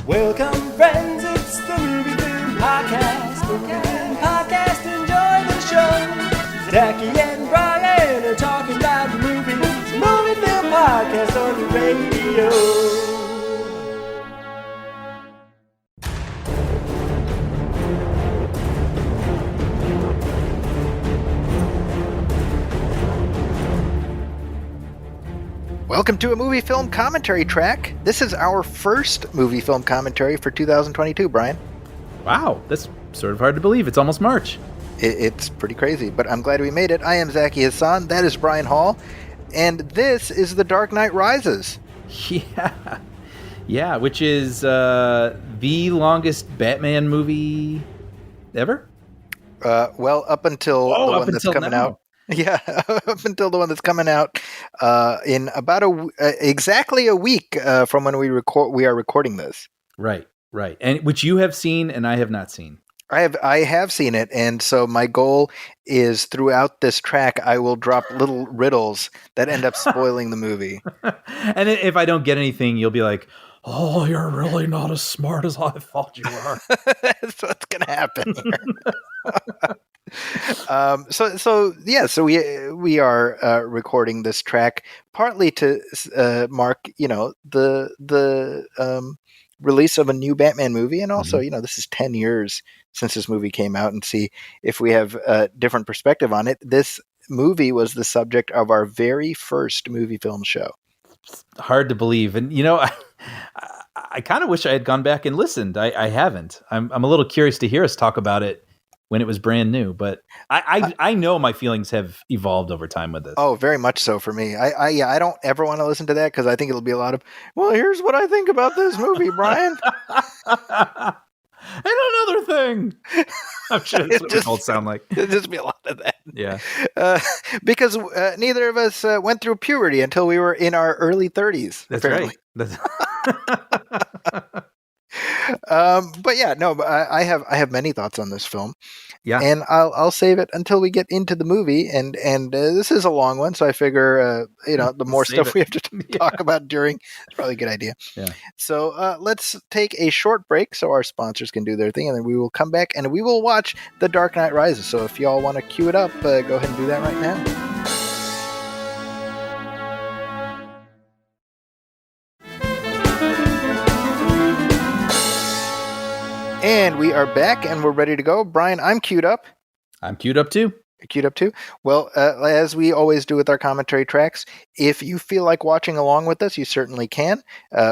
Welcome, friends, it's the MovieFilm Podcast. MovieFilm Podcast, enjoy the show. Zachy and Brian are talking about the movies. MovieFilm Podcast on the radio. Welcome to a movie film commentary track. This is our first movie film commentary for 2022, Brian. Wow, that's sort of hard to believe. It's almost March. It's pretty crazy, but I'm glad we made it. I am Zachy Hassan. That is Brian Hall. And this is The Dark Knight Rises. Yeah, which is the longest Batman movie ever? Well, up until the one that's coming out. Yeah, up until the one that's coming out in about exactly a week from when we are recording this. Right. And which you have seen and I have not seen. I have seen it, and so my goal is throughout this track I will drop little riddles that end up spoiling the movie. And if I don't get anything, you'll be like, "Oh, you're really not as smart as I thought you were." That's what's gonna happen here. So we are recording this track partly to mark, the release of a new Batman movie, and also, this is 10 years since this movie came out, and see if we have a different perspective on it. This movie was the subject of our very first movie film show. Hard to believe, and I kind of wish I had gone back and listened. I haven't. I'm a little curious to hear us talk about it when it was brand new, but I know my feelings have evolved over time with this. Oh, very much so for me. I don't ever want to listen to that because I think it'll be a lot of, well, here's what I think about this movie, Brian. And another thing. I'm sure that's what it will sound like. It'll just be a lot of that. Yeah. Because neither of us went through puberty until we were in our early 30s. That's apparently. Right. But yeah, no, but I have many thoughts on this film. Yeah, and I'll save it until we get into the movie. And this is a long one, so I figure the more stuff we have to talk about during, it's probably a good idea. Yeah. So let's take a short break so our sponsors can do their thing, and then we will come back and we will watch The Dark Knight Rises. So if y'all want to cue it up, go ahead and do that right now. And we are back, and we're ready to go. Brian, I'm queued up. I'm queued up too. You're queued up too? Well, as we always do with our commentary tracks, if you feel like watching along with us, you certainly can.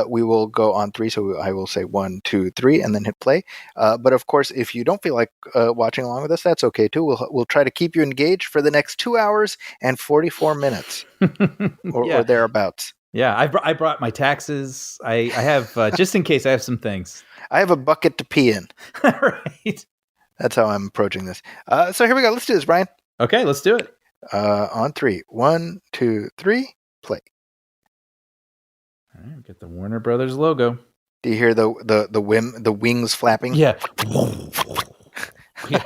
We will go on 3, so I will say 1, 2, 3, and then hit play. But of course, if you don't feel like watching along with us, that's okay too. We'll try to keep you engaged for the next 2 hours and 44 minutes, or thereabouts. Yeah, I brought my taxes. I have, just in case, I have some things. I have a bucket to pee in. Right. That's how I'm approaching this. So here we go. Let's do this, Brian. Okay, let's do it. On 3. 1, 2, 3, play. All right, get the Warner Brothers logo. Do you hear the wings flapping? Yeah. Yeah.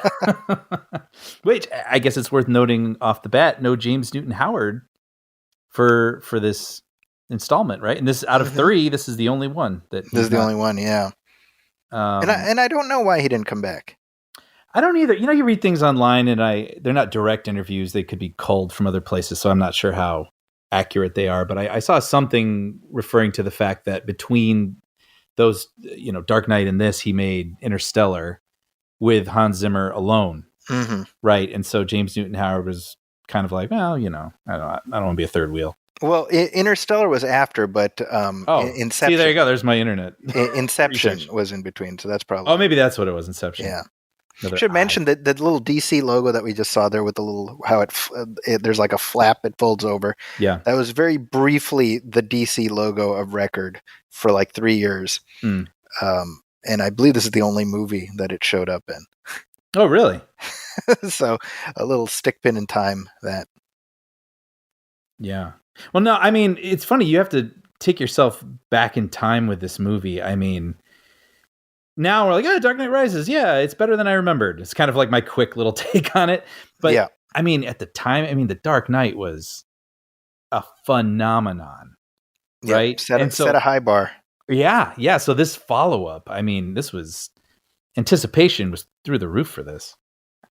Wait, I guess it's worth noting off the bat, no James Newton Howard for this installment, right? And this out of 3, this is the only one that this is the only one, yeah. And I don't know why he didn't come back. I don't either. You read things online, and they're not direct interviews; they could be culled from other places. So I'm not sure how accurate they are. But I saw something referring to the fact that between those, Dark Knight and this, he made Interstellar with Hans Zimmer alone, right? And so James Newton Howard was kind of like, well, I don't want to be a third wheel. Well, Interstellar was after, but Inception. See, there you go. There's my internet. Inception was in between, so that's probably. Oh, maybe that's what it was. Inception. Yeah. Should mention that the little DC logo that we just saw there with the little there's like a flap it folds over. Yeah, that was very briefly the DC logo of record for like 3 years. And I believe this is the only movie that it showed up in. Oh, really? So a little stick pin in time that. Yeah. Well, no, I mean, it's funny. You have to take yourself back in time with this movie. I mean, now we're like, Dark Knight Rises. Yeah, it's better than I remembered. It's kind of like my quick little take on it. But yeah. I mean, at the time, The Dark Knight was a phenomenon. right? Set a high bar. Yeah. So this follow-up, I mean, anticipation was through the roof for this,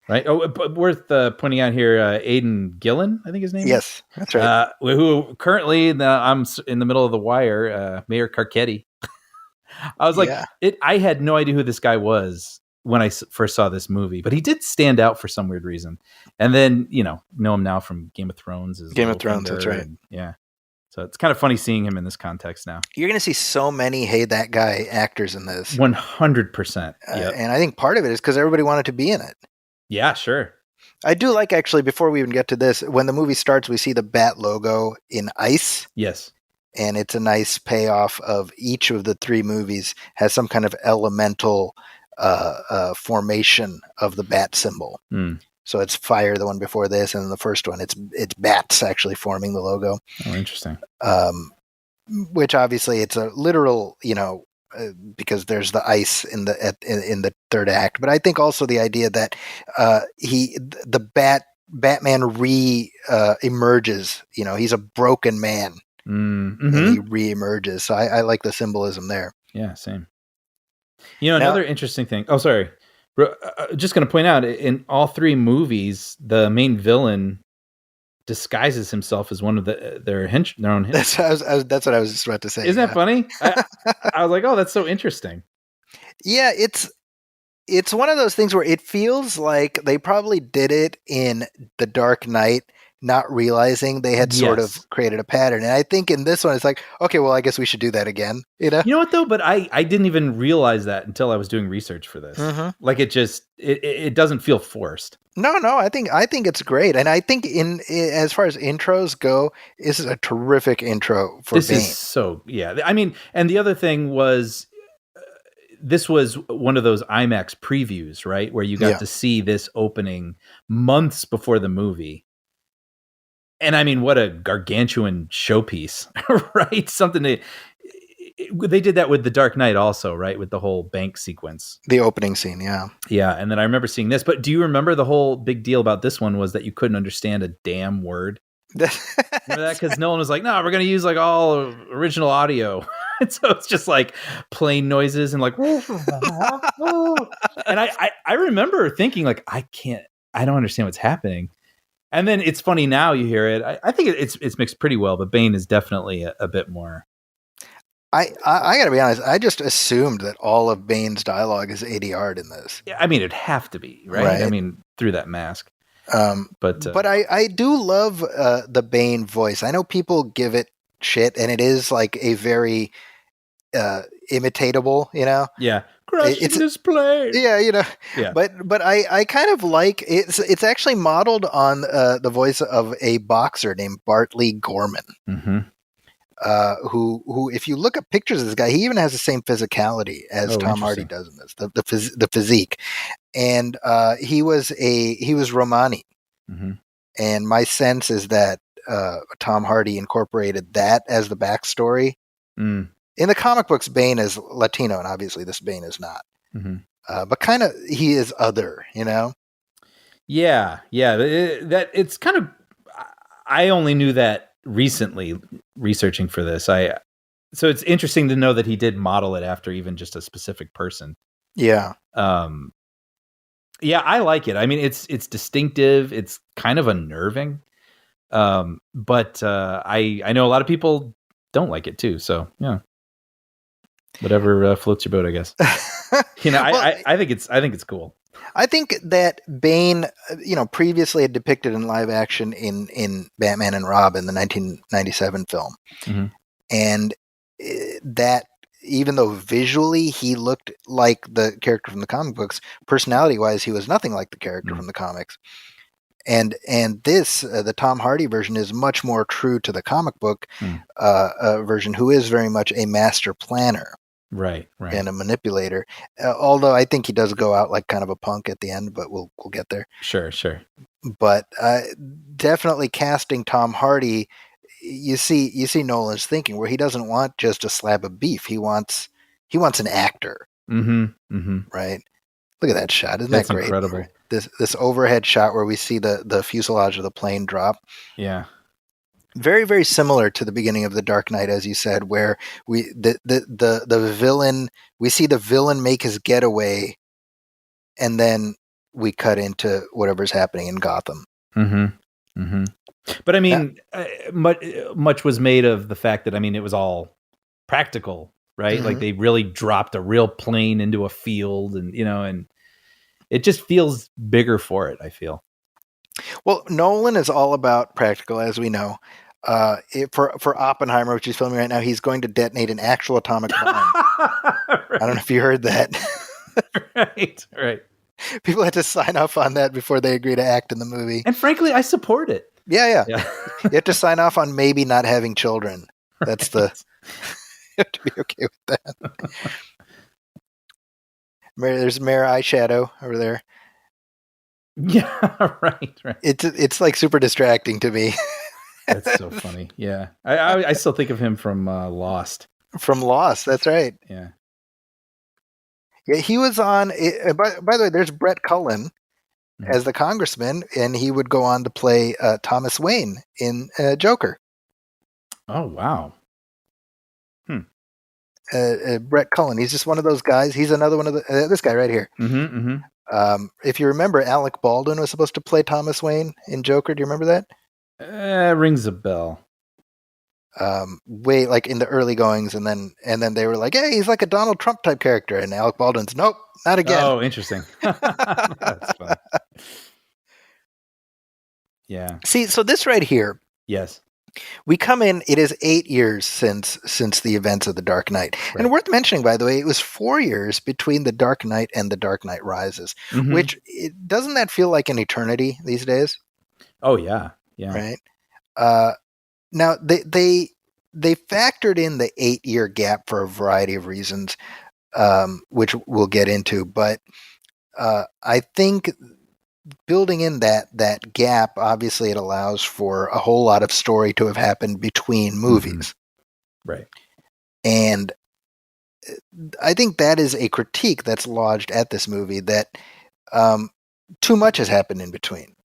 right? Oh, but worth pointing out here, Aidan Gillen, I think his name is. Yes, that's right. Who currently, I'm in the middle of the wire, Mayor Carcetti. I was like, Yeah. I had no idea who this guy was when I first saw this movie, but he did stand out for some weird reason. And then, know him now from Game of Thrones. Game of Thrones, that's right. Yeah. So it's kind of funny seeing him in this context now. You're going to see so many "Hey, that guy" actors in this. 100%. Yep. And I think part of it is because everybody wanted to be in it. Yeah, sure. I do like, actually, before we even get to this, when the movie starts, we see the Bat logo in ice. Yes. And it's a nice payoff of each of the three movies has some kind of elemental formation of the bat symbol. Mm. So it's fire, the one before this, and then the first one, it's bats actually forming the logo. Oh, interesting. Which obviously it's a literal, because there's the ice in the third act. But I think also the idea that Batman emerges. He's a broken man. Mm-hmm. And he re-emerges. So I like the symbolism there. Yeah, same. Another interesting thing. Oh, sorry. Just going to point out, in all three movies, the main villain disguises himself as one of their own henchmen. That's what I was just about to say. Isn't that funny? I was like, oh, that's so interesting. Yeah, it's one of those things where it feels like they probably did it in The Dark Knight, not realizing they had sort of created a pattern. And I think in this one, it's like, okay, well, I guess we should do that again. You know what, though? But I didn't even realize that until I was doing research for this. Mm-hmm. Like, it doesn't feel forced. No, I think it's great. And I think as far as intros go, this is a terrific intro for Bane. This is so, yeah. I mean, and the other thing was, this was one of those IMAX previews, right? Where you got to see this opening months before the movie. And I mean, what a gargantuan showpiece, right? They did that with The Dark Knight also, right? With the whole bank sequence. The opening scene, yeah. Yeah, and then I remember seeing this. But do you remember the whole big deal about this one was that you couldn't understand a damn word? Remember that? Because Nolan was like, no, we're going to use like all original audio. And so it's just like plane noises and like, and I remember thinking like, I don't understand what's happening. And then it's funny now you hear it. I think it's mixed pretty well, but Bane is definitely a bit more. I gotta be honest. I just assumed that all of Bane's dialogue is ADR'd in this. Yeah, I mean, it'd have to be, right? I mean, through that mask. But I do love the Bane voice. I know people give it shit, and it is like a very imitatable, Yeah. Crashing this plane. Yeah, Yeah. But I kind of like it's actually modeled on the voice of a boxer named Bartley Gorman. Mm-hmm. Who, if you look at pictures of this guy, he even has the same physicality as Tom Hardy does in this, the physique. And he was Romani. Mm-hmm. And my sense is that Tom Hardy incorporated that as the backstory. Mm. In the comic books, Bane is Latino, and obviously this Bane is not. Mm-hmm. But kind of, he is other, Yeah. That it's kind of. I only knew that recently, researching for this. So it's interesting to know that he did model it after even just a specific person. Yeah. Yeah, I like it. I mean, it's distinctive. It's kind of unnerving. But I know a lot of people don't like it too. So yeah. Whatever floats your boat, I guess. I think it's cool. I think that Bane, previously had depicted in live action in Batman and Robin, the 1997 film, mm-hmm. and that even though visually he looked like the character from the comic books, personality-wise he was nothing like the character from the comics. And this, the Tom Hardy version, is much more true to the comic book version, who is very much a master planner. Right. And a manipulator. Although I think he does go out like kind of a punk at the end, but we'll get there. Sure. But definitely casting Tom Hardy, you see Nolan's thinking where he doesn't want just a slab of beef. He wants an actor. Mm-hmm. Right. Look at that shot. Isn't That's that great? Incredible. This overhead shot where we see the fuselage of the plane drop. Yeah. very, very similar to the beginning of The Dark Knight, as you said, where the villain, we see the villain make his getaway, and then we cut into whatever's happening in Gotham. Mm-hmm. Mm-hmm. But I mean, much was made of the fact that, I mean, it was all practical, right? Mm-hmm. Like they really dropped a real plane into a field, and and it just feels bigger for it, I feel. Well, Nolan is all about practical, as we know. For Oppenheimer, which he's filming right now, he's going to detonate an actual atomic bomb. Right. I don't know if you heard that. Right. People had to sign off on that before they agree to act in the movie. And frankly, I support it. Yeah. You have to sign off on maybe not having children. That's you have to be okay with that. There's Mayor Eyeshadow over there. Yeah, right. It's like super distracting to me. That's so funny. Yeah, I still think of him from Lost. From Lost, that's right. Yeah. Yeah, he was on. By the way, there's Brett Cullen as the congressman, and he would go on to play Thomas Wayne in Joker. Oh wow. Brett Cullen. He's just one of those guys. He's another one of this guy right here. Mm-hmm, mm-hmm. If you remember, Alec Baldwin was supposed to play Thomas Wayne in Joker. Do you remember that? Rings a bell. Way like in the early goings, and then they were like, "Hey, he's like a Donald Trump type character," and Alec Baldwin's, "Nope, not again." Oh, interesting. That's fun. Yeah. See, so this right here. Yes. We come in, it is 8 years since the events of The Dark Knight. Right. And worth mentioning, by the way, it was 4 years between The Dark Knight and The Dark Knight Rises, which doesn't that feel like an eternity these days? Oh, yeah. Yeah. Right. Now, they factored in the 8-year gap for a variety of reasons, which we'll get into. But I think building in that gap, obviously it allows for a whole lot of story to have happened between movies. Right. And I think that is a critique that's lodged at this movie, that too much has happened in between.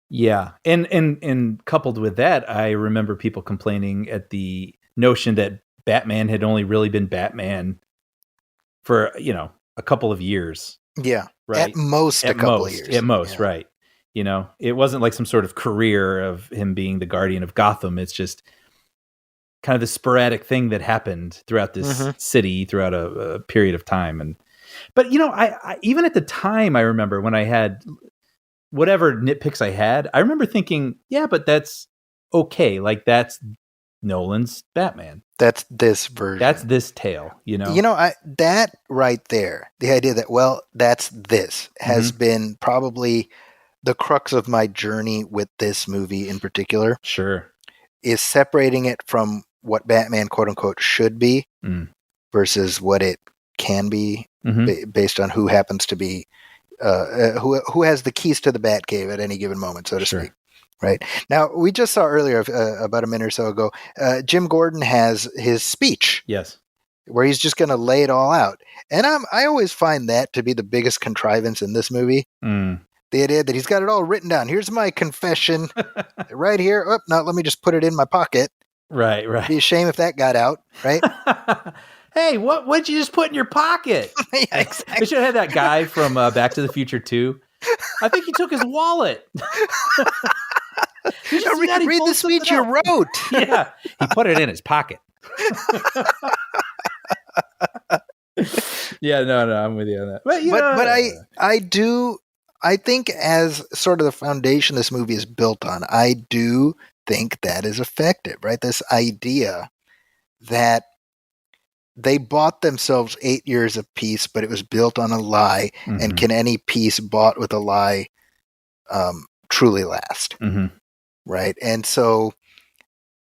Yeah. And coupled with that, I remember people complaining at the notion that Batman had only really been Batman for, a couple of years. Yeah. Right. At most a couple of years. At most, yeah. Right. It wasn't like some sort of career of him being the guardian of Gotham. It's just kind of the sporadic thing that happened throughout this city throughout a period of time. But I even at the time, I remember when I had whatever nitpicks I had, I remember thinking, yeah, but that's okay. Like that's Nolan's Batman. That's this version. That's this tale, that right there, the idea that, well, that's this has been probably the crux of my journey with this movie in particular. Sure. Is separating it from what Batman, quote unquote, should be versus what it can be based on who happens to be, who has the keys to the Batcave at any given moment, so to speak. Right. Now, we just saw earlier, about a minute or so ago, Jim Gordon has his speech. Yes. Where he's just going to lay it all out. And I always find that to be the biggest contrivance in this movie. The idea that he's got it all written down. Here's my confession right here. Oh, no, let me just put it in my pocket. Right. It'd be a shame if that got out, right? Hey, what'd you just put in your pocket? Yeah, exactly. They should have had that guy from Back to the Future 2. I think he took his wallet. Read the speech you wrote. Yeah, he put it in his pocket. Yeah, no, I'm with you on that. But I think as sort of the foundation this movie is built on, I do think that is effective, right? This idea that they bought themselves 8 years of peace, but it was built on a lie. And can any peace bought with a lie truly last? Right. And so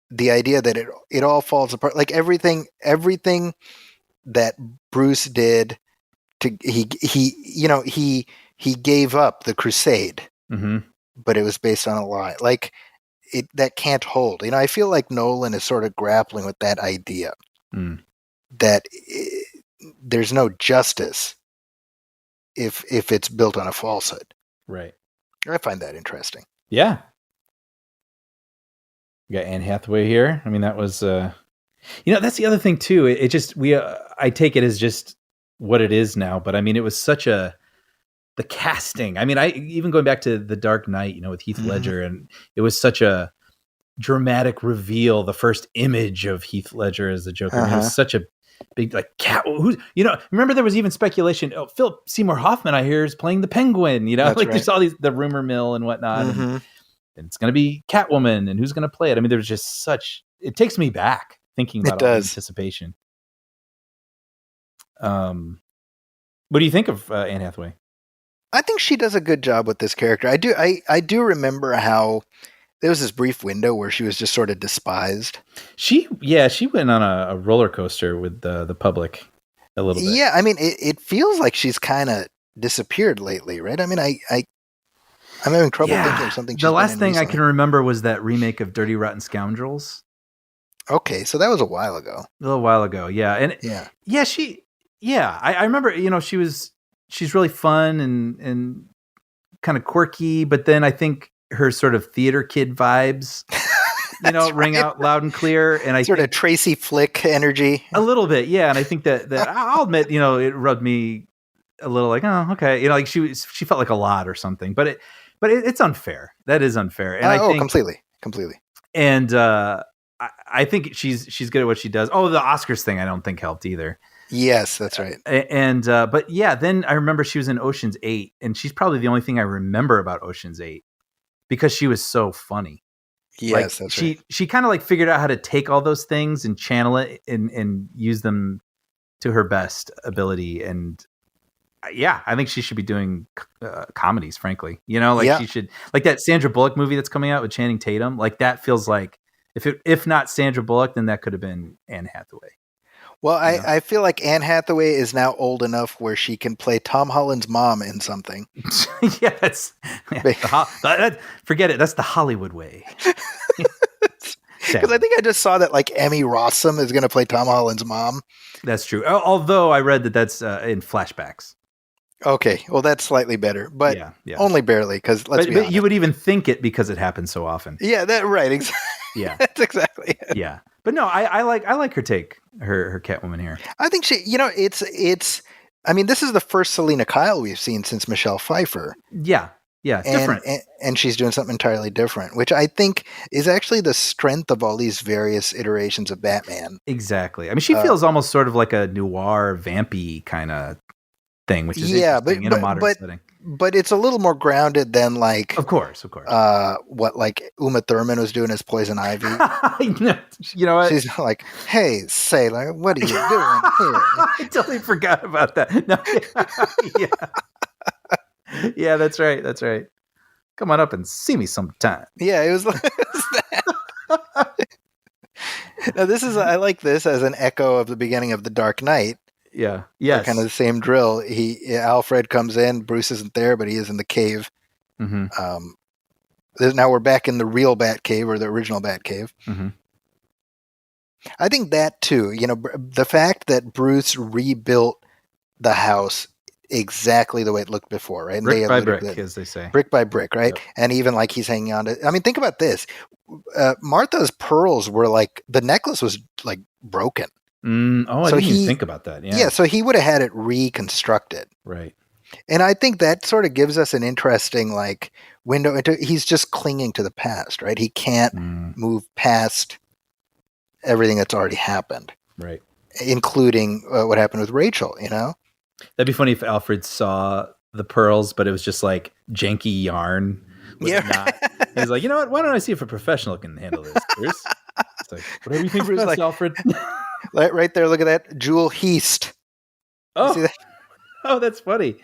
the idea that it all falls apart, like everything that Bruce did he gave up the crusade, but it was based on a lie. Like that can't hold. I feel like Nolan is sort of grappling with that idea that there's no justice if it's built on a falsehood. Right. I find that interesting. Yeah. We got Anne Hathaway here. I mean, that was, that's the other thing too. It just, I take it as just what it is now, but I mean, it was the casting. I mean, even going back to The Dark Knight, with Heath Ledger, and it was such a dramatic reveal. The first image of Heath Ledger as the Joker. I mean, it was such a big, like, cat. Remember there was even speculation. Oh, Philip Seymour Hoffman, I hear, is playing the Penguin. That's right. There's all the rumor mill and whatnot. And it's going to be Catwoman, and who's going to play it? I mean, there's just it takes me back thinking about all the anticipation. What do you think of Anne Hathaway? I think she does a good job with this character. I do remember how there was this brief window where she was just sort of despised. She went on a roller coaster with the public a little bit. Yeah, I mean, it feels like she's kind of disappeared lately, right? I mean, I'm having trouble thinking of something. The last thing recently I can remember was that remake of Dirty Rotten Scoundrels. Okay, so that was a while ago. A little while ago, yeah, and I remember. She's really fun and kind of quirky, but then I think her sort of theater kid vibes, ring out loud and clear. And I sort of Tracy Flick energy, a little bit, yeah. And I think that I'll admit, it rubbed me a little like, oh, okay, like she felt like a lot or something, but it's unfair. That is unfair. And I think completely. And I think she's good at what she does. Oh, the Oscars thing I don't think helped either. Yes, that's right. And but yeah, then I remember she was in Ocean's 8, and she's probably the only thing I remember about Ocean's 8 because she was so funny. Yes, that's right. She kind of like figured out how to take all those things and channel it and use them to her best ability. And yeah, I think she should be doing comedies, frankly. She should, like that Sandra Bullock movie that's coming out with Channing Tatum. Like that feels like if not Sandra Bullock, then that could have been Anne Hathaway. Well, I feel like Anne Hathaway is now old enough where she can play Tom Holland's mom in something. Forget it. That's the Hollywood way. Because I think I just saw that like Emmy Rossum is going to play Tom Holland's mom. That's true. Although I read that that's in flashbacks. Okay, well that's slightly better, but only barely. Because but you would even think it because it happens so often. Yeah, exactly. Yeah, that's exactly it. Yeah, but no, I like her take, her Catwoman here. I think she, it's. I mean, this is the first Selena Kyle we've seen since Michelle Pfeiffer. Yeah, it's different, and she's doing something entirely different, which I think is actually the strength of all these various iterations of Batman. Exactly. I mean, she feels almost sort of like a noir, vampy kind of thing, which is interesting in a modern setting. But it's a little more grounded than like, of course. What like Uma Thurman was doing as Poison Ivy. You know what? She's like, "Hey, sailor, what are you doing here?" I totally forgot about that. No, yeah, that's right. Come on up and see me sometime. Yeah, it was that. Now I like this as an echo of the beginning of The Dark Knight. Yeah. Yes. Kind of the same drill. Alfred comes in. Bruce isn't there, but he is in the cave. Mm-hmm. Now we're back in the real Batcave, or the original Batcave. Mm-hmm. I think that too. The fact that Bruce rebuilt the house exactly the way it looked before, right? And brick by brick, as they say. Brick by brick, right? Yep. And even like he's hanging on to. I mean, think about this. Martha's pearls were like the necklace was like broken. I didn't even think about that. Yeah, so he would have had it reconstructed. Right. And I think that sort of gives us an interesting like window into. He's just clinging to the past, right? He can't move past everything that's already happened, right? Including what happened with Rachel. That'd be funny if Alfred saw the pearls, but it was just like janky yarn. He's like, you know what? Why don't I see if a professional can handle this? Bruce? It's like, whatever you think, best, Alfred. Right there, look at that, Jewel Heast. Oh, see that? Oh, that's funny.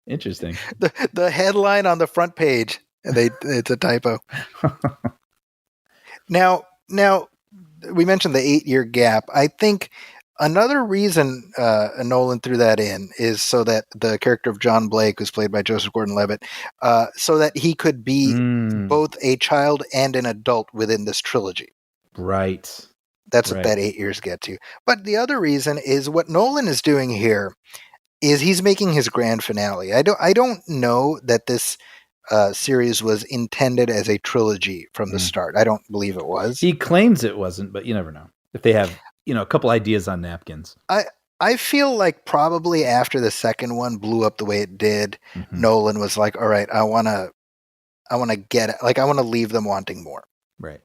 Interesting. The headline on the front page, and it's a typo. Now, we mentioned the 8-year gap. I think another reason Nolan threw that in is so that the character of John Blake, who's played by Joseph Gordon-Levitt, so that he could be both a child and an adult within this trilogy. Right. That's what that 8 years gets you. But the other reason is what Nolan is doing here is he's making his grand finale. I don't know that this series was intended as a trilogy from the start. I don't believe it was. He claims it wasn't, but you never know. If they have, a couple ideas on napkins. I feel like probably after the second one blew up the way it did, Nolan was like, all right, I want to get it. Like, I want to leave them wanting more. Right.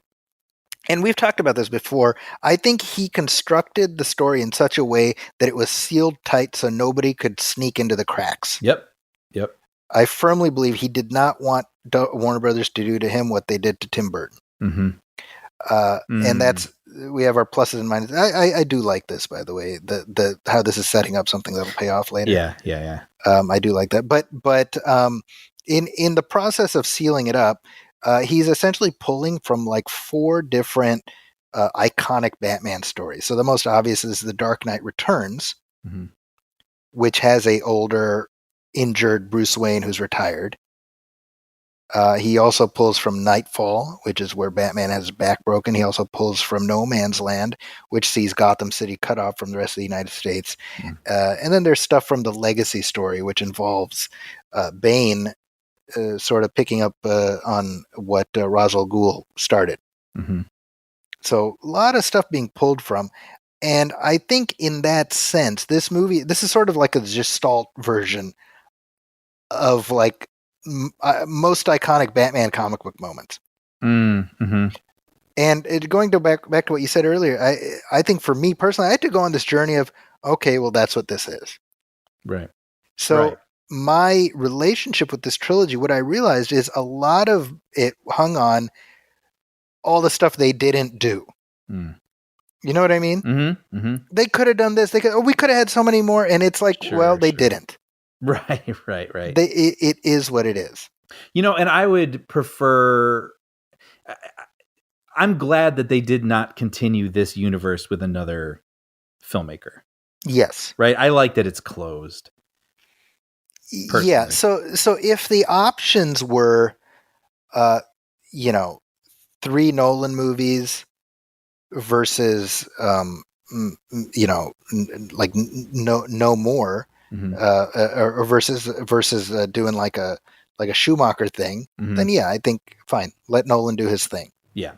And we've talked about this before. I think he constructed the story in such a way that it was sealed tight so nobody could sneak into the cracks. Yep. I firmly believe he did not want Warner Brothers to do to him what they did to Tim Burton. And we have our pluses and minuses. I do like this, by the way, the how this is setting up something that'll pay off later. Yeah. I do like that. But in the process of sealing it up, he's essentially pulling from like 4 different iconic Batman stories. So the most obvious is The Dark Knight Returns, which has a older, injured Bruce Wayne who's retired. He also pulls from Nightfall, which is where Batman has his back broken. He also pulls from No Man's Land, which sees Gotham City cut off from the rest of the United States. And then there's stuff from the Legacy story, which involves Bane sort of picking up on what Ra's al Ghul started. So a lot of stuff being pulled from. And I think in that sense, this is sort of like a Gestalt version of like most iconic Batman comic book moments. And going back to what you said earlier, I think for me personally, I had to go on this journey of, okay, well, that's what this is. Right. So my relationship with this trilogy, what I realized is a lot of it hung on all the stuff they didn't do. You know what I mean? They could have done this. We could have had so many more. And it's like, they didn't. Right. It is what it is. And I would prefer. I'm glad that they did not continue this universe with another filmmaker. Yes. Right. I like that it's closed. Personally. Yeah. So if the options were, 3 Nolan movies versus, like no more. Or versus doing like a Schumacher thing, then I think fine, let Nolan do his thing. Yeah.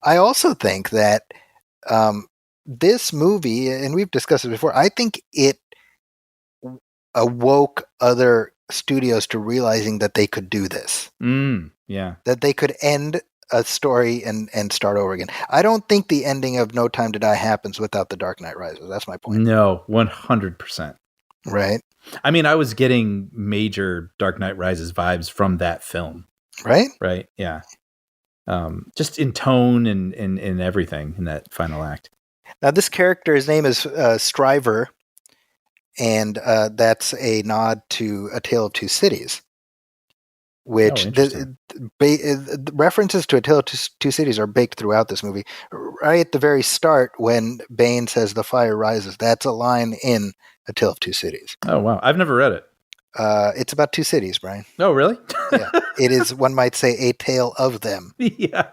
I also think that this movie, and we've discussed it before, I think it awoke other studios to realizing that they could do this. Yeah. That they could end a story and start over again. I don't think the ending of No Time to Die happens without The Dark Knight Rises. That's my point. No, 100%. Right. I mean, I was getting major Dark Knight Rises vibes from that film. Right? Right. Yeah. Just in tone and everything in that final act. Now, this character, his name is Stryver, and that's a nod to A Tale of Two Cities, which references to A Tale of Two Cities are baked throughout this movie. Right at the very start, when Bane says the fire rises, that's a line in A Tale of Two Cities. Oh, wow. I've never read it. It's about 2 cities, Brian. Oh, really? Yeah. It is, one might say, a tale of them. Yeah.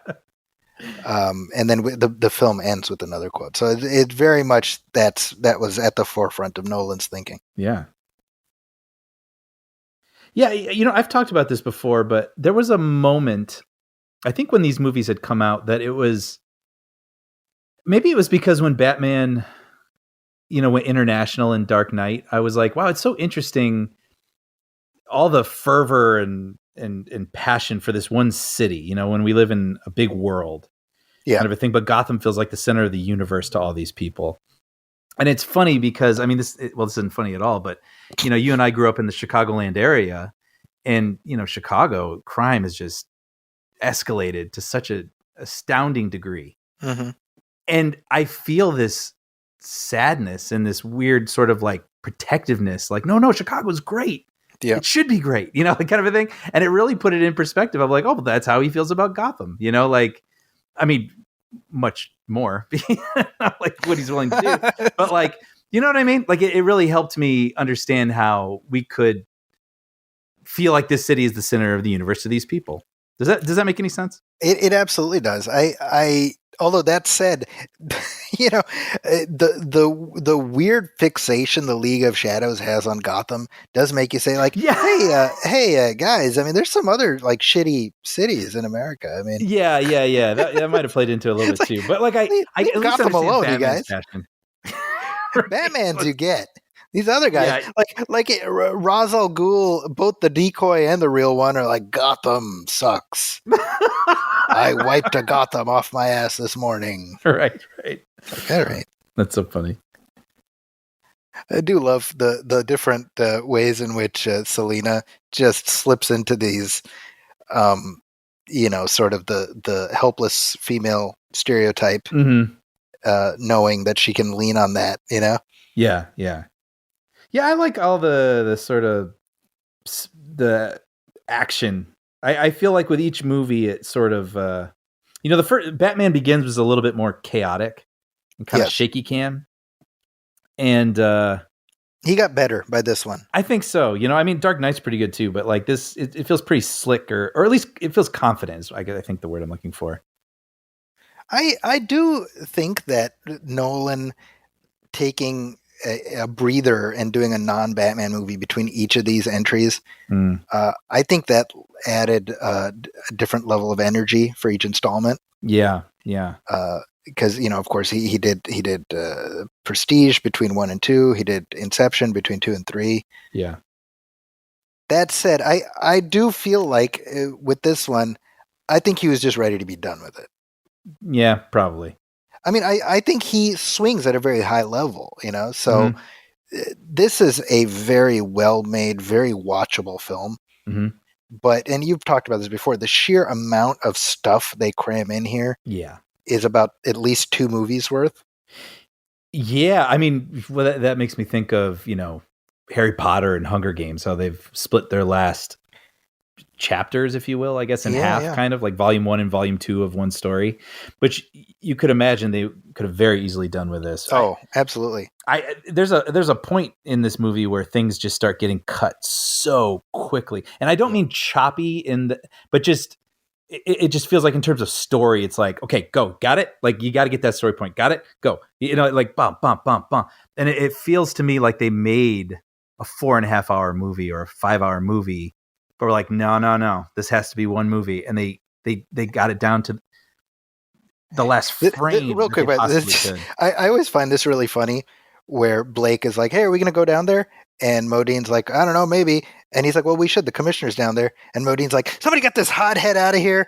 And then the film ends with another quote. So it very much that was at the forefront of Nolan's thinking. Yeah. Yeah, I've talked about this before, but there was a moment, I think when these movies had come out, that it was because when Batman, went international in Dark Knight, I was like, wow, it's so interesting. All the fervor and passion for this one city, when we live in a big world, kind of a thing. But Gotham feels like the center of the universe to all these people. And it's funny because, I mean, this isn't funny at all, but, you and I grew up in the Chicagoland area, and, Chicago crime has just escalated to such an astounding degree. And I feel this sadness and this weird sort of like protectiveness, like, no, Chicago's great. Yeah. It should be great, like kind of a thing. And it really put it in perspective of like, oh, that's how he feels about Gotham, like, I mean, much more like what he's willing to do, but like, you know what I mean? Like it really helped me understand how we could feel like this city is the center of the universe to these people. Does that make any sense? It absolutely does. I Although that said, you know, the weird fixation the League of Shadows has on Gotham does make you say, like, Yeah. hey, guys. I mean, there's some other like shitty cities in America. I mean, Yeah. That might have played into a little it's bit like too. But like, I leave at least Gotham understand alone, you Batman's guys. passion. Right? Batman's you get. These other guys, Yeah. like Ra's al Ghul, both the decoy and the real one, are like, Gotham sucks. I wiped a Gotham off my ass this morning. Right. Like, all right. That's so funny. I do love the different ways in which Selena just slips into these, sort of the helpless female stereotype, knowing that she can lean on that, Yeah. I like all the sort of the action. I feel like with each movie, it sort of, the first Batman Begins was a little bit more chaotic and kind of shaky cam. And he got better by this one. I think so. I mean, Dark Knight's pretty good too, but like this, it feels pretty slick, or at least it feels confident. Is I think the word I'm looking for. I do think that Nolan taking a breather and doing a non-Batman movie between each of these entries, I think that added a different level of energy for each installment. Yeah. Because of course he did Prestige between 1 and 2. He did Inception between 2 and 3. Yeah. That said, I do feel like with this one, I think he was just ready to be done with it. Yeah, probably. I mean, I think he swings at a very high level, so this is a very well-made, very watchable film. But, and you've talked about this before, the sheer amount of stuff they cram in here is about at least 2 movies worth. Yeah, I mean, well, that makes me think of, Harry Potter and Hunger Games, how they've split their last chapters, if you will, I guess, in half, kind of like volume 1 and volume 2 of one story, which you could imagine they could have very easily done with this. Oh, absolutely. There's a point in this movie where things just start getting cut so quickly, and I don't mean choppy but just it just feels like in terms of story, it's like, okay, go, got it. Like you got to get that story point, got it, go. Like bump, and it feels to me like they made a 4.5 hour movie or a 5 hour movie. But we're like, no, this has to be one movie, and they got it down to the last frame. Real quick, I always find this really funny, where Blake is like, "Hey, are we going to go down there?" And Modine's like, "I don't know, maybe." And he's like, "Well, we should. The commissioner's down there." And Modine's like, "Somebody get this hothead out of here."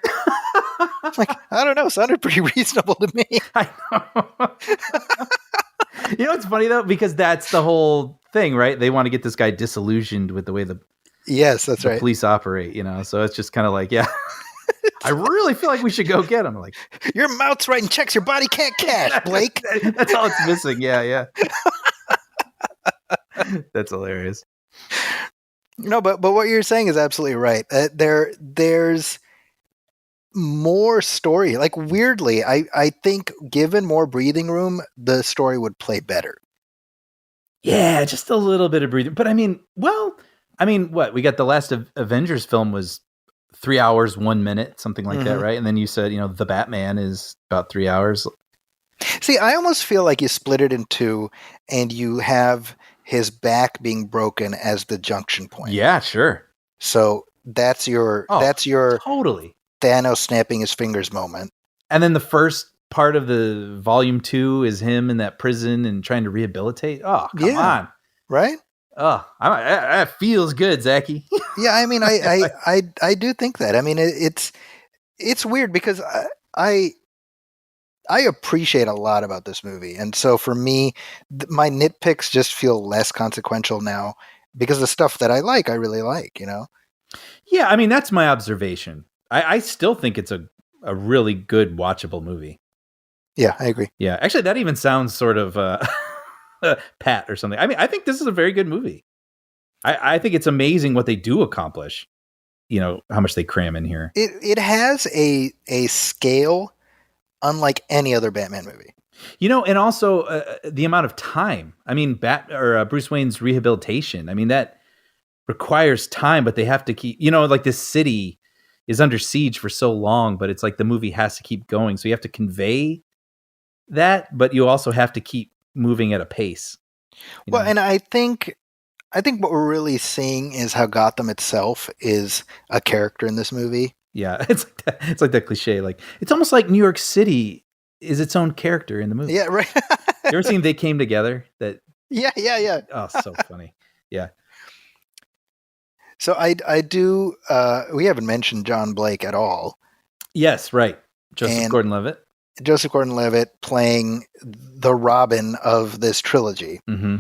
I'm like, I don't know. Sounded pretty reasonable to me. I know. It's funny though, because that's the whole thing, right? They want to get this guy disillusioned with the way the right. police operate, so it's just kind of like, yeah, I really feel like we should go get him. Like, your mouth's writing checks your body can't cash, Blake. That's all it's missing. Yeah. That's hilarious. No, but what you're saying is absolutely right. There's more story. Like, weirdly, I think given more breathing room, the story would play better. Yeah, just a little bit of breathing. But I mean, what? We got the last Avengers film was 3 hours, 1 minute, something like that, right? And then you said, The Batman is about 3 hours. See, I almost feel like you split it in 2 and you have his back being broken as the junction point. Yeah, sure. So that's your totally Thanos snapping his fingers moment. And then the first part of the volume 2 is him in that prison and trying to rehabilitate. Oh, come on. Right? Oh, that feels good, Zachy. Yeah, I mean, I do think that. I mean, it's weird because I appreciate a lot about this movie, and so for me, my nitpicks just feel less consequential now because the stuff that I really like. Yeah, I mean, that's my observation. I still think it's a really good watchable movie. Yeah, I agree. Yeah, actually, that even sounds sort of pat or something. I mean, I think this is a very good movie. I think it's amazing what they do accomplish. How much they cram in here. It has a scale unlike any other Batman movie. And also the amount of time. I mean, Bruce Wayne's rehabilitation. I mean, that requires time, but they have to keep. Like this city is under siege for so long, but it's like the movie has to keep going. So you have to convey that, but you also have to keep moving at a pace. Well, and I think what we're really seeing is how Gotham itself is a character in this movie. Yeah, it's like that cliche. Like, it's almost like New York City is its own character in the movie. Yeah, right. You ever seen They Came Together? Yeah. Oh, so funny. Yeah. So I do. We haven't mentioned John Blake at all. Yes, right. Joseph Gordon-Levitt. Joseph Gordon-Levitt playing the Robin of this trilogy. Mm-hmm.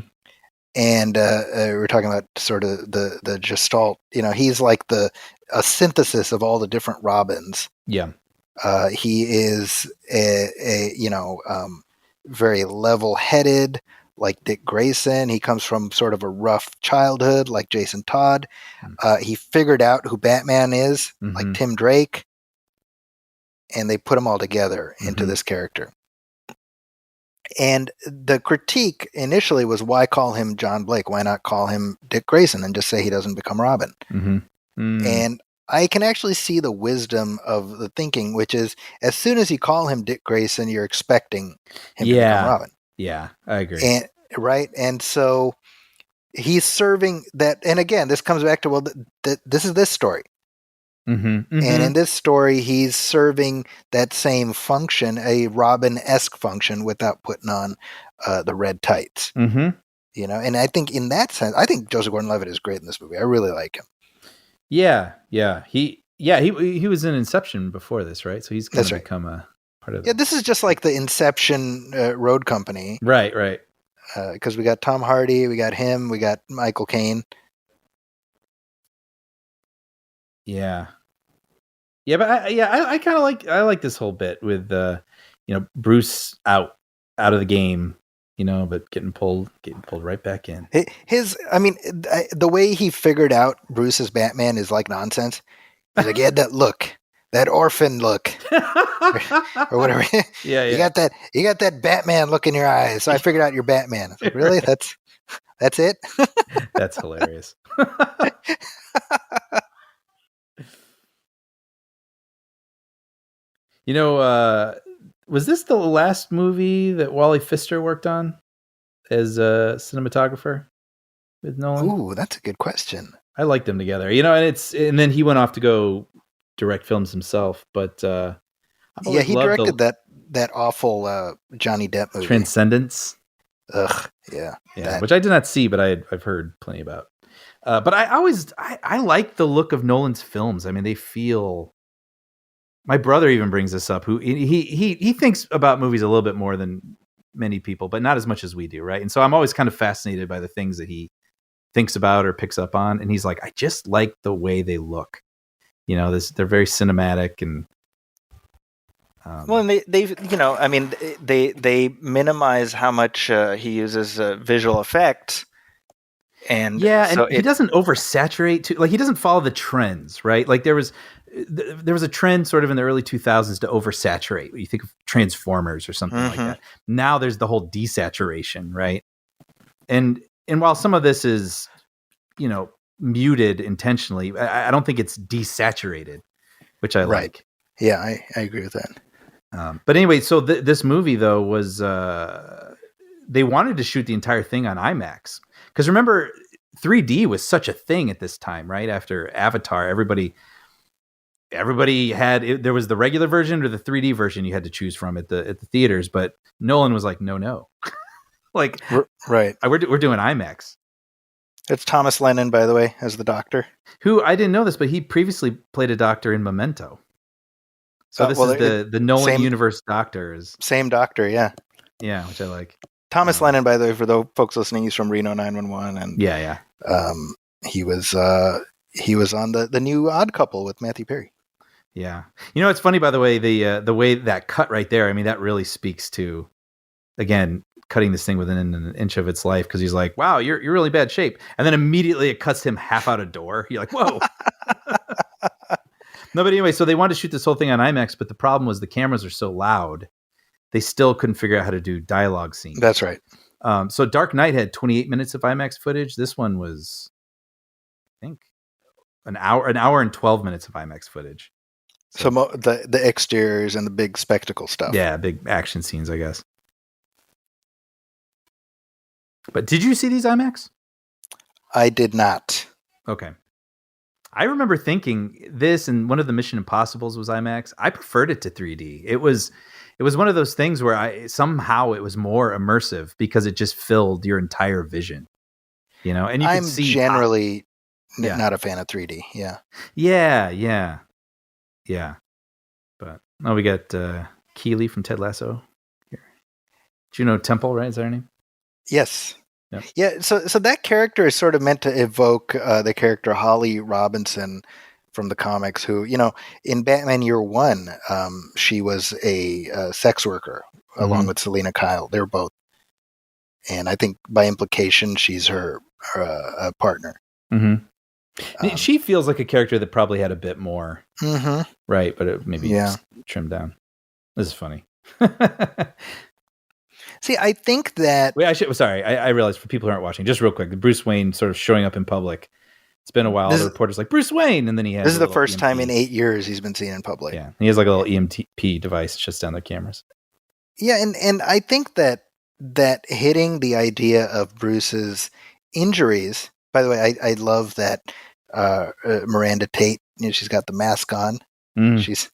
And we're talking about sort of the gestalt. He's like a synthesis of all the different Robins. Yeah. He is very level-headed, like Dick Grayson. He comes from sort of a rough childhood, like Jason Todd. He figured out who Batman is, like Tim Drake, and they put them all together into this character. And the critique initially was, why call him John Blake? Why not call him Dick Grayson and just say he doesn't become Robin? And I can actually see the wisdom of the thinking, which is, as soon as you call him Dick Grayson, you're expecting him to become Robin. Yeah, I agree. And so he's serving that. And again, this comes back to, this is this story. And in this story, he's serving that same function, a Robin-esque function, without putting on the red tights. And I think in that sense, I think Joseph Gordon-Levitt is great in this movie. I really like him. Yeah. He was in Inception before this, right? So he's going to become a part of. Yeah, this is just like the Inception road company, right? Because we got Tom Hardy, we got him, we got Michael Caine. Yeah, but I kind of like this whole bit with Bruce out of the game, but getting pulled right back in. The way he figured out Bruce as Batman is like nonsense. He's like, he had that look, that orphan look, or whatever. Yeah. You got that Batman look in your eyes, so I figured out you're Batman. It's like, really? That's it? That's hilarious. Was this the last movie that Wally Pfister worked on as a cinematographer with Nolan? Ooh, that's a good question. I liked them together, and then he went off to go direct films himself. But he directed that awful Johnny Depp movie, Transcendence. Ugh, yeah, which I did not see, but I've heard plenty about. But I like the look of Nolan's films. I mean, they feel. My brother even brings this up. Who he thinks about movies a little bit more than many people, but not as much as we do, right? And so I'm always kind of fascinated by the things that he thinks about or picks up on. And he's like, I just like the way they look. They're very cinematic and. And they minimize how much he uses visual effects. And he doesn't oversaturate too. Like, he doesn't follow the trends, right? Like there was a trend sort of in the early 2000s to oversaturate. You think of Transformers or something like that. Now there's the whole desaturation, right? And while some of this is, muted intentionally, I don't think it's desaturated, which I like. Yeah, I agree with that. But anyway, so this movie though was they wanted to shoot the entire thing on IMAX. Because remember, 3D was such a thing at this time, right? After Avatar, everybody had there was the regular version or the 3D version you had to choose from at the theaters. But Nolan was like, no, like right, we're doing IMAX. It's Thomas Lennon, by the way, as the Doctor. Who, I didn't know this, but he previously played a Doctor in Memento. So this is the Nolan universe Doctor is same Doctor, yeah, which I like. Thomas Lennon, by the way, for those folks listening, he's from Reno 911, and he was on the new Odd Couple with Matthew Perry. Yeah, it's funny, by the way, the way that cut right there. I mean, that really speaks to, again, cutting this thing within an inch of its life, because he's like, "Wow, you're really bad shape," and then immediately it cuts him half out a door. You're like, "Whoa." No, but anyway, so they wanted to shoot this whole thing on IMAX, but the problem was the cameras are so loud. They still couldn't figure out how to do dialogue scenes. That's right. So Dark Knight had 28 minutes of IMAX footage. This one was, I think, an hour and 12 minutes of IMAX footage. So the exteriors and the big spectacle stuff. Yeah, big action scenes, I guess. But did you see these IMAX? I did not. Okay. I remember thinking this, and one of the Mission Impossibles was IMAX. I preferred it to 3D. It was one of those things where somehow it was more immersive because it just filled your entire vision, and you I'm could see generally not a fan of 3D. Yeah. Yeah. But we got Keeley from Ted Lasso here. Juno Temple, right? Is that her name? Yes. Yep. Yeah. So that character is sort of meant to evoke the character Holly Robinson from the comics, who, in Batman Year One, she was a sex worker along with Selena Kyle. They're both, and I think by implication, she's her partner. Mm-hmm. She feels like a character that probably had a bit more, right? But it maybe trimmed down. This is funny. See, I think that... Wait, I realized for people who aren't watching, just real quick, Bruce Wayne sort of showing up in public. It's been a while. The reporter's like, Bruce Wayne, and then he has... This is the first time in 8 years he's been seen in public. Yeah, he has like a little EMP device just down the cameras. Yeah, and I think that hitting the idea of Bruce's injuries... By the way, I love that Miranda Tate, she's got the mask on. She's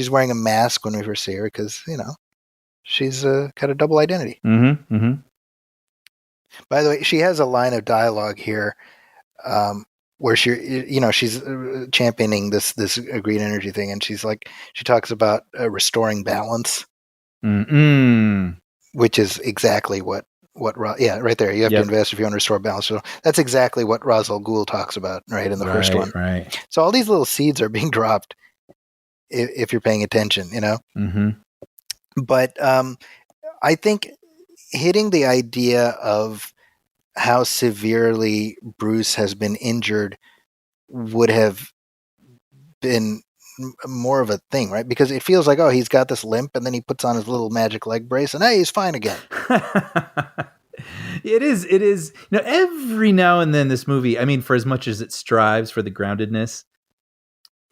wearing a mask when we first see her because, she's got a double identity. By the way, she has a line of dialogue here where she's championing this green energy thing, and she talks about restoring balance, which is exactly what right there. You have to invest if you want to restore balance. So that's exactly what Ra's al Ghul talks about, right, in the first one. Right. So all these little seeds are being dropped if you're paying attention, But I think hitting the idea of how severely Bruce has been injured would have been more of a thing, right? Because it feels like, he's got this limp, and then he puts on his little magic leg brace, and hey, he's fine again. It is. Every now and then this movie, I mean, for as much as it strives for the groundedness,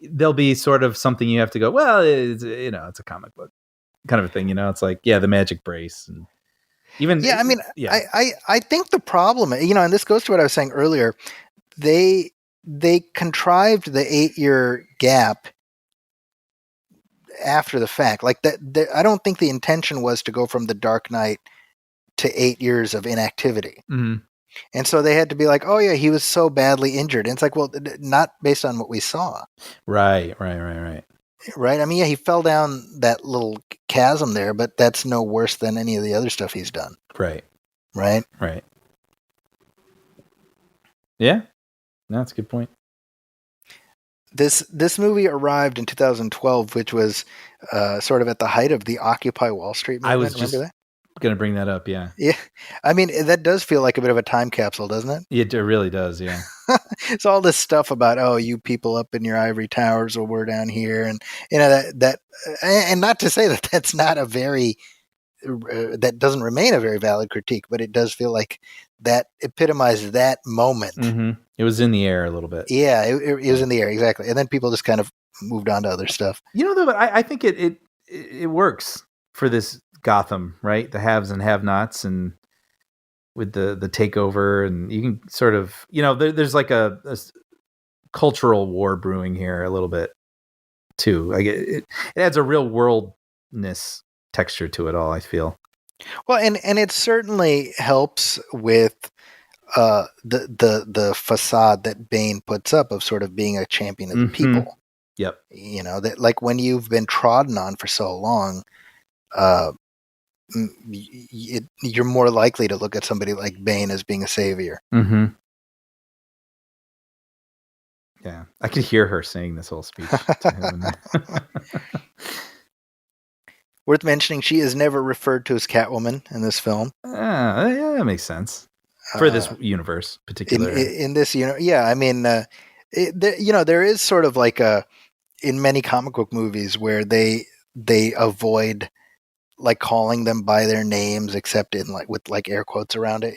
there'll be sort of something you have to go, well, it's a comic book kind of a thing, it's like, the magic brace, and even I think the problem, and this goes to what I was saying earlier, they contrived the 8-year gap after the fact. Like that, I don't think the intention was to go from The Dark Knight to 8 years of inactivity. And so they had to be like, oh yeah, he was so badly injured. And it's like, well, not based on what we saw. Right. Right. I mean, he fell down that little chasm there, but that's no worse than any of the other stuff he's done. Right. Yeah. No, that's a good point. This movie arrived in 2012, which was sort of at the height of the Occupy Wall Street movement. I was just going to bring that up, yeah. Yeah. I mean, that does feel like a bit of a time capsule, doesn't it? It really does, yeah. It's all this stuff about, you people up in your ivory towers, or we're down here. And, that and not to say that that's not a very, that doesn't remain a very valid critique, but it does feel like that epitomized that moment. It was in the air a little bit. Yeah, it was in the air, exactly. And then people just kind of moved on to other stuff. Though, but I think it works for this Gotham, right? The haves and have-nots, and with the takeover, and you can sort of, there's like a cultural war brewing here a little bit too. Like it adds a real worldness texture to it all, I feel. Well, and it certainly helps with the facade that Bane puts up of sort of being a champion of the people. Yep. That, like, when you've been trodden on for so long, you're more likely to look at somebody like Bane as being a savior. Yeah, I could hear her saying this whole speech to him. Worth mentioning, she is never referred to as Catwoman in this film. Yeah, that makes sense for this universe, particularly. In this, yeah. I mean, there is sort of like in many comic book movies where they avoid like calling them by their names, except in with air quotes around it.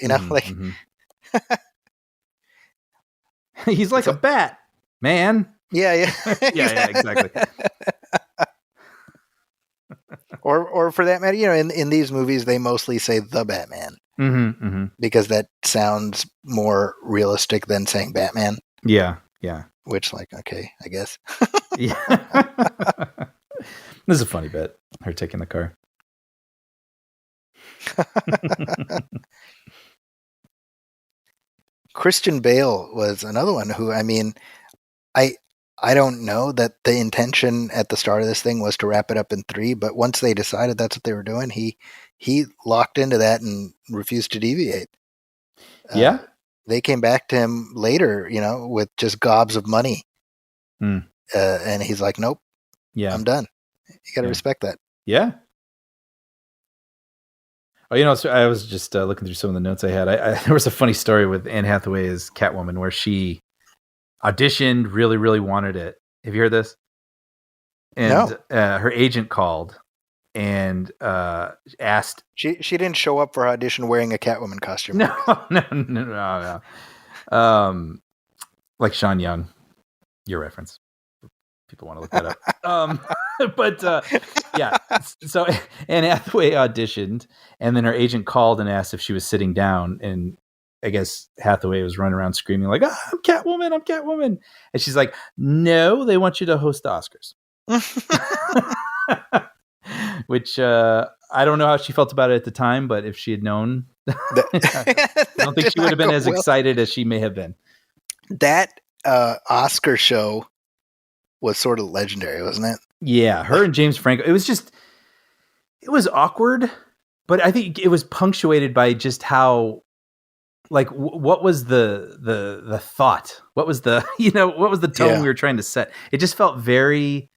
He's like a bat, man. Yeah, yeah. Yeah, exactly. Or for that matter, in these movies, they mostly say the Batman Mm-hmm, mm-hmm. because that sounds more realistic than saying Batman, Yeah, yeah. which, like, okay, I guess. Yeah. This is a funny bit. Her taking the car. Christian Bale was another one who, I mean, I I don't know that the intention at the start of this thing was to wrap it up in 3, but once they decided that's what they were doing, he locked into that and refused to deviate. Yeah. They came back to him later, with just gobs of money, Mm. and he's like, "Nope, Yeah. I'm done." You got to Yeah. respect that. Yeah. Oh, so I was just looking through some of the notes I had. There was a funny story with Anne Hathaway as Catwoman where she auditioned, really, really wanted it. Have you heard this? And her agent called and asked. She didn't show up for her audition wearing a Catwoman costume. No. Like Sean Young, your reference. People want to look that up. But yeah, so Anne Hathaway auditioned, and then her agent called and asked if she was sitting down, and I guess Hathaway was running around screaming like, I'm Catwoman. And she's like, no, they want you to host the Oscars. Which I don't know how she felt about it at the time, but if she had known, I don't think she would have been as excited as she may have been. That Oscar show was sort of legendary, wasn't it? Yeah, her and James Franco. It was awkward, but I think it was punctuated by just how, like, what was the thought? What was the what was the tone we were trying to set? It just felt very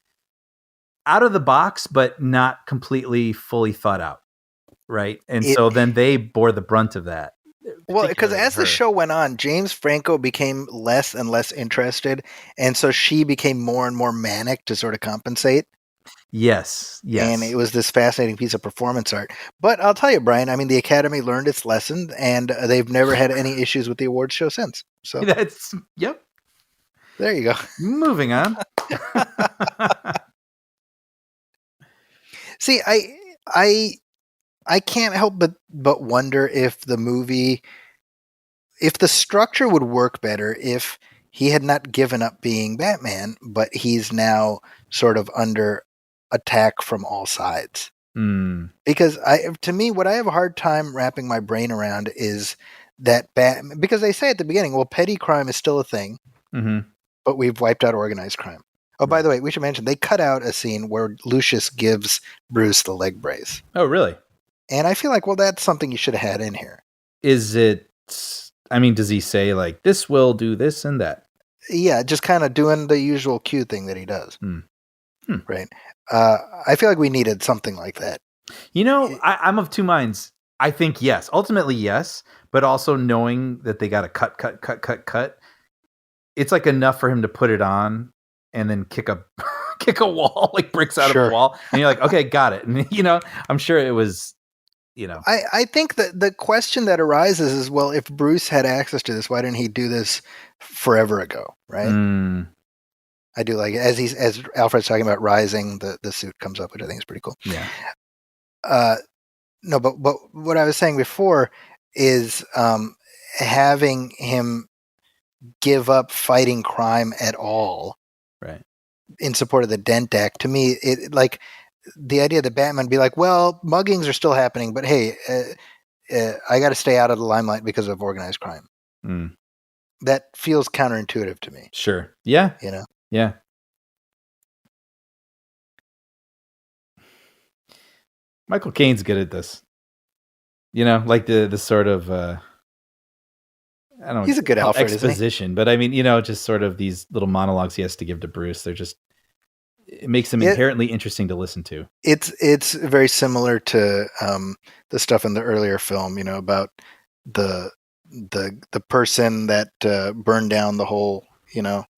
out of the box, but not completely fully thought out, right? And so then they bore the brunt of that. Well, because as the show went on, James Franco became less and less interested, and so she became more and more manic to sort of compensate. Yes. And it was this fascinating piece of performance art. But I'll tell you, Brian, I mean, the Academy learned its lesson, and they've never had any issues with the awards show since. So yep. There you go. Moving on. See, I can't help but wonder if the structure would work better if he had not given up being Batman, but he's now sort of under attack from all sides. Because to me, what I have a hard time wrapping my brain around is that Batman, because they say at the beginning, well, petty crime is still a thing, but we've wiped out organized crime. Oh, by the way, we should mention they cut out a scene where Lucius gives Bruce the leg brace. Oh, really? And I feel like, well, that's something you should have had in here. Is it? I mean, does he say like this will do this and that? Yeah, just kind of doing the usual cue thing that he does. Right. I feel like we needed something like that. I'm of two minds. I think yes, ultimately yes, but also knowing that they got to cut. It's like enough for him to put it on and then kick a wall, like bricks out of a wall, and you're like, okay, got it. And I'm sure it was. I think that the question that arises is, well, if Bruce had access to this, why didn't he do this forever ago, right? I do like as Alfred's talking about rising, the suit comes up, which I think is pretty cool. Yeah. No, but what I was saying before is having him give up fighting crime at all, right, in support of the Dent Act. To me, it like. The idea that Batman be like, well, muggings are still happening, but hey, I got to stay out of the limelight because of organized crime. That feels counterintuitive to me. Sure. Yeah. Yeah. Michael Caine's good at this. Like the sort of, I don't know. He's a good Alfred, exposition, but I mean, just sort of these little monologues he has to give to Bruce. They're just, it makes them inherently interesting to listen to. It's very similar to the stuff in the earlier film, about the person that burned down the whole, the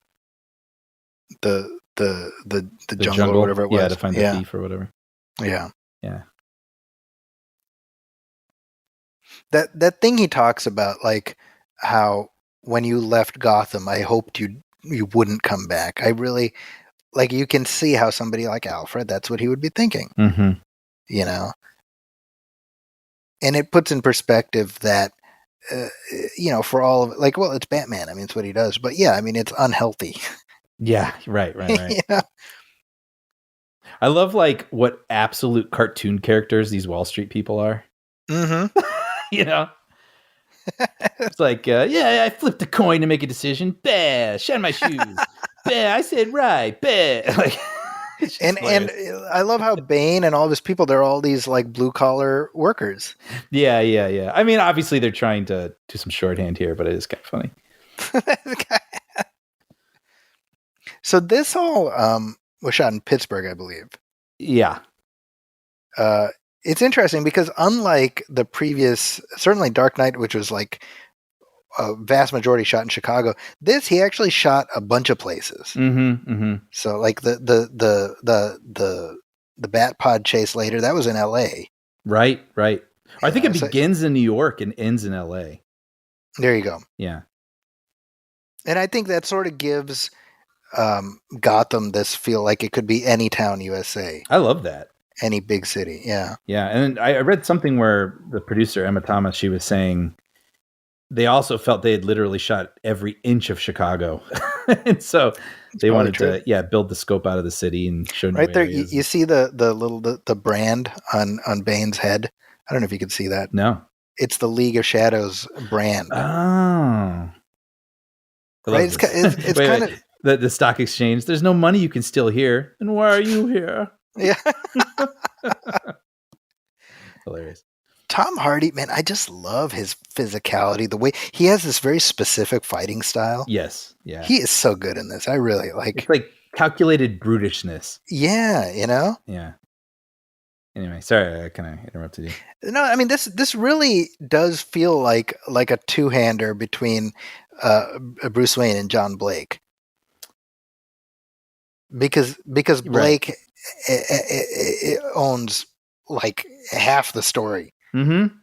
jungle or whatever it was. Yeah, to find the thief or whatever. Yeah. Yeah. That thing he talks about, like how when you left Gotham, I hoped you'd wouldn't come back. I really like. You can see how somebody like Alfred, that's what he would be thinking. Mm-hmm. You know, and it puts in perspective that. For all of it, like, well, it's Batman. I mean, it's what he does. But yeah, I mean, it's unhealthy. Yeah, right. Yeah. I love like what absolute cartoon characters these Wall Street people are. Mm-hmm. It's like, I flipped a coin to make a decision. Bah, shine my shoes. Bah, I said right. Bah. Like, and I love how Bane and all of his people, they're all these like blue collar workers. Yeah. I mean, obviously they're trying to do some shorthand here, but it is kind of funny. So this all was shot in Pittsburgh, I believe. Yeah. It's interesting because unlike the previous, certainly Dark Knight, which was like a vast majority shot in Chicago, he actually shot a bunch of places. Mm-hmm. So like the Bat Pod chase later, that was in L.A. Right. I think it begins in New York and ends in L.A. There you go. Yeah. And I think that sort of gives Gotham this feel like it could be any town USA. I love that. Any big city, yeah. Yeah, and I read something where the producer, Emma Thomas, she was saying they also felt they had literally shot every inch of Chicago. And so they wanted to build the scope out of the city and show new right there, areas. you see the little brand on Bane's head? I don't know if you can see that. No. It's the League of Shadows brand. Oh. Right? It's kind of... The stock exchange. There's no money you can steal here. And why are you here? Yeah. Hilarious. Tom Hardy, man, I just love his physicality. The way he has this very specific fighting style. Yes. Yeah. He is so good in this. I really like. It's like calculated brutishness. Yeah. Yeah. Anyway, sorry, I kind of interrupted you. No, I mean this really does feel like a two-hander between Bruce Wayne and John Blake. Because Blake owns like half the story. Mm-hmm.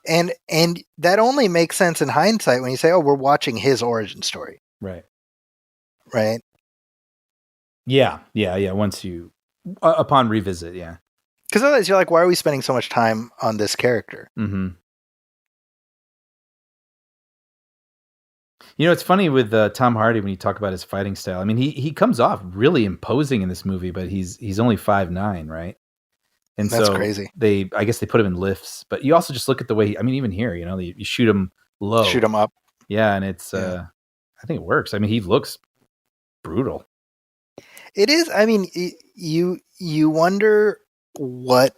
And that only makes sense in hindsight when you say, "Oh, we're watching his origin story." Right. Yeah. Once you upon revisit, yeah. Because otherwise, you're like, "Why are we spending so much time on this character?" Mm-hmm. It's funny with Tom Hardy when you talk about his fighting style. I mean, he comes off really imposing in this movie, but he's only 5'9", right? And that's so crazy. I guess they put him in lifts, but you also just look at the way. Even here, you shoot him low, shoot him up. Yeah, and it's. I think it works. I mean, he looks brutal. It is. I mean, you wonder what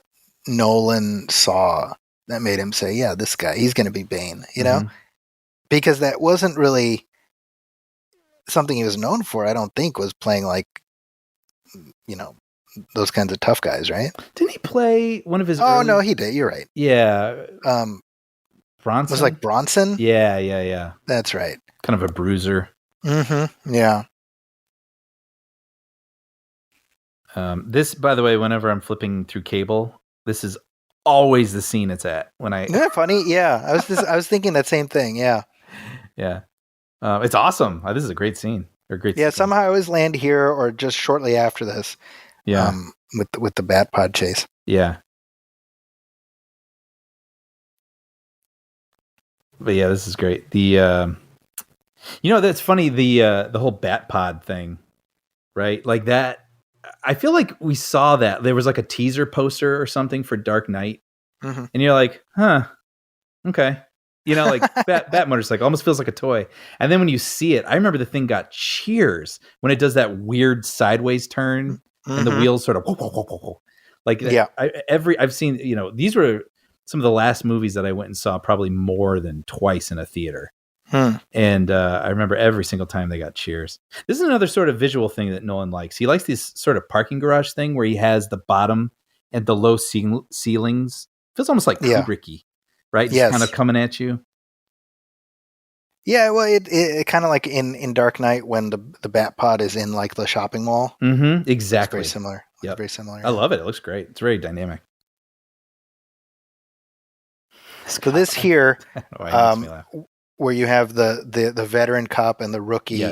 Nolan saw that made him say, "Yeah, this guy, he's going to be Bane." Because that wasn't really something he was known for. I don't think was playing like, those kinds of tough guys, right? Didn't he play one of his? Oh no, he did. You're right. Yeah. Bronson was like Bronson. Yeah. That's right. Kind of a bruiser. Mm-hmm. Yeah. This, by the way, whenever I'm flipping through cable, this is always the scene it's at when I. Isn't that funny? Yeah, I was thinking that same thing. Yeah. Yeah. It's awesome. This is a great scene. Yeah. Somehow I always land here or just shortly after this. Yeah. With the Bat Pod chase. Yeah. But yeah, this is great. The that's funny, the whole Bat Pod thing, right? Like that. I feel like we saw that there was like a teaser poster or something for Dark Knight, and you're like, huh, okay, like Bat motorcycle almost feels like a toy. And then when you see it, I remember the thing got cheers when it does that weird sideways turn and the wheels sort of like I've seen these were some of the last movies that I went and saw probably more than twice in a theater. And I remember every single time they got cheers. This is another sort of visual thing that Nolan likes. He likes this sort of parking garage thing where he has the bottom and the low ceilings. Feels almost like Kubrick-y, right? Just kind of coming at you. Yeah, well, it kind of like in Dark Knight when the Bat Pod is in like the shopping mall. Mm-hmm. Exactly. It's very similar. Yep. Very similar. I love it. It looks great. It's very dynamic. So this here, where you have the veteran cop and the rookie,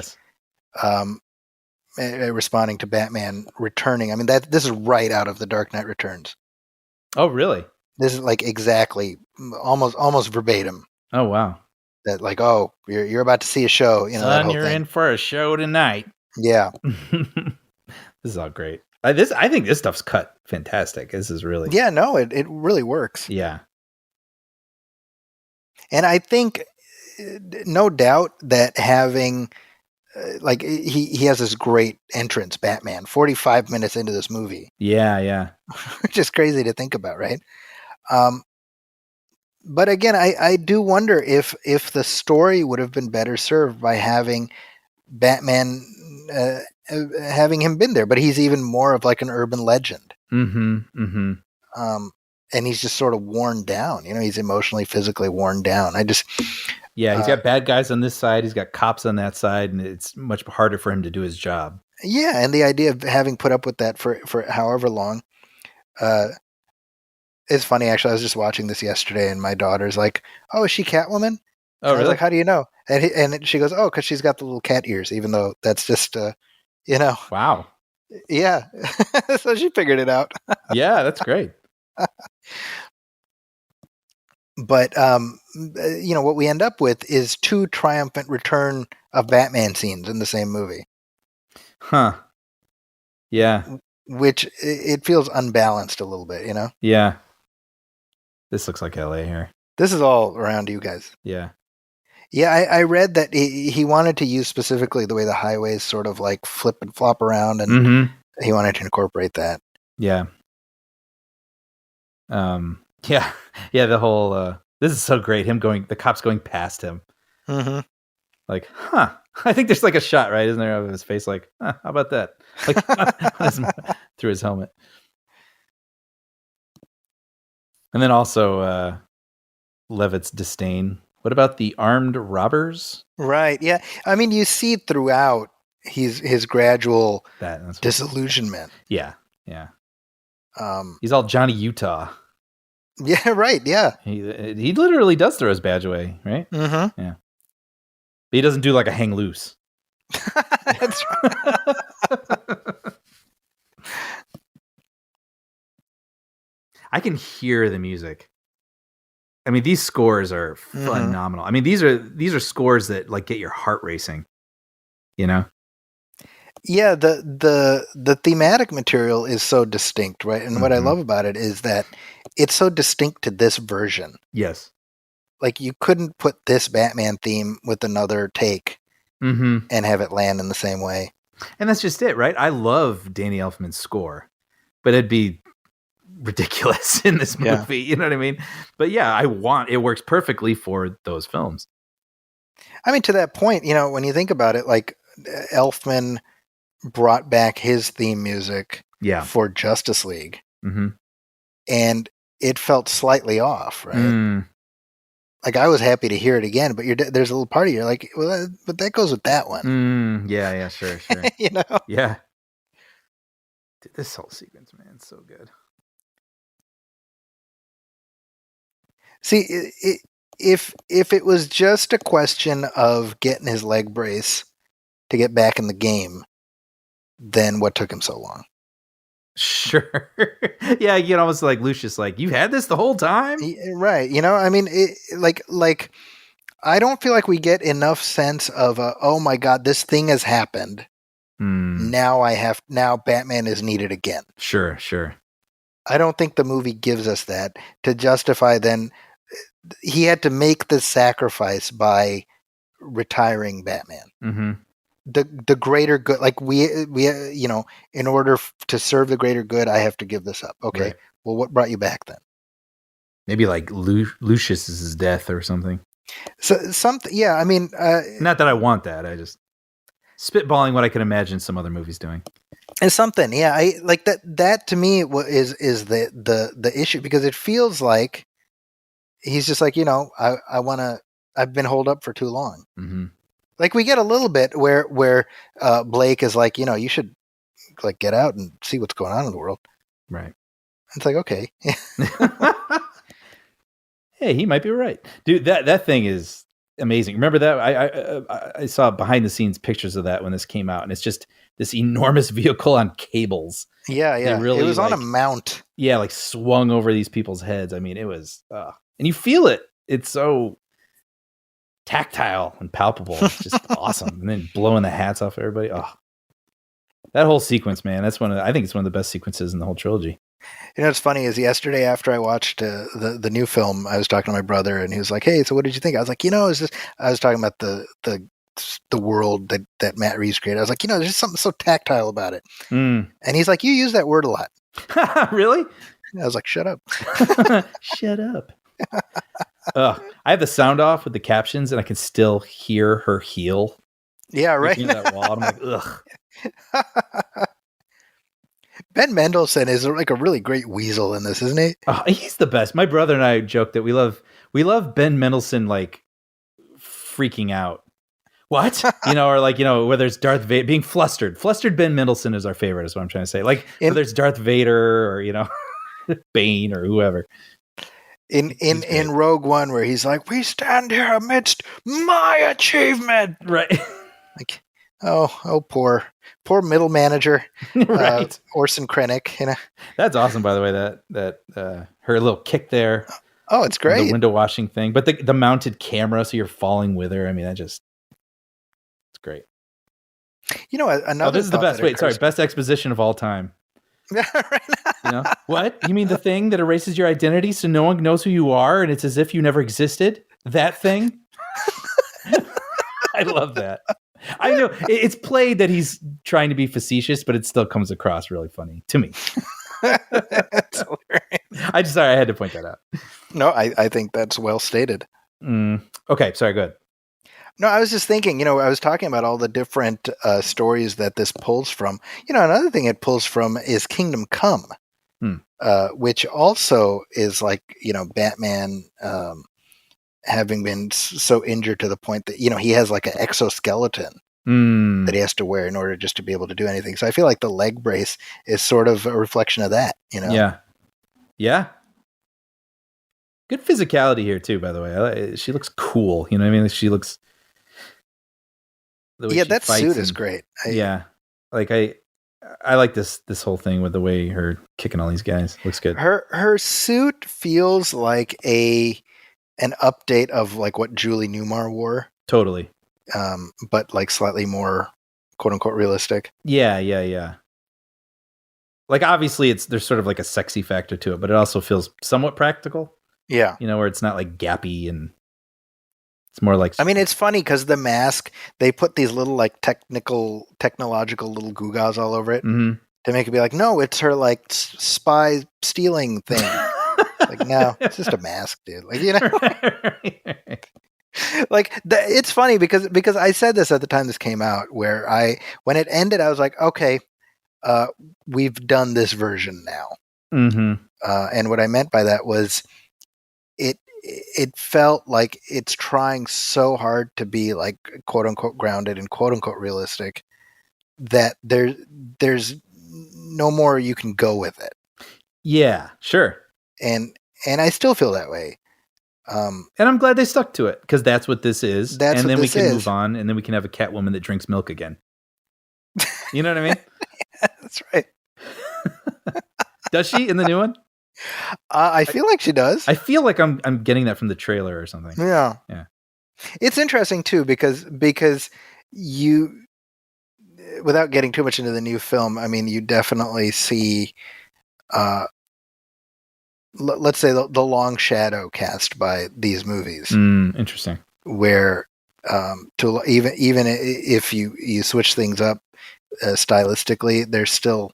responding to Batman returning. I mean, this is right out of The Dark Knight Returns. Oh, really? This is like exactly, almost verbatim. Oh, wow. That like, oh, you're about to see a show. You know, that Son, whole you're thing. in for a show tonight. Yeah. This is all great. I think this stuff's cut fantastic. This is really. Yeah, no, it really works. Yeah. And I think, no doubt that having, like, he has this great entrance, Batman, 45 minutes into this movie. Yeah, yeah. Which is crazy to think about, right? But again, I do wonder if the story would have been better served by having Batman, having him been there. But he's even more of like an urban legend. Mm-hmm. Mm-hmm. And he's just sort of worn down. You know, he's emotionally, physically worn down. Yeah, he's got bad guys on this side. He's got cops on that side, and it's much harder for him to do his job. Yeah, and the idea of having put up with that for however long, it's funny. Actually, I was just watching this yesterday, and my daughter's like, "Oh, is she Catwoman?" Oh, really? I was like, "How do you know?" And she goes, "Oh, because she's got the little cat ears." Even though that's just, you know. Wow. Yeah. So she figured it out. Yeah, that's great. But you know, what we end up with is 2 triumphant return of Batman scenes in the same movie. Huh. Yeah. Which it feels unbalanced a little bit, you know? Yeah. This looks like LA here. This is all around you guys. Yeah. Yeah, I read that he wanted to use specifically the way the highways sort of like flip and flop around, and he wanted to incorporate that. Yeah. Yeah. Yeah, the whole this is so great. The cops going past him. Mm-hmm. Like, huh. I think there's like a shot, right? Isn't there, of his face like, huh, how about that? Like through his helmet. And then also Levitt's disdain. What about the armed robbers? Right. Yeah. I mean, you see throughout his gradual That's disillusionment. Yeah. Yeah. He's all Johnny Utah. Yeah. Right. Yeah. He literally does throw his badge away, right? Mm-hmm. Yeah. But he doesn't do like a hang loose. That's right. I can hear the music. I mean, these scores are phenomenal. I mean, these are scores that like get your heart racing. You know? Yeah, the thematic material is so distinct, right? And what I love about it is that it's so distinct to this version. Yes. Like, you couldn't put this Batman theme with another take and have it land in the same way. And that's just it, right? I love Danny Elfman's score, but it'd be ridiculous in this movie. Yeah. You know what I mean? But yeah, it works perfectly for those films. I mean, to that point, you know, when you think about it, like, Elfman brought back his theme music for Justice League, and it felt slightly off, right? Like, I was happy to hear it again, but there's a little part of you like, well, but that goes with that one. Yeah, sure. You know? Yeah. Dude, this whole sequence, man, it's so good. See, if it was just a question of getting his leg brace to get back in the game, then what took him so long? Sure. Yeah, you know, almost like Lucius, like, you had this the whole time? Right. You know, I mean, like I don't feel like we get enough sense of, oh my God, this thing has happened. Now Batman is needed again. Sure. I don't think the movie gives us that to justify then he had to make the sacrifice by retiring Batman. The greater good, like we you know, in order to serve the greater good, I have to give this up. Okay. Right. Well, what brought you back then? Maybe like Lucius's death or something. So something, yeah. I mean, not that I want that. I just spitballing what I can imagine some other movies doing. And something, yeah. I like that. That to me is the issue, because it feels like he's just like, you know, I've been holed up for too long. Like, we get a little bit where Blake is like, you know, you should like get out and see what's going on in the world. Right. It's like, okay. Hey, he might be right. Dude, that thing is amazing. Remember that? I saw behind the scenes pictures of that when this came out, and it's just this enormous vehicle on cables. Yeah, They yeah. really It was on a like, mount. yeah, like swung over these people's heads. I mean, it was, and you feel it. It's so tactile and palpable. It's just awesome. And then blowing the hats off everybody. Oh, that whole sequence, man. That's I think it's one of the best sequences in the whole trilogy. You know what's funny is yesterday after I watched the new film, I was talking to my brother and he was like, "Hey, so what did you think?" I was like, I was talking about the world that Matt Reeves created. I was like, there's just something so tactile about it. And he's like, "You use that word a lot." Really? And I was like, "Shut up." Shut up. I have the sound off with the captions and I can still hear her heel. Yeah, right. That wall. I'm like, ugh. Ben Mendelsohn is like a really great weasel in this, isn't he? Oh, he's the best. My brother and I joke that we love Ben Mendelsohn like freaking out. What? Or like, where there's Darth Vader being flustered. Flustered Ben Mendelsohn is our favorite, is what I'm trying to say. Like, whether it's Darth Vader or, Bane or whoever. In Rogue One, where he's like, "We stand here amidst my achievement." Right. Like, oh, poor middle manager, right? Orson Krennic. That's awesome, by the way. That her little kick there. Oh, it's great. The window washing thing, but the mounted camera, so you're falling with her. I mean, it's great. Another. This is the best. Wait, sorry, best exposition of all time. What? You mean the thing that erases your identity so no one knows who you are and it's as if you never existed? That thing? I love that. I know it's played that he's trying to be facetious, but it still comes across really funny to me. I had to point that out. No, I think that's well stated. Okay, sorry, go ahead. No, I was just thinking, I was talking about all the different stories that this pulls from. Another thing it pulls from is Kingdom Come, which also is like, Batman having been so injured to the point that, he has like an exoskeleton that he has to wear in order just to be able to do anything. So I feel like the leg brace is sort of a reflection of that, Yeah. Yeah. Good physicality here too, by the way. She looks cool. You know what I mean? She looks... that suit is great. Like I like this whole thing with the way her kicking all these guys. Looks good. Her suit feels like an update of like what Julie Newmar wore. Totally. But like slightly more quote unquote realistic. Yeah. Like obviously there's sort of like a sexy factor to it, but it also feels somewhat practical. Yeah. Where it's not like gappy and it's more like... I mean, it's funny because the mask, they put these little like technological little gewgaws all over it to make it be like, no, it's her like spy stealing thing. Like, no, it's just a mask, dude. Like, like it's funny because I said this at the time this came out, where when it ended, I was like, okay, we've done this version now. And what I meant by that was it felt like it's trying so hard to be like quote unquote grounded and quote unquote realistic that there's no more you can go with it. Yeah, sure. And I still feel that way. And I'm glad they stuck to it because that's what this is. And then we can move on, and then we can have a Catwoman that drinks milk again. You know what I mean? Yeah, that's right. Does she in the new one? I feel like she does. I feel like I'm getting that from the trailer or something. Yeah. It's interesting too because you, without getting too much into the new film, I mean, you definitely see, let's say the long shadow cast by these movies. Interesting. Where to even if you switch things up stylistically, there's still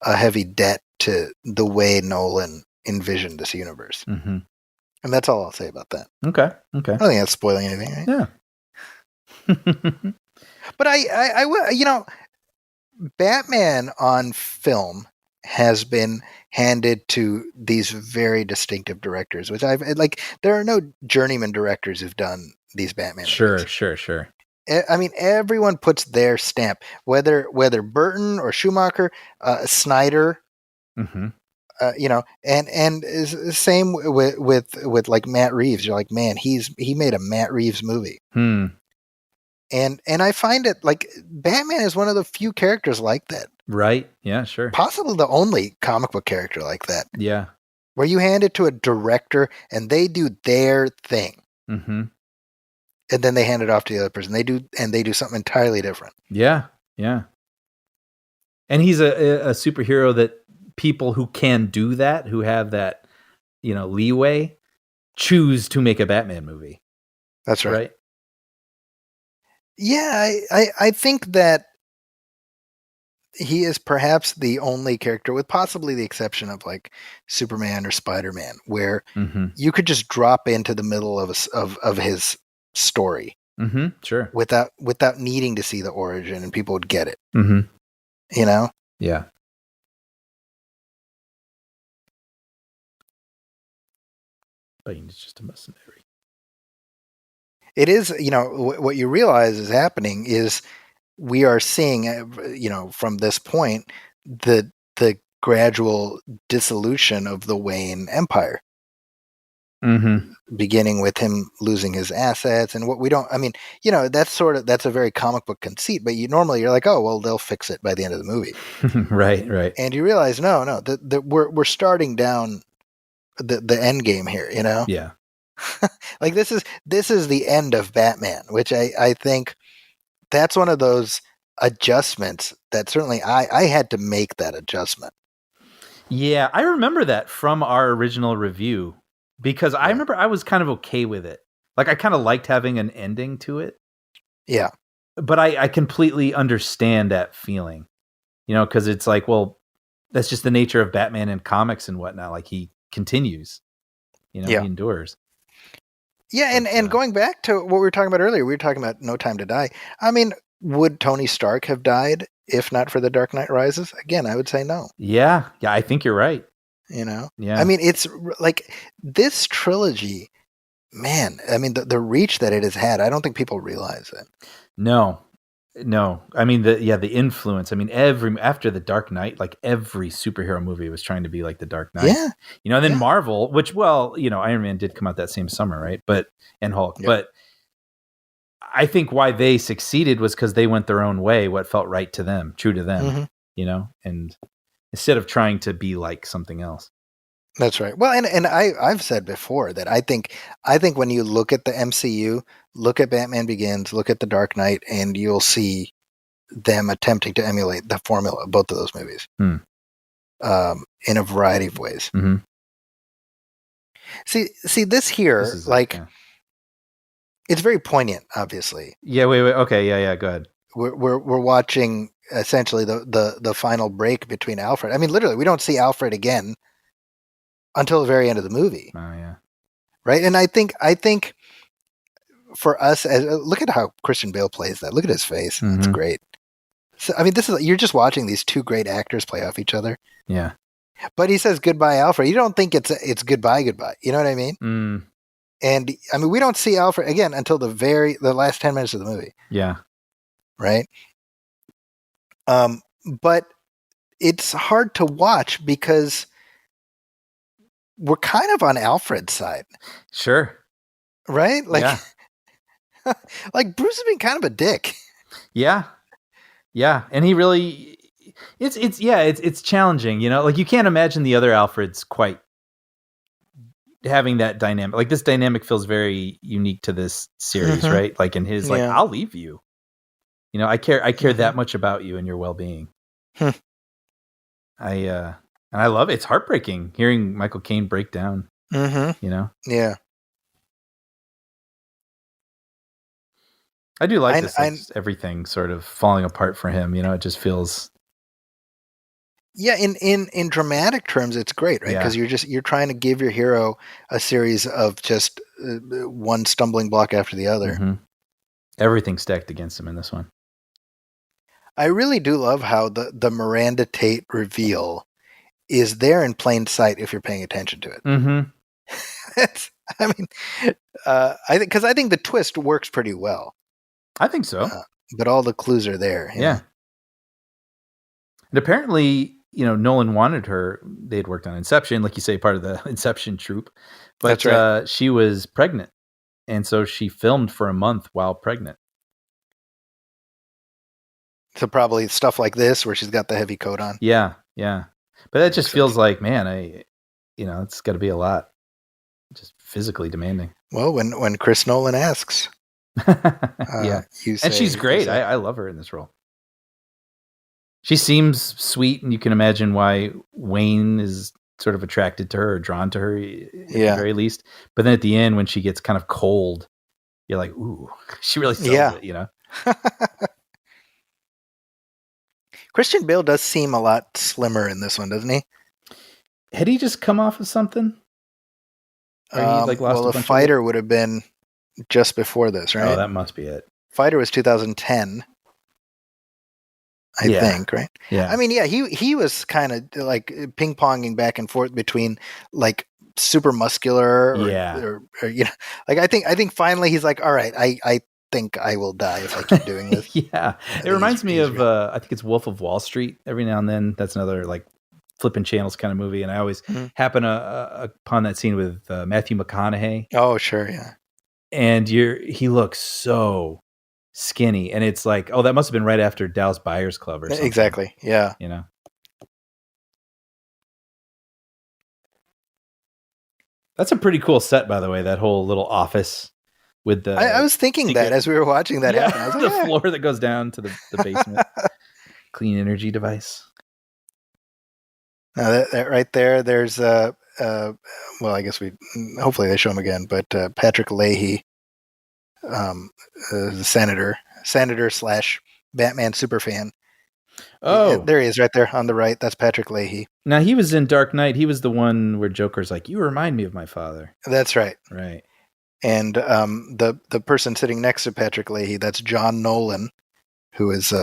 a heavy debt to the way Nolan envisioned this universe. And that's all I'll say about that. Okay. I don't think that's spoiling anything, right? Yeah. But I Batman on film has been handed to these very distinctive directors, which I've like. There are no journeyman directors who've done these Batman movies. Sure. I mean, everyone puts their stamp, whether Burton or Schumacher, Snyder. and is the same with like Matt Reeves. You're like, man, he made a Matt Reeves movie. And I find it like Batman is one of the few characters like that. Right. Yeah, sure. Possibly the only comic book character like that. Yeah. Where you hand it to a director and they do their thing. Mm-hmm. And then they hand it off to the other person. They do something entirely different. Yeah. Yeah. And he's a superhero that people who can do that, who have that, leeway, choose to make a Batman movie. That's right. Right? Yeah, I think that he is perhaps the only character, with possibly the exception of like Superman or Spider-Man, where you could just drop into the middle of his story, sure, without needing to see the origin, and people would get it. Yeah. Bane is just a mercenary. It is, what you realize is happening is we are seeing, from this point, the gradual dissolution of the Wayne Empire. Beginning with him losing his assets and what we don't, that's a very comic book conceit, but you're like, oh, well, they'll fix it by the end of the movie. Right. And you realize, no, we're starting down the end game here, Yeah. Like this is the end of Batman, which I think that's one of those adjustments that certainly I had to make that adjustment. Yeah, I remember that from our original review, because I remember I was kind of okay with it. Like, I kind of liked having an ending to it. Yeah. But I completely understand that feeling, because it's like, well, that's just the nature of Batman in comics and whatnot. Like, he continues, he endures. Yeah, and going back to what we were talking about earlier, we were talking about No Time to Die. I mean, would Tony Stark have died if not for The Dark Knight Rises? Again, I would say no. Yeah, I think you're right. Yeah. I mean, it's like this trilogy, man, I mean, the reach that it has had, I don't think people realize it. No. I mean, the influence. I mean, after The Dark Knight, like every superhero movie was trying to be like The Dark Knight. Yeah. And then Marvel, which, well, Iron Man did come out that same summer, right? And Hulk. Yeah. But I think why they succeeded was because they went their own way, what felt right to them, true to them, and instead of trying to be like something else. That's right. Well, and I've said before that I think when you look at the MCU, look at Batman Begins, look at The Dark Knight, and you'll see them attempting to emulate the formula of both of those movies in a variety of ways. See this here, it's very poignant, obviously. Yeah. Wait. Okay. Yeah. Go ahead. We're watching essentially the final break between Alfred. I mean, literally, we don't see Alfred again until the very end of the movie. Oh yeah. Right. And I think for us, look at how Christian Bale plays that. Look at his face. It's great. So, I mean, you're just watching these two great actors play off each other. Yeah. But he says goodbye, Alfred. You don't think it's goodbye. You know what I mean? And I mean, we don't see Alfred again until the last 10 minutes of the movie. Yeah. Right. But it's hard to watch because we're kind of on Alfred's side. Sure. Right? Like, like Bruce has been kind of a dick. Yeah. Yeah. And he really, it's challenging, like you can't imagine the other Alfreds quite having that dynamic. Like this dynamic feels very unique to this series, right? Like in his, like, I'll leave you. I care that much about you and your well-being. And I love it. It's heartbreaking hearing Michael Caine break down. Yeah. I do like this. Everything sort of falling apart for him. It just feels. Yeah, in dramatic terms, it's great, right? Because you're trying to give your hero a series of just one stumbling block after the other. Everything stacked against him in this one. I really do love how the Miranda Tate reveal is there in plain sight if you're paying attention to it. I think the twist works pretty well. I think so. But all the clues are there. Yeah. And apparently, Nolan wanted her. They had worked on Inception, like you say, part of the Inception troupe. But That's right. she was pregnant. And so she filmed for a month while pregnant. So probably stuff like this where she's got the heavy coat on. Yeah, yeah. But that just feels like, man, it's got to be a lot. Just physically demanding. Well, when Chris Nolan asks, yeah, you say, and she's great. I love her in this role. She seems sweet, and you can imagine why Wayne is sort of attracted to her or drawn to her, at the very least. But then at the end, when she gets kind of cold, you're like, ooh, she really sells it, Christian Bale does seem a lot slimmer in this one, doesn't he? Had he just come off of something? Or he lost a bunch The Fighter would have been just before this, right? Oh, that must be it. Fighter was 2010. I think, right? Yeah. I mean, yeah, he was kind of like ping-ponging back and forth between like super muscular or like I think finally he's like, all right, I think I will die if I keep doing this. Yeah. It reminds me of I think it's Wolf of Wall Street every now and then. That's another like flipping channels kind of movie, and I always happen upon that scene with Matthew McConaughey. Oh, sure, yeah. And he looks so skinny, and it's like, oh, that must have been right after Dallas Buyers Club or something. Exactly, yeah. That's a pretty cool set, by the way, that whole little office with the I was thinking that as we were watching that happen. I was like, the floor that goes down to the basement. Clean energy device. Now that right there's well, I guess hopefully they show him again, but Patrick Leahy, the senator / Batman superfan. Oh, there he is, right there on the right. That's Patrick Leahy. Now he was in Dark Knight. He was the one where Joker's like, "You remind me of my father." That's right. Right. And the person sitting next to Patrick Leahy, that's John Nolan, who is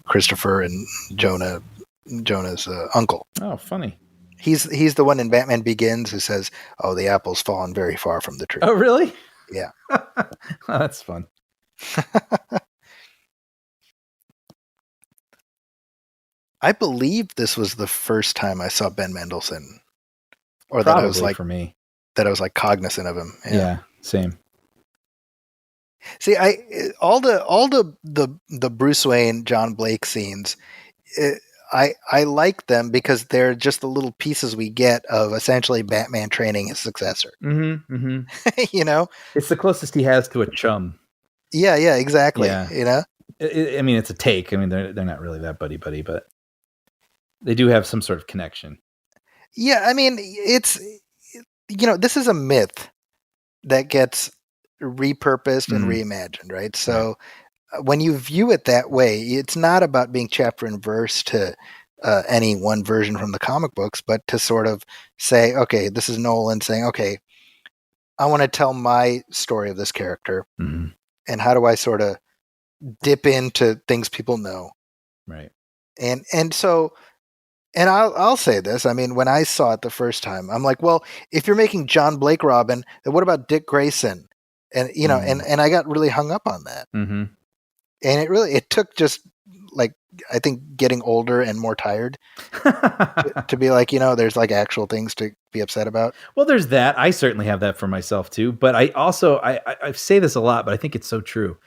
Christopher and Jonah's uncle. Oh, funny. He's the one in Batman Begins who says, "Oh, the apple's fallen very far from the tree." Oh, really? Yeah. Oh, that's fun. I believe this was the first time I saw Ben Mendelsohn, or Probably that I was like, for me, that I was like cognizant of him. Yeah, same. See, all the Bruce Wayne, John Blake scenes, I like them because they're just the little pieces we get of essentially Batman training his successor. Mm-hmm, mm-hmm. It's the closest he has to a chum. Yeah, exactly. Yeah. I mean, it's a take. I mean, they're not really that buddy, but they do have some sort of connection. Yeah, I mean, it's this is a myth that gets repurposed and reimagined, right? So when you view it that way, it's not about being chapter and verse to any one version from the comic books, but to sort of say, okay, this is Nolan saying, okay, I want to tell my story of this character, and how do I sort of dip into things people know, right? And so. And I'll say this. I mean, when I saw it the first time, I'm like, well, if you're making John Blake Robin, then what about Dick Grayson? And and I got really hung up on that. Mm-hmm. And it took just like, I think getting older and more tired to be like, there's like actual things to be upset about. Well, there's that. I certainly have that for myself too. But I also I say this a lot, but I think it's so true.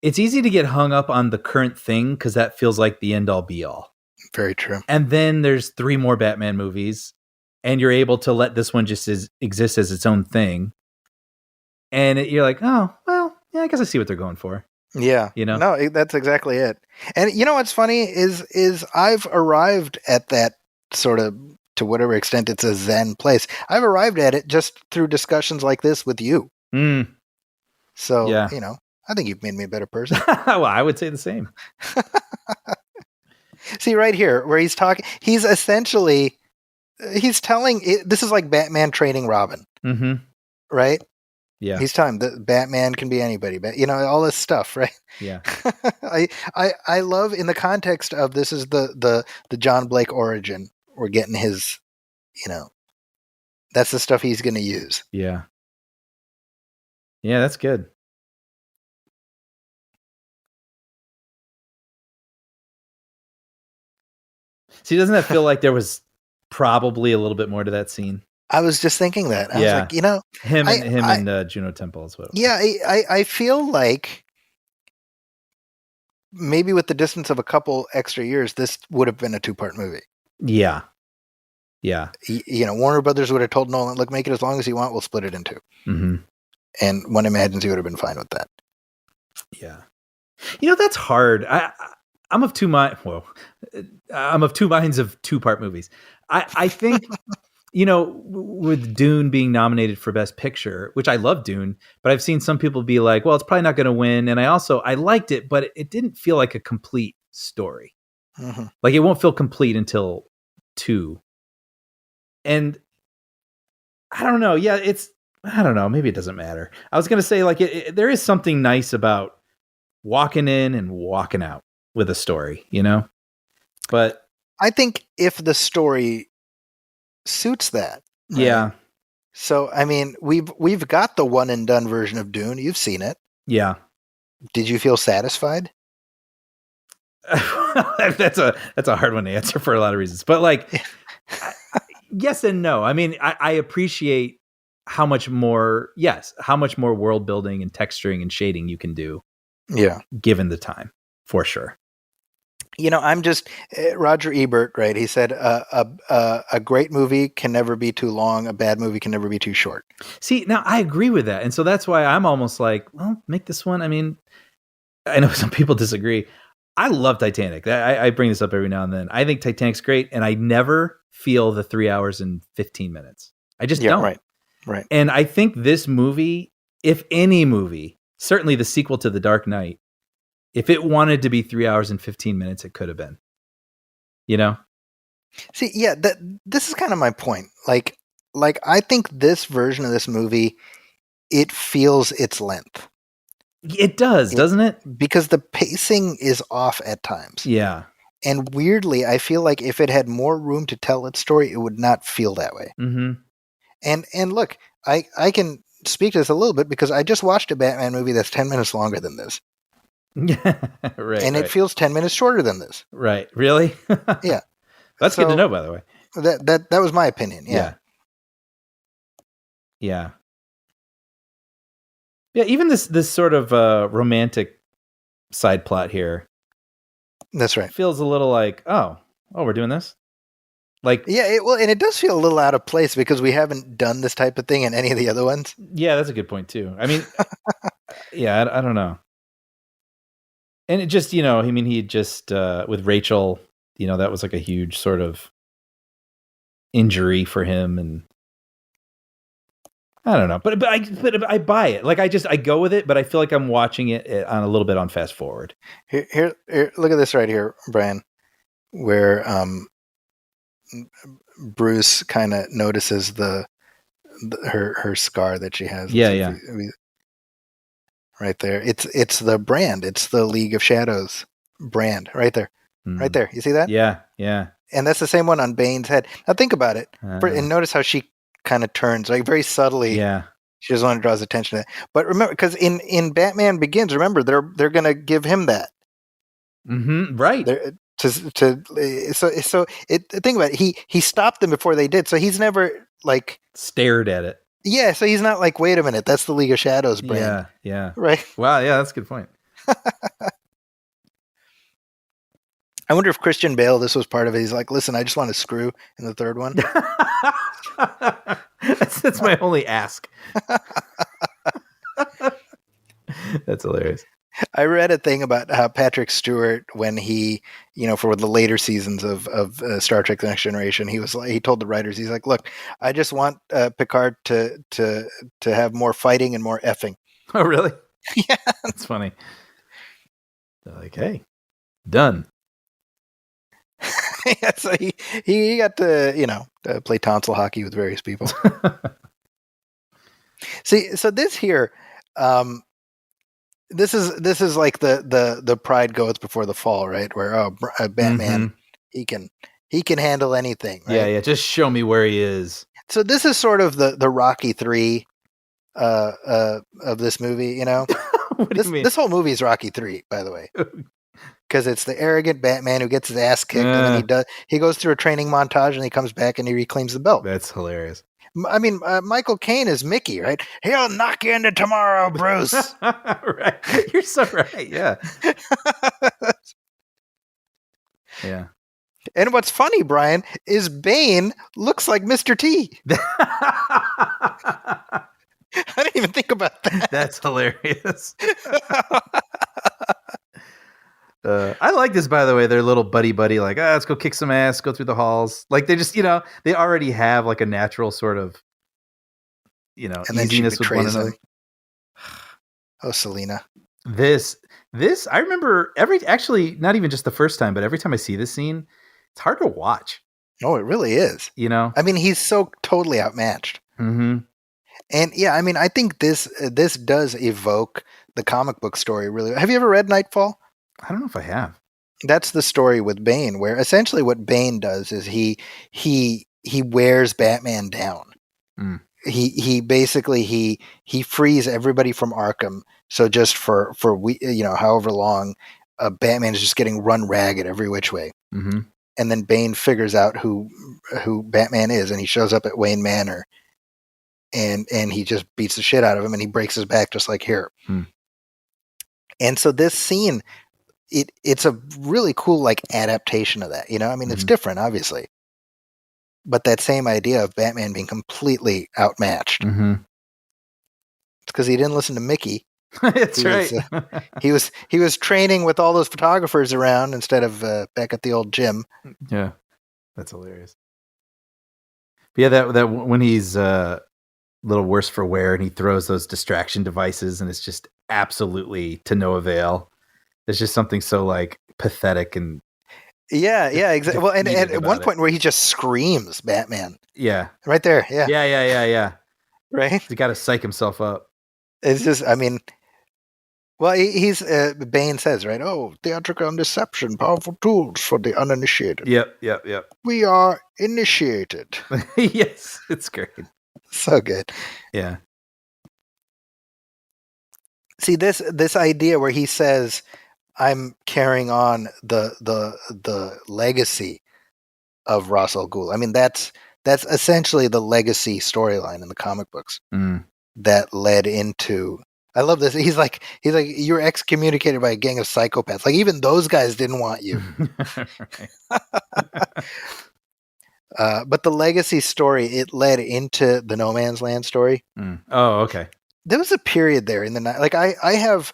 It's easy to get hung up on the current thing because that feels like the end all be all. Very true. And then there's 3 more Batman movies, and you're able to let this one just exist as its own thing. And you're like, oh, well, yeah, I guess I see what they're going for. Yeah. No, that's exactly it. And what's funny is I've arrived at that sort of, to whatever extent it's a Zen place, I've arrived at it just through discussions like this with you. So, yeah. I think you've made me a better person. Well, I would say the same. See, right here, where he's talking, he's essentially, he's telling, this is like Batman training Robin. Mm-hmm. Right? Yeah. He's telling that Batman can be anybody, but all this stuff, right? Yeah. I love, in the context of this is the John Blake origin, we're getting his, that's the stuff he's going to use. Yeah. Yeah, that's good. See, doesn't that feel like there was probably a little bit more to that scene? I was just thinking that. I was like, him I- and Juno Temple as well. yeah, I feel like maybe with the distance of a couple extra years, this would have been a 2-part movie. Yeah. Warner Brothers would have told Nolan, look, make it as long as you want. We'll split it in 2. Mm-hmm. And one imagines he would have been fine with that. Yeah. That's hard. I'm of two minds. Well, I'm of two minds of 2-part movies. I think, with Dune being nominated for Best Picture, which I love Dune, but I've seen some people be like, well, it's probably not going to win. And I liked it, but it didn't feel like a complete story. Mm-hmm. Like it won't feel complete until 2. And I don't know. Yeah, I don't know. Maybe it doesn't matter. I was going to say, like, there is something nice about walking in and walking out with a story, But I think if the story suits that. Right? Yeah. So, I mean, we've got the one and done version of Dune. You've seen it. Yeah. Did you feel satisfied? That's a hard one to answer for a lot of reasons. But like, yes and no. I mean, I appreciate how much more world building and texturing and shading you can do. Yeah. Given the time, for sure. I'm just Roger Ebert, right? He said a great movie can never be too long. A bad movie can never be too short. See, now I agree with that. And so that's why I'm almost like, well, make this one. I mean, I know some people disagree. I love Titanic. I bring this up every now and then. I think Titanic's great, and I never feel the 3 hours and 15 minutes. I just don't. Right. And I think this movie, if any movie, certainly the sequel to The Dark Knight, if it wanted to be 3 hours and 15 minutes, it could have been. See, yeah, this is kind of my point. Like I think this version of this movie, it feels its length. It does, doesn't it? Because the pacing is off at times. Yeah. And weirdly, I feel like if it had more room to tell its story, it would not feel that way. Mm-hmm. And look, I can speak to this a little bit because I just watched a Batman movie that's 10 minutes longer than this. Right. And it feels 10 minutes shorter than this. Right. Really? Yeah. That's good to know, by the way. That was my opinion. Yeah. Yeah. Yeah, even this sort of romantic side plot here. That's right. Feels a little like, oh, we're doing this? Like, yeah, and it does feel a little out of place because we haven't done this type of thing in any of the other ones. Yeah, that's a good point too. I mean, yeah, I don't know. And it just, he just with Rachel, that was like a huge sort of injury for him, and I don't know, but I buy it. Like I go with it, but I feel like I'm watching it on a little bit on fast forward. Here, look at this right here, Brian, where Bruce kind of notices her scar that she has. Yeah. Right there. It's the brand. It's the League of Shadows brand right there. Right there. You see that? Yeah. And that's the same one on Bane's head. Now think about it. And notice how she kind of turns, like very subtly. Yeah. She doesn't want to draw his attention to that. But remember, because in Batman Begins, remember, they're going to give him that. Mm-hmm. Right. So think about it. He stopped them before they did. So he's never like stared at it. Yeah. So he's not like, wait a minute, that's the League of Shadows brand. Yeah. Right. Wow. Yeah, that's a good point. I wonder if Christian Bale, this was part of it. He's like, listen, I just want to screw in the third one. That's my only ask. That's hilarious. I read a thing about how Patrick Stewart, when he, for the later seasons of Star Trek: The Next Generation, he told the writers, he's like, look, I just want Picard to have more fighting and more effing. Oh, really? Yeah. That's funny. They're like, hey, done. Yeah, so he got to play tonsil hockey with various people. See, so this here, this is like the pride goeth before the fall, right? Where Batman, mm-hmm. he can handle anything. Right? Yeah. Just show me where he is. So this is sort of the Rocky III of this movie. What do you mean? This whole movie is Rocky III, by the way. because it's the arrogant Batman who gets his ass kicked, and then he goes through a training montage, and he comes back and he reclaims the belt. That's hilarious. I mean, Michael Caine is Mickey, right? He'll knock you into tomorrow, Bruce. Right. You're so right. Yeah. Yeah. And what's funny, Brian, is Bane looks like Mr. T. I didn't even think about that. That's hilarious. I like this, by the way. They're little buddy, like, let's go kick some ass, go through the halls. Like they just, they already have like a natural sort of, and easiness with one another. Oh, Selena. This, I remember actually not even just the first time, but every time I see this scene, it's hard to watch. Oh, it really is. I mean, he's so totally outmatched. Mm-hmm. And yeah, I mean, I think this does evoke the comic book story really. Have you ever read Nightfall? I don't know if I have. That's the story with Bane, where essentially what Bane does is he wears Batman down. Mm. He basically he frees everybody from Arkham. So just for however long, Batman is just getting run ragged every which way. Mm-hmm. And then Bane figures out who Batman is, and he shows up at Wayne Manor, and he just beats the shit out of him, and he breaks his back just like here. Hmm. And so this scene, it's a really cool like adaptation of that. I mean, it's different, obviously, but that same idea of Batman being completely outmatched. Mm-hmm. It's because he didn't listen to Mickey. That's right. He was training with all those photographers around instead of back at the old gym. Yeah, that's hilarious. But yeah, that when he's a little worse for wear and he throws those distraction devices and it's just absolutely to no avail. There's just something so like pathetic and yeah, exactly. Well, and at one point where he just screams Batman. Yeah, right there. Yeah. Right. He's got to psych himself up. It's just, I mean. Well, he's Bane says, right? Oh, theatrical and deception, powerful tools for the uninitiated. Yep. We are initiated. Yes, it's great. So good. Yeah. See this idea where he says, "I'm carrying on the legacy of Ra's al Ghul." I mean, that's essentially the legacy storyline in the comic books that led into. I love this. He's like, you're excommunicated by a gang of psychopaths. Like even those guys didn't want you. But the legacy story, it led into the No Man's Land story. Oh, okay. There was a period there in the like I have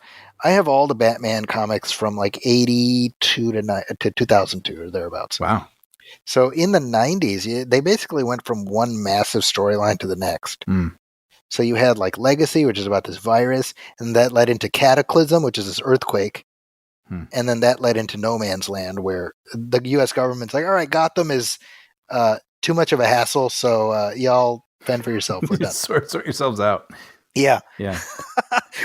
all the Batman comics from like 82 to 2002 or thereabouts. Wow. So in the 90s, they basically went from one massive storyline to the next. So you had like Legacy, which is about this virus, and that led into Cataclysm, which is this earthquake. And then that led into No Man's Land, where the U.S. government's like, all right, Gotham is too much of a hassle, so y'all fend for yourself. We're done. Sort yourselves out. Yeah.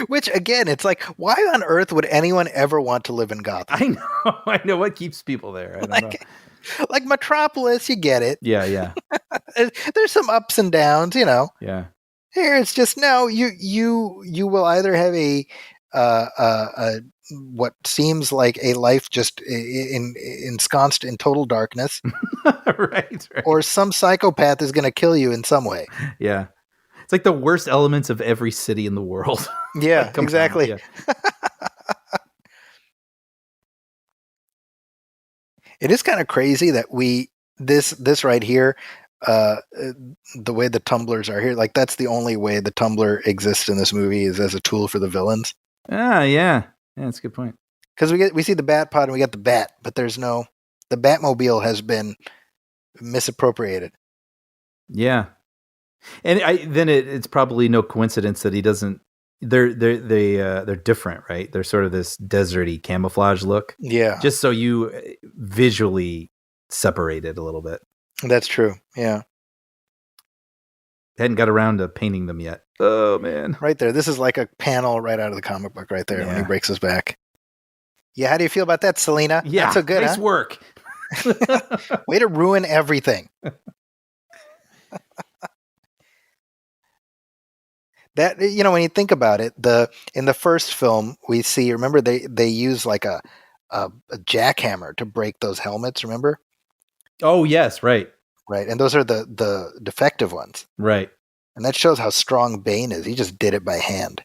Which, again, it's like, why on earth would anyone ever want to live in Gotham? I know. What keeps people there? I don't know. Like Metropolis, you get it. Yeah. There's some ups and downs, Yeah. Here, it's just no. You will either have a what seems like a life just ensconced in total darkness, right, or some psychopath is going to kill you in some way. Yeah, it's like the worst elements of every city in the world. Yeah, exactly. Yeah. It is kind of crazy that this right here. The way the tumblers are here, like that's the only way the tumbler exists in this movie is as a tool for the villains. Yeah, that's a good point. Because we see the Bat Pod and we got the Bat, but the Batmobile has been misappropriated. Yeah, and then it's probably no coincidence that he doesn't. They're different, right? They're sort of this deserty camouflage look. Yeah, just so you visually separate it a little bit. That's true. Yeah. Hadn't got around to painting them yet. Oh, man. Right there. This is like a panel right out of the comic book right there when he breaks his back. Yeah, how do you feel about that, Selena? Yeah, not so good, nice work. Way to ruin everything. That, when you think about it, in the first film we see, remember they use like a a jackhammer to break those helmets. Remember? Oh yes, right. Right, and those are the defective ones. Right. And that shows how strong Bane is. He just did it by hand.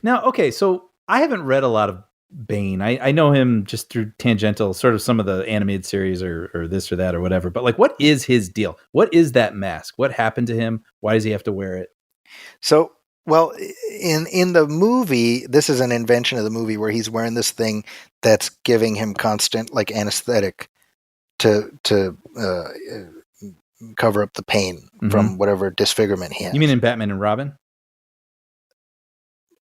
Now, okay, so I haven't read a lot of Bane. I know him just through tangential, sort of some of the animated series or this or that or whatever. But like, what is his deal? What is that mask? What happened to him? Why does he have to wear it? So, well, in the movie, this is an invention of the movie where he's wearing this thing that's giving him constant like anesthetic to cover up the pain from whatever disfigurement he has. You mean in Batman and Robin?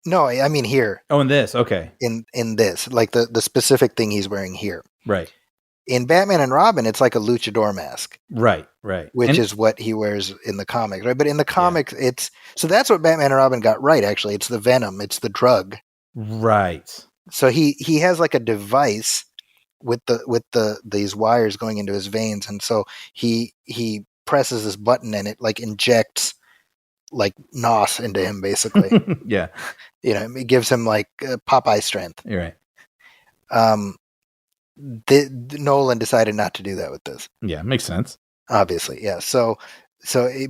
No, I mean here. Oh, in this, okay. In this, like the specific thing he's wearing here. Right. In Batman and Robin, it's like a luchador mask. Right. Which is what he wears in the comics, right? But in the comics, it's so that's what Batman and Robin got right. Actually, it's the venom, it's the drug. Right. So he has like a device with these wires going into his veins, and so he presses this button and it like injects like nos into him, basically. Yeah. It gives him like Popeye strength. You're right. Nolan decided not to do that with this. Yeah, makes sense. Obviously, yeah.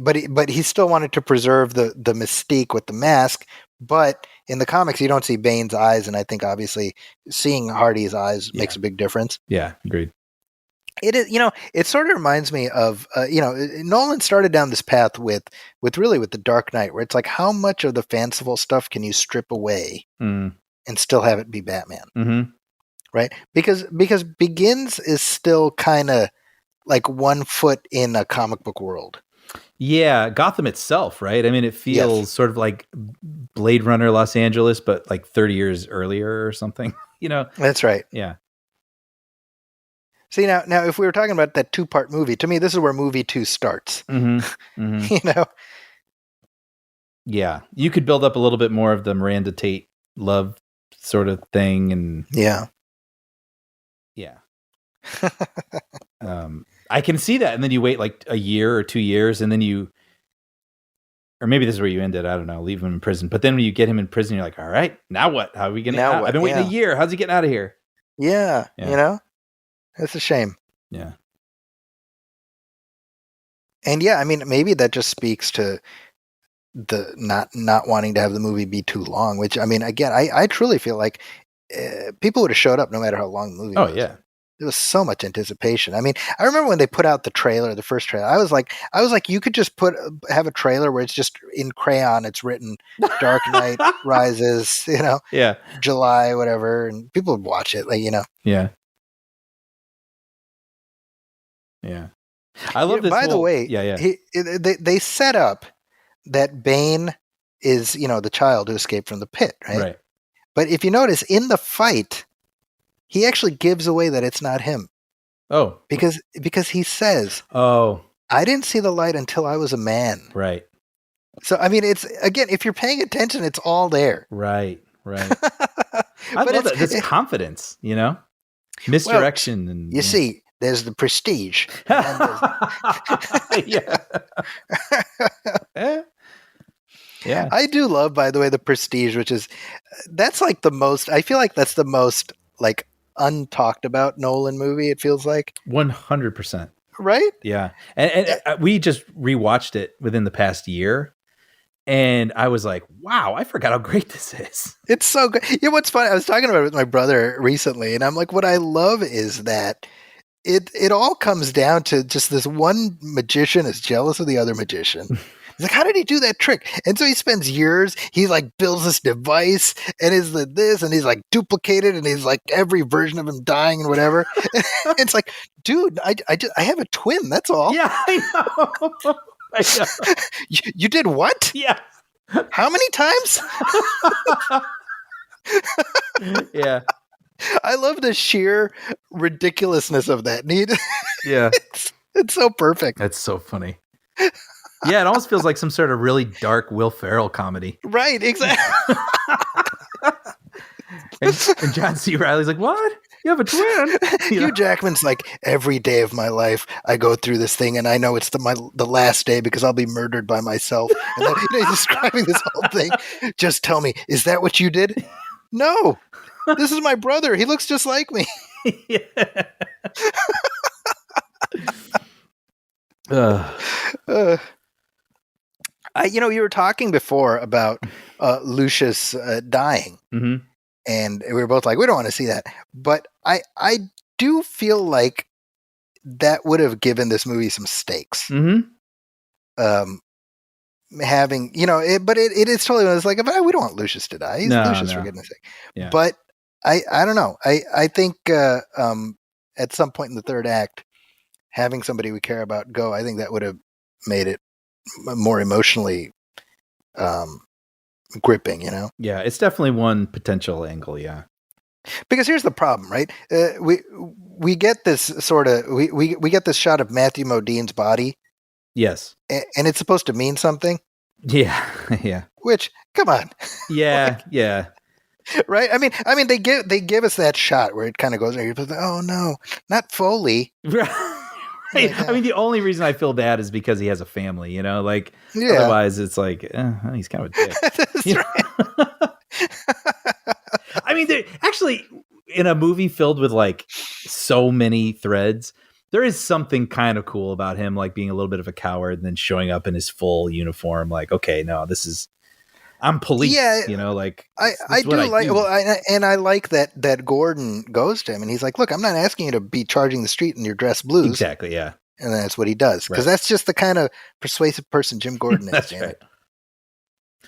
But he still wanted to preserve the mystique with the mask. But in the comics, you don't see Bane's eyes, and I think obviously seeing Hardy's eyes makes a big difference. Yeah, agreed. It is, it sort of reminds me of, Nolan started down this path with the Dark Knight, where it's like, how much of the fanciful stuff can you strip away and still have it be Batman? Mm-hmm. Right? Because Begins is still kind of like 1 foot in a comic book world. Yeah, Gotham itself, right? I mean, it feels sort of like Blade Runner Los Angeles, but like 30 years earlier or something, That's right. Yeah. See, now if we were talking about that 2-part movie, to me, this is where movie 2 starts. Yeah. You could build up a little bit more of the Miranda Tate love sort of thing. And yeah. I can see that. And then you wait like a year or 2 years, and then or maybe this is where you ended. I don't know. Leave him in prison. But then when you get him in prison, you're like, all right, now what? How are we going to? I've been waiting a year. How's he getting out of here? Yeah. That's a shame. Yeah. And yeah, I mean, maybe that just speaks to the not wanting to have the movie be too long, which, I mean, again, I truly feel like people would have showed up no matter how long the movie was. Oh, yeah. There was so much anticipation. I mean, I remember when they put out the first trailer, I was like, you could just have a trailer where it's just in crayon, it's written Dark Knight Rises, July, whatever, and people would watch it, Yeah. Yeah. I love this. By the way, they set up that Bane is, the child who escaped from the pit, right? Right. But if you notice, in the fight, he actually gives away that it's not him. Oh. Because he says, "Oh, I didn't see the light until I was a man." Right. So, I mean, it's, again, if you're paying attention, it's all there. Right. I love that. This confidence, misdirection. And you see, there's the prestige. Yeah. Yeah. I do love, by the way, the prestige, which is, that's like the most, I feel like that's the most like untalked about Nolan movie. It feels like 100%. Right? Yeah. And we just rewatched it within the past year. And I was like, wow, I forgot how great this is. It's so good. What's funny, I was talking about it with my brother recently, and I'm like, what I love is that it all comes down to just this one magician is jealous of the other magician. He's like, how did he do that trick? And so he spends years, he like builds this device and is this, and he's like duplicated, and he's like every version of him dying and whatever. It's like, dude, I have a twin, that's all. Yeah, I know. You did what? Yeah. How many times? Yeah. I love the sheer ridiculousness of that need. Yeah. It's so perfect. That's so funny. Yeah, it almost feels like some sort of really dark Will Ferrell comedy. Right, exactly. and John C. Reilly's like, what? You have a twin? Hugh Jackman's like, every day of my life, I go through this thing, and I know it's the last day because I'll be murdered by myself. And then, he's describing this whole thing. Just tell me, is that what you did? No, this is my brother. He looks just like me. Yeah. Ugh. You were talking before about Lucius dying, Mhm. and we were both like, we don't want to see that. But I do feel like that would have given this movie some stakes. Mhm. Having, but it is totally, it's like, we don't want Lucius to die. He's Lucius, for goodness sake. Yeah. But I don't know. I think at some point in the third act, having somebody we care about go, I think that would have made it more emotionally gripping, Yeah, it's definitely one potential angle, yeah. Because here's the problem, right? We get this sort of we get this shot of Matthew Modine's body. Yes. And it's supposed to mean something. Yeah. Yeah. Which, come on. Yeah. Yeah. Right? I mean they give us that shot where it kind of goes, oh no, not Foley. Right. I mean, the only reason I feel bad is because he has a family, otherwise it's like, he's kind of a dick. That's right. I mean, actually, in a movie filled with like so many threads, there is something kind of cool about him, like being a little bit of a coward and then showing up in his full uniform. Like, okay, no, I'm police. Yeah, I do like. Well, I like that Gordon goes to him and he's like, "Look, I'm not asking you to be charging the street in your dress blues." Exactly. Yeah. And that's what he does, because that's just the kind of persuasive person Jim Gordon is. That's right.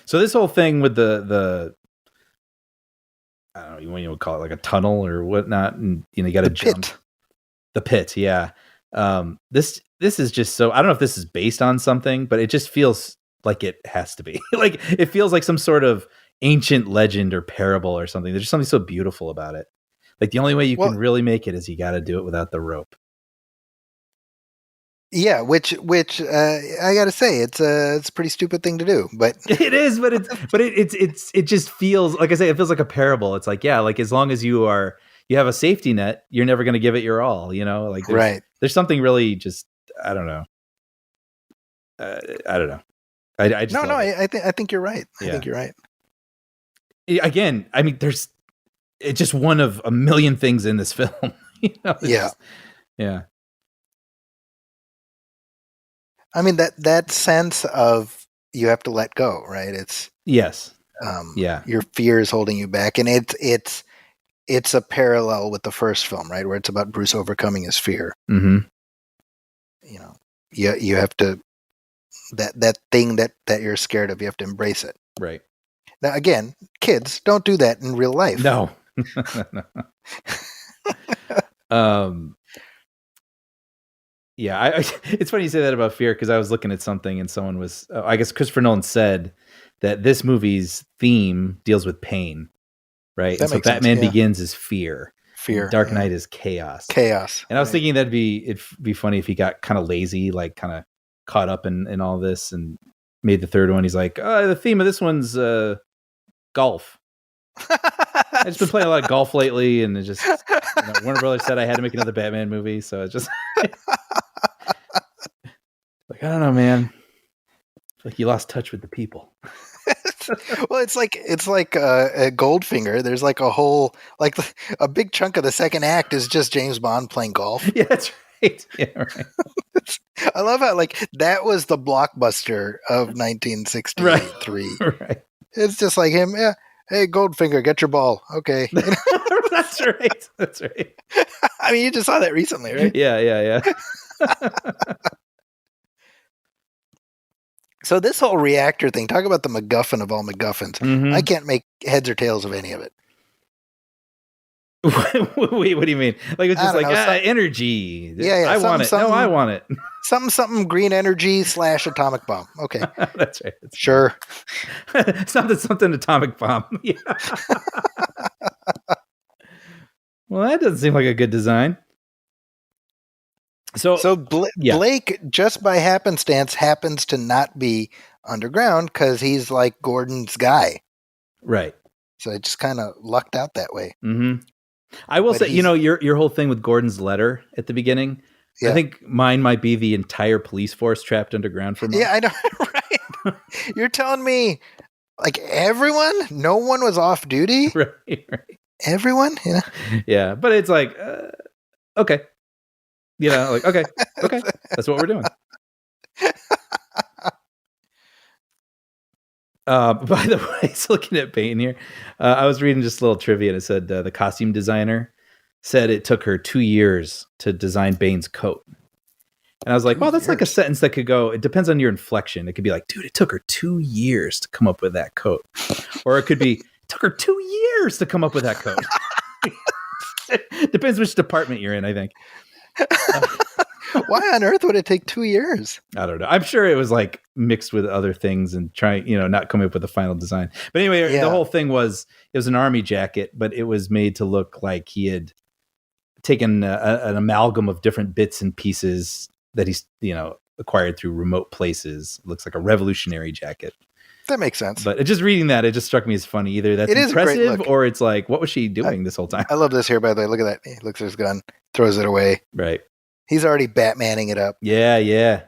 So this whole thing with the I don't know, you would call it like a tunnel or whatnot, and you got to jump the pit. Yeah. This is just so, I don't know if this is based on something, but it just feels like it has to be. Like it feels like some sort of ancient legend or parable or something. There's just something so beautiful about it. Like the only way you can really make it is you got to do it without the rope. Yeah, which I got to say, it's a pretty stupid thing to do, but it is. But it just feels, like I say, it feels like a parable. It's like, yeah, like as long as you have a safety net, you're never going to give it your all. Like there's something really just, I don't know. I don't know. I just I think you're right. I think you're right. Again, I mean, it's just one of a million things in this film. Yeah. Yeah. I mean, that sense of you have to let go, right? It's yes. Yeah. Your fear is holding you back, and it's a parallel with the first film, right, where it's about Bruce overcoming his fear. Mm-hmm. You have to, that thing that you're scared of, you have to embrace it. Right. Now, again, kids, don't do that in real life. No. Yeah, it's funny you say that about fear, because I was looking at something and someone was, I guess Christopher Nolan said that this movie's theme deals with pain, right? That and so Batman Begins is fear. Dark Knight is chaos. And I was thinking it'd be funny if he got kind of lazy, like kind of caught up in all this and made the third one. He's like, the theme of this one's golf. I've just been playing a lot of golf lately, and it just Warner Brothers said I had to make another Batman movie, so it's just like, I don't know, man. It's like you lost touch with the people. Well, it's like a Goldfinger. There's like a whole, like a big chunk of the second act is just James Bond playing golf. Yeah, that's right. Yeah, right. I love how that was the blockbuster of 1963. Right. It's just like him. Yeah. Hey, Goldfinger, get your ball. Okay. That's right. That's right. I mean, you just saw that recently, right? Yeah. So this whole reactor thing, talk about the MacGuffin of all MacGuffins. Mm-hmm. I can't make heads or tails of any of it. Wait, what do you mean? Like it's just like energy. Yeah. I want it. No, I want it. Something green energy / atomic bomb. Okay. That's right. Sure. something atomic bomb. Yeah. Well, that doesn't seem like a good design. So Blake, just by happenstance, happens to not be underground because he's like Gordon's guy. Right. So it just kind of lucked out that way. Mm-hmm. I will say, your whole thing with Gordon's letter at the beginning, I think mine might be the entire police force trapped underground for months. Yeah, I know, right? You're telling me, like, no one was off duty? Right. Everyone? Yeah. Yeah, but it's like, okay. You know, like, okay, that's what we're doing. By the way, so looking at Bane here, I was reading just a little trivia, and it said the costume designer said it took her 2 years to design Bane's coat. And I was like, wow, that's like a sentence that could go, it depends on your inflection. It could be like, dude, it took her 2 years to come up with that coat. Or it could be, it took her 2 years to come up with that coat. Depends which department you're in, I think. Why on earth would it take 2 years? I don't know. I'm sure it was like mixed with other things and trying, not coming up with a final design. But anyway, the whole thing was, it was an army jacket, but it was made to look like he had taken an amalgam of different bits and pieces that he's, acquired through remote places. It looks like a revolutionary jacket. That makes sense. But just reading that, it just struck me as funny. Either that's impressive or it's like, what was she doing this whole time? I love this here, by the way. Look at that. He looks at his gun, throws it away. Right. He's already Batmaning it up. Yeah.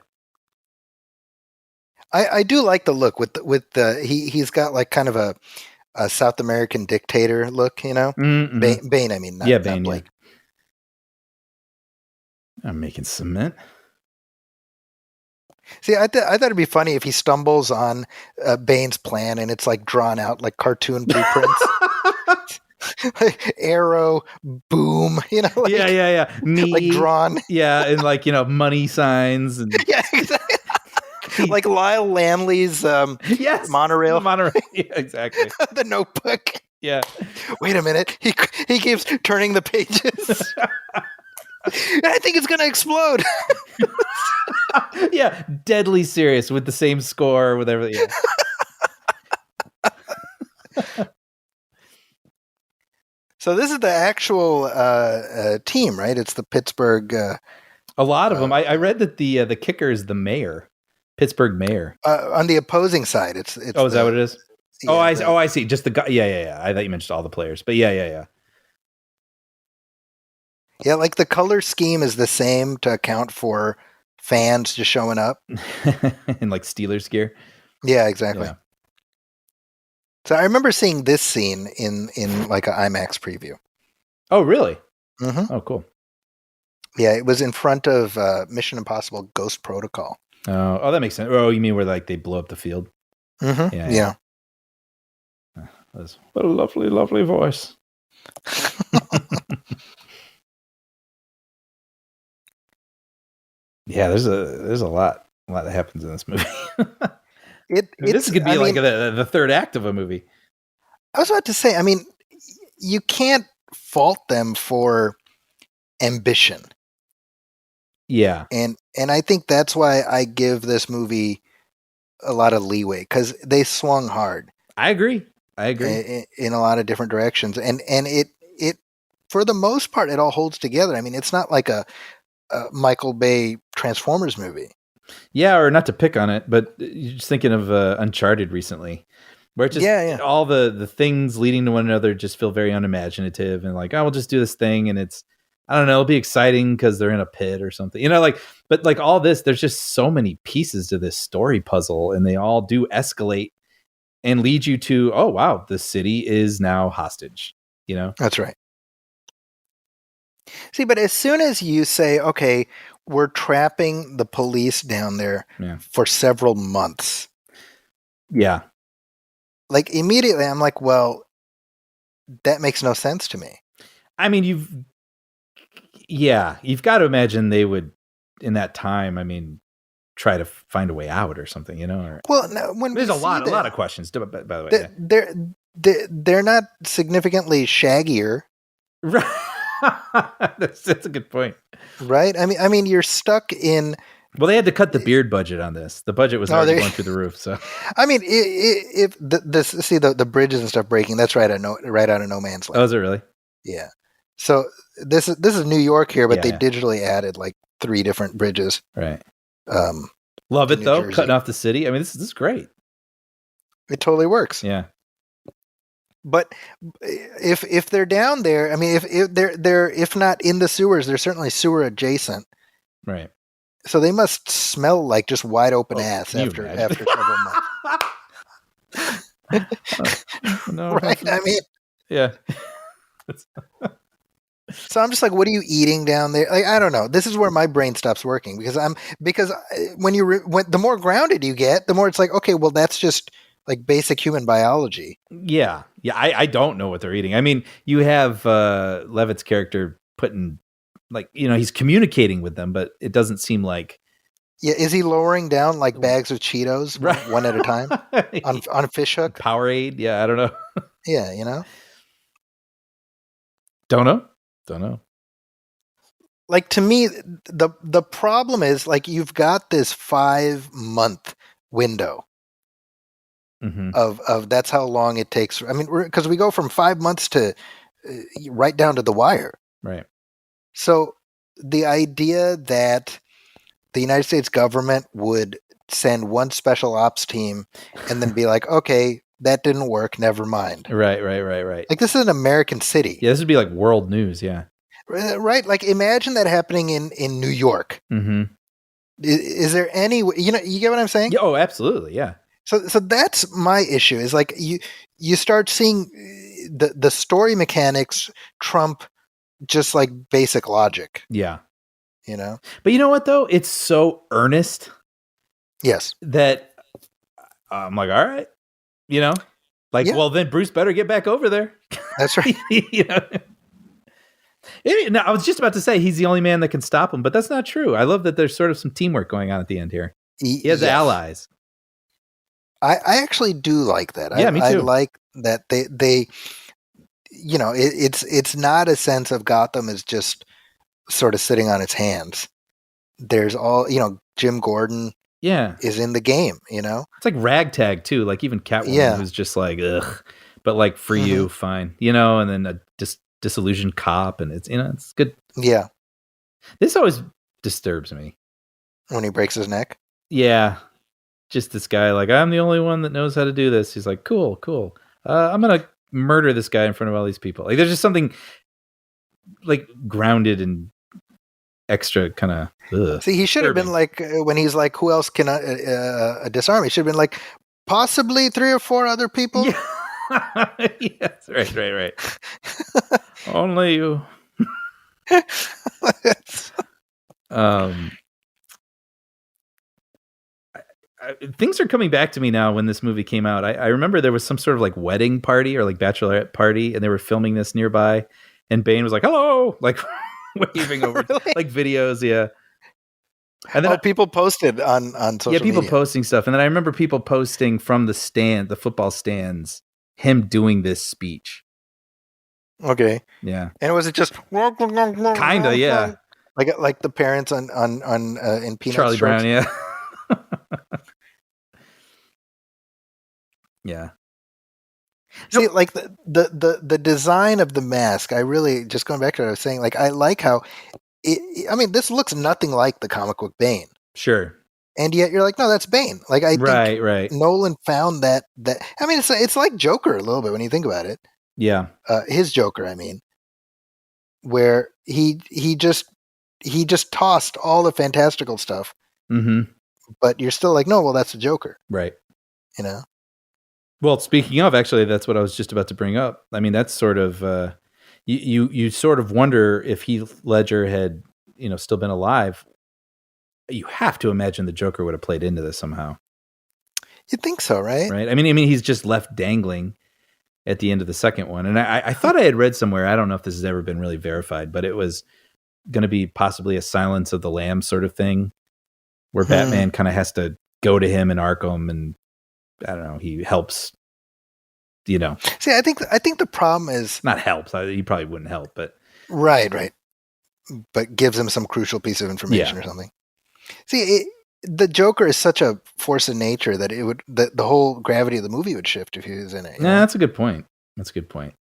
I do like the look with he's got like kind of a South American dictator look, Mm-hmm. Bane, I mean, not Bane. Blake. Yeah. I'm making cement. See, I thought it'd be funny if he stumbles on Bane's plan and it's like drawn out like cartoon blueprints. Like arrow, boom, like, yeah. Me, like drawn. Yeah, and like, money signs. And yeah, exactly. Like Lyle Lanley's yes, monorail. Monorail. Yeah, exactly. The Notebook. Yeah. Wait a minute. He keeps turning the pages. I think it's going to explode. Yeah, deadly serious with the same score with everything. Yeah. So this is the actual team, right? It's the Pittsburgh. A lot of them. I read that the kicker is the mayor, Pittsburgh mayor. On the opposing side, it's. Oh, is that what it is? Yeah, I see. Just the guy. Yeah. I thought you mentioned all the players, but yeah. Yeah, like the color scheme is the same to account for fans just showing up in like Steelers gear. Yeah, exactly. Yeah. So I remember seeing this scene in like an IMAX preview. Oh, really? Mm-hmm. Oh, cool. Yeah, it was in front of Mission Impossible: Ghost Protocol. Oh, that makes sense. Oh, you mean where like they blow up the field? Mm-hmm. Yeah. What a lovely, lovely voice. Yeah, there's a lot that happens in this movie. This could be the third act of a movie. I was about to say, I mean, you can't fault them for ambition. Yeah. And I think that's why I give this movie a lot of leeway, because they swung hard. I agree. In a lot of different directions. And it for the most part, it all holds together. I mean, it's not like a Michael Bay Transformers movie. Yeah, or not to pick on it, but you're just thinking of Uncharted recently, where it just all the things leading to one another just feel very unimaginative and like, oh, we'll just do this thing, and it's, I don't know, it'll be exciting because they're in a pit or something, but like all this, there's just so many pieces to this story puzzle, and they all do escalate and lead you to, oh wow, the city is now hostage. That's right. See, but as soon as you say, okay, we're trapping the police down there for several months. Yeah. Like immediately I'm like, well, that makes no sense to me. I mean, you've got to imagine they would, in that time, try to find a way out or something, Or, well, no, when there's a lot of questions, by the way. They're not significantly shaggier. Right. That's a good point. Right? I mean, you're stuck in. Well, they had to cut the beard budget on this. The budget was already going through the roof. So, I mean, if the bridges and stuff breaking, that's right out of No Man's Land. Oh, is it really? Yeah. So this is New York here, but they digitally added like 3 different bridges. Right. Love it though. Jersey. Cutting off the city. I mean, this is great. It totally works. Yeah. But if they're down there, I mean, if they're if not in the sewers, they're certainly sewer adjacent. Right. So they must smell like just wide open ass after several months. No, right? I mean, yeah. So I'm just like, what are you eating down there? Like, I don't know. This is where my brain stops working because when when the more grounded you get, the more it's like, okay, well, that's just like basic human biology. Yeah. Yeah. I don't know what they're eating. I mean, you have Levitt's character putting, like, he's communicating with them, but it doesn't seem like. Yeah, is he lowering down like bags of Cheetos one at a time on a fish hook? Powerade? Yeah, I don't know. Yeah, Don't know. Like, to me, the problem is, like, you've got this 5-month window of that's how long it takes. I mean, because we go from 5 months to right down to the wire. Right. So the idea that the United States government would send one special ops team and then be like, okay, that didn't work, never mind. Right. Like, this is an American city. Yeah, this would be like world news, yeah. Right? Like, imagine that happening in New York. Mm-hmm. Is there any, you get what I'm saying? Yeah, oh, absolutely, yeah. So that's my issue, is like you start seeing the story mechanics trump just like basic logic. Yeah. But you know what, though? It's so earnest. Yes. That I'm like, all right. Like, yeah. Well, then Bruce better get back over there. That's right. Now, I was just about to say he's the only man that can stop him, but that's not true. I love that there's sort of some teamwork going on at the end here. He has allies. I actually do like that. Yeah, me too. I like that they it's not a sense of Gotham is just sort of sitting on its hands. There's all, Jim Gordon is in the game, It's like ragtag too, like even Catwoman who's just like, ugh, but like for you, fine, and then a disillusioned cop, and it's it's good. Yeah. This always disturbs me. When he breaks his neck? Yeah. Just this guy, like, I'm the only one that knows how to do this. He's like, cool. I'm going to murder this guy in front of all these people. Like, there's just something like grounded and extra kind of. See, he should have been like, when he's like, who else can disarm? He should have been like, possibly 3 or 4 other people. Yeah. Yes, right. Only you. Things are coming back to me now. When this movie came out, I remember there was some sort of like wedding party or like bachelorette party, and they were filming this nearby, and Bane was like, hello, like waving over really? Like videos. Yeah. And then people posted on social media. People posting stuff. And then I remember people posting from the football stands, him doing this speech. Okay. Yeah. And was it just kind of, yeah. Like the parents on in Peanuts, Charlie Brown, yeah. Yeah. See, like the design of the mask, I really, just going back to what I was saying, like, I like how this looks nothing like the comic book Bane. Sure. And yet you're like, no, that's Bane. Like, I think right. Nolan found that it's like Joker a little bit when you think about it. Yeah. His Joker, I mean, where he just tossed all the fantastical stuff. Mm-hmm. But you're still like, no, well, that's the Joker. Right. Well, speaking of, actually, that's what I was just about to bring up. I mean, that's sort of, you sort of wonder if Heath Ledger had, still been alive. You have to imagine the Joker would have played into this somehow. You'd think so, right? Right. I mean, he's just left dangling at the end of the second one. And I thought I had read somewhere, I don't know if this has ever been really verified, but it was going to be possibly a Silence of the Lambs sort of thing, where Batman kind of has to go to him in Arkham, and I don't know, he helps, See, I think the problem is not helps. He probably wouldn't help, but right. But gives him some crucial piece of information or something. See, the Joker is such a force of nature that the whole gravity of the movie would shift if he was in it. Yeah, that's a good point.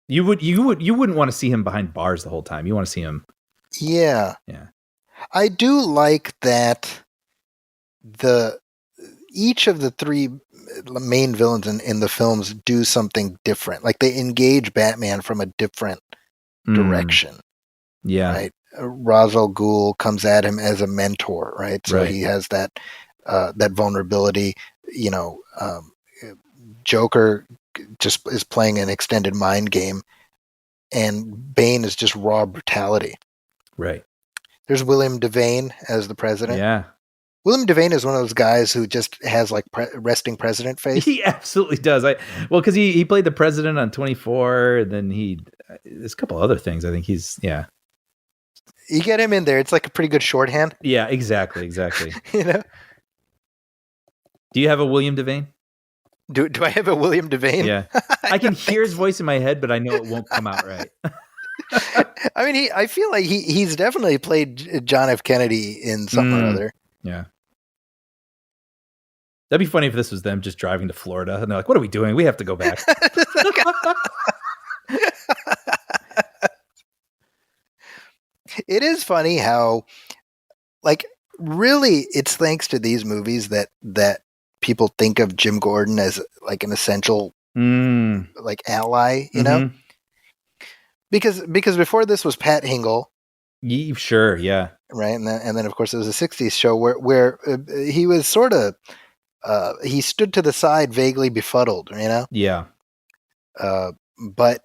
You wouldn't want to see him behind bars the whole time. You want to see him. Yeah. Yeah. I do like that each of the 3 main villains in the films do something different. Like, they engage Batman from a different direction. Yeah. Right. Ra's al Ghul comes at him as a mentor, right? So he has that vulnerability. Joker just is playing an extended mind game, and Bane is just raw brutality. Right. There's William Devane as the president. Yeah. William Devane is one of those guys who just has like resting president face. He absolutely does. Because he played the president on 24, and then there's a couple other things. I think yeah. You get him in there, it's like a pretty good shorthand. Yeah, exactly. You know? Do you have a William Devane? Do I have a William Devane? Yeah. I can hear his voice in my head, but I know it won't come out right. I mean, I feel like he's definitely played John F. Kennedy in something or other. Yeah. That'd be funny if this was them just driving to Florida and they're like, what are we doing? We have to go back. It is funny how, like, really it's thanks to these movies that people think of Jim Gordon as like an essential like ally, you know? Because before this was Pat Hingle. Sure, yeah. Right, and then of course it was a 60s show where he was sort of he stood to the side vaguely befuddled, you know? Yeah. But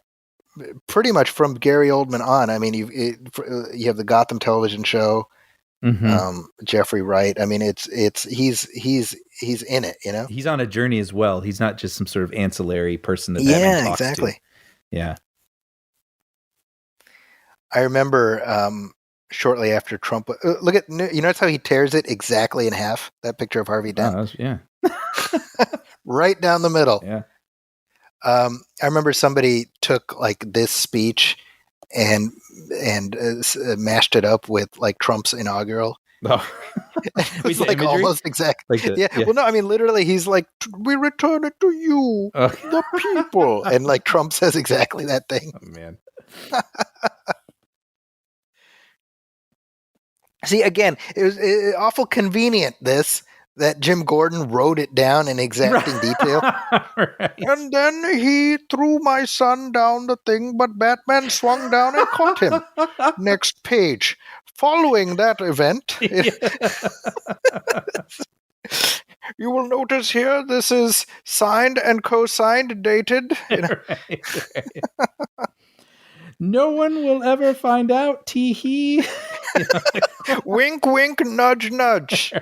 pretty much from Gary Oldman on, I mean, you have the Gotham television show, Jeffrey Wright. I mean, he's in it, you know. He's on a journey as well. He's not just some sort of ancillary person that Batman talks exactly. To. Yeah. I remember shortly after Trump. Look at notice how he tears it exactly in half. That picture of Harvey Dent. Yeah. Right down the middle. Yeah. I remember somebody took like this speech and mashed it up with like Trump's inaugural. Oh. It was like almost exact. Like yeah. Well, no, I mean literally, he's like, "We return it to you, the people," and like Trump says exactly that thing. Oh man. See, again, it was awful convenient. That Jim Gordon wrote it down in exacting detail. Right. And then he threw my son down the thing, but Batman swung down and caught him. Next page. Following that event, you will notice here this is signed and co-signed, dated. You know? Right. No one will ever find out, tee-hee. Wink, wink, nudge, nudge.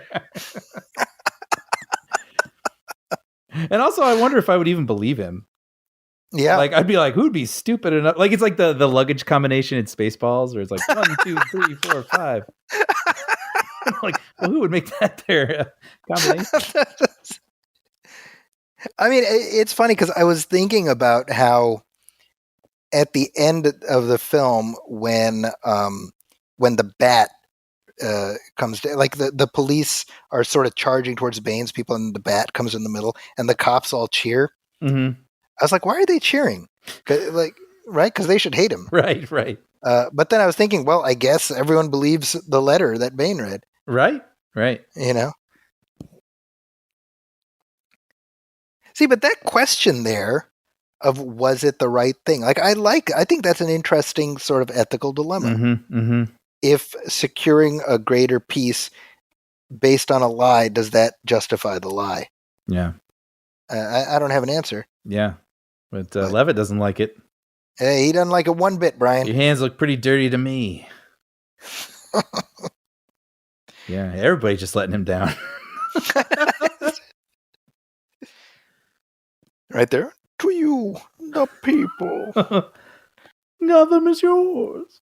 And also, I wonder if I would even believe him. Yeah. Like, I'd be like, who'd be stupid enough? Like, it's like the luggage combination in Spaceballs, where it's like 1, 2, 3, 4, 5. Like, well, who would make that their combination? I mean, it's funny because I was thinking about how at the end of the film, when the bat comes to, like the police are sort of charging towards Bane's people, and the bat comes in the middle, and the cops all cheer. Mm-hmm. I was like, why are they cheering? Like, right? Because they should hate him. Right. But then I was thinking, well, I guess everyone believes the letter that Bane read. Right. You know? See, but that question there of was it the right thing? Like, I think that's an interesting sort of ethical dilemma. Mm-hmm. If securing a greater peace based on a lie, does that justify the lie? Yeah. I don't have an answer. Yeah. But Levitt doesn't like it. Hey, he doesn't like it one bit, Brian. Your hands look pretty dirty to me. Yeah, everybody's just letting him down. Right there. To you, the people. Gotham is yours.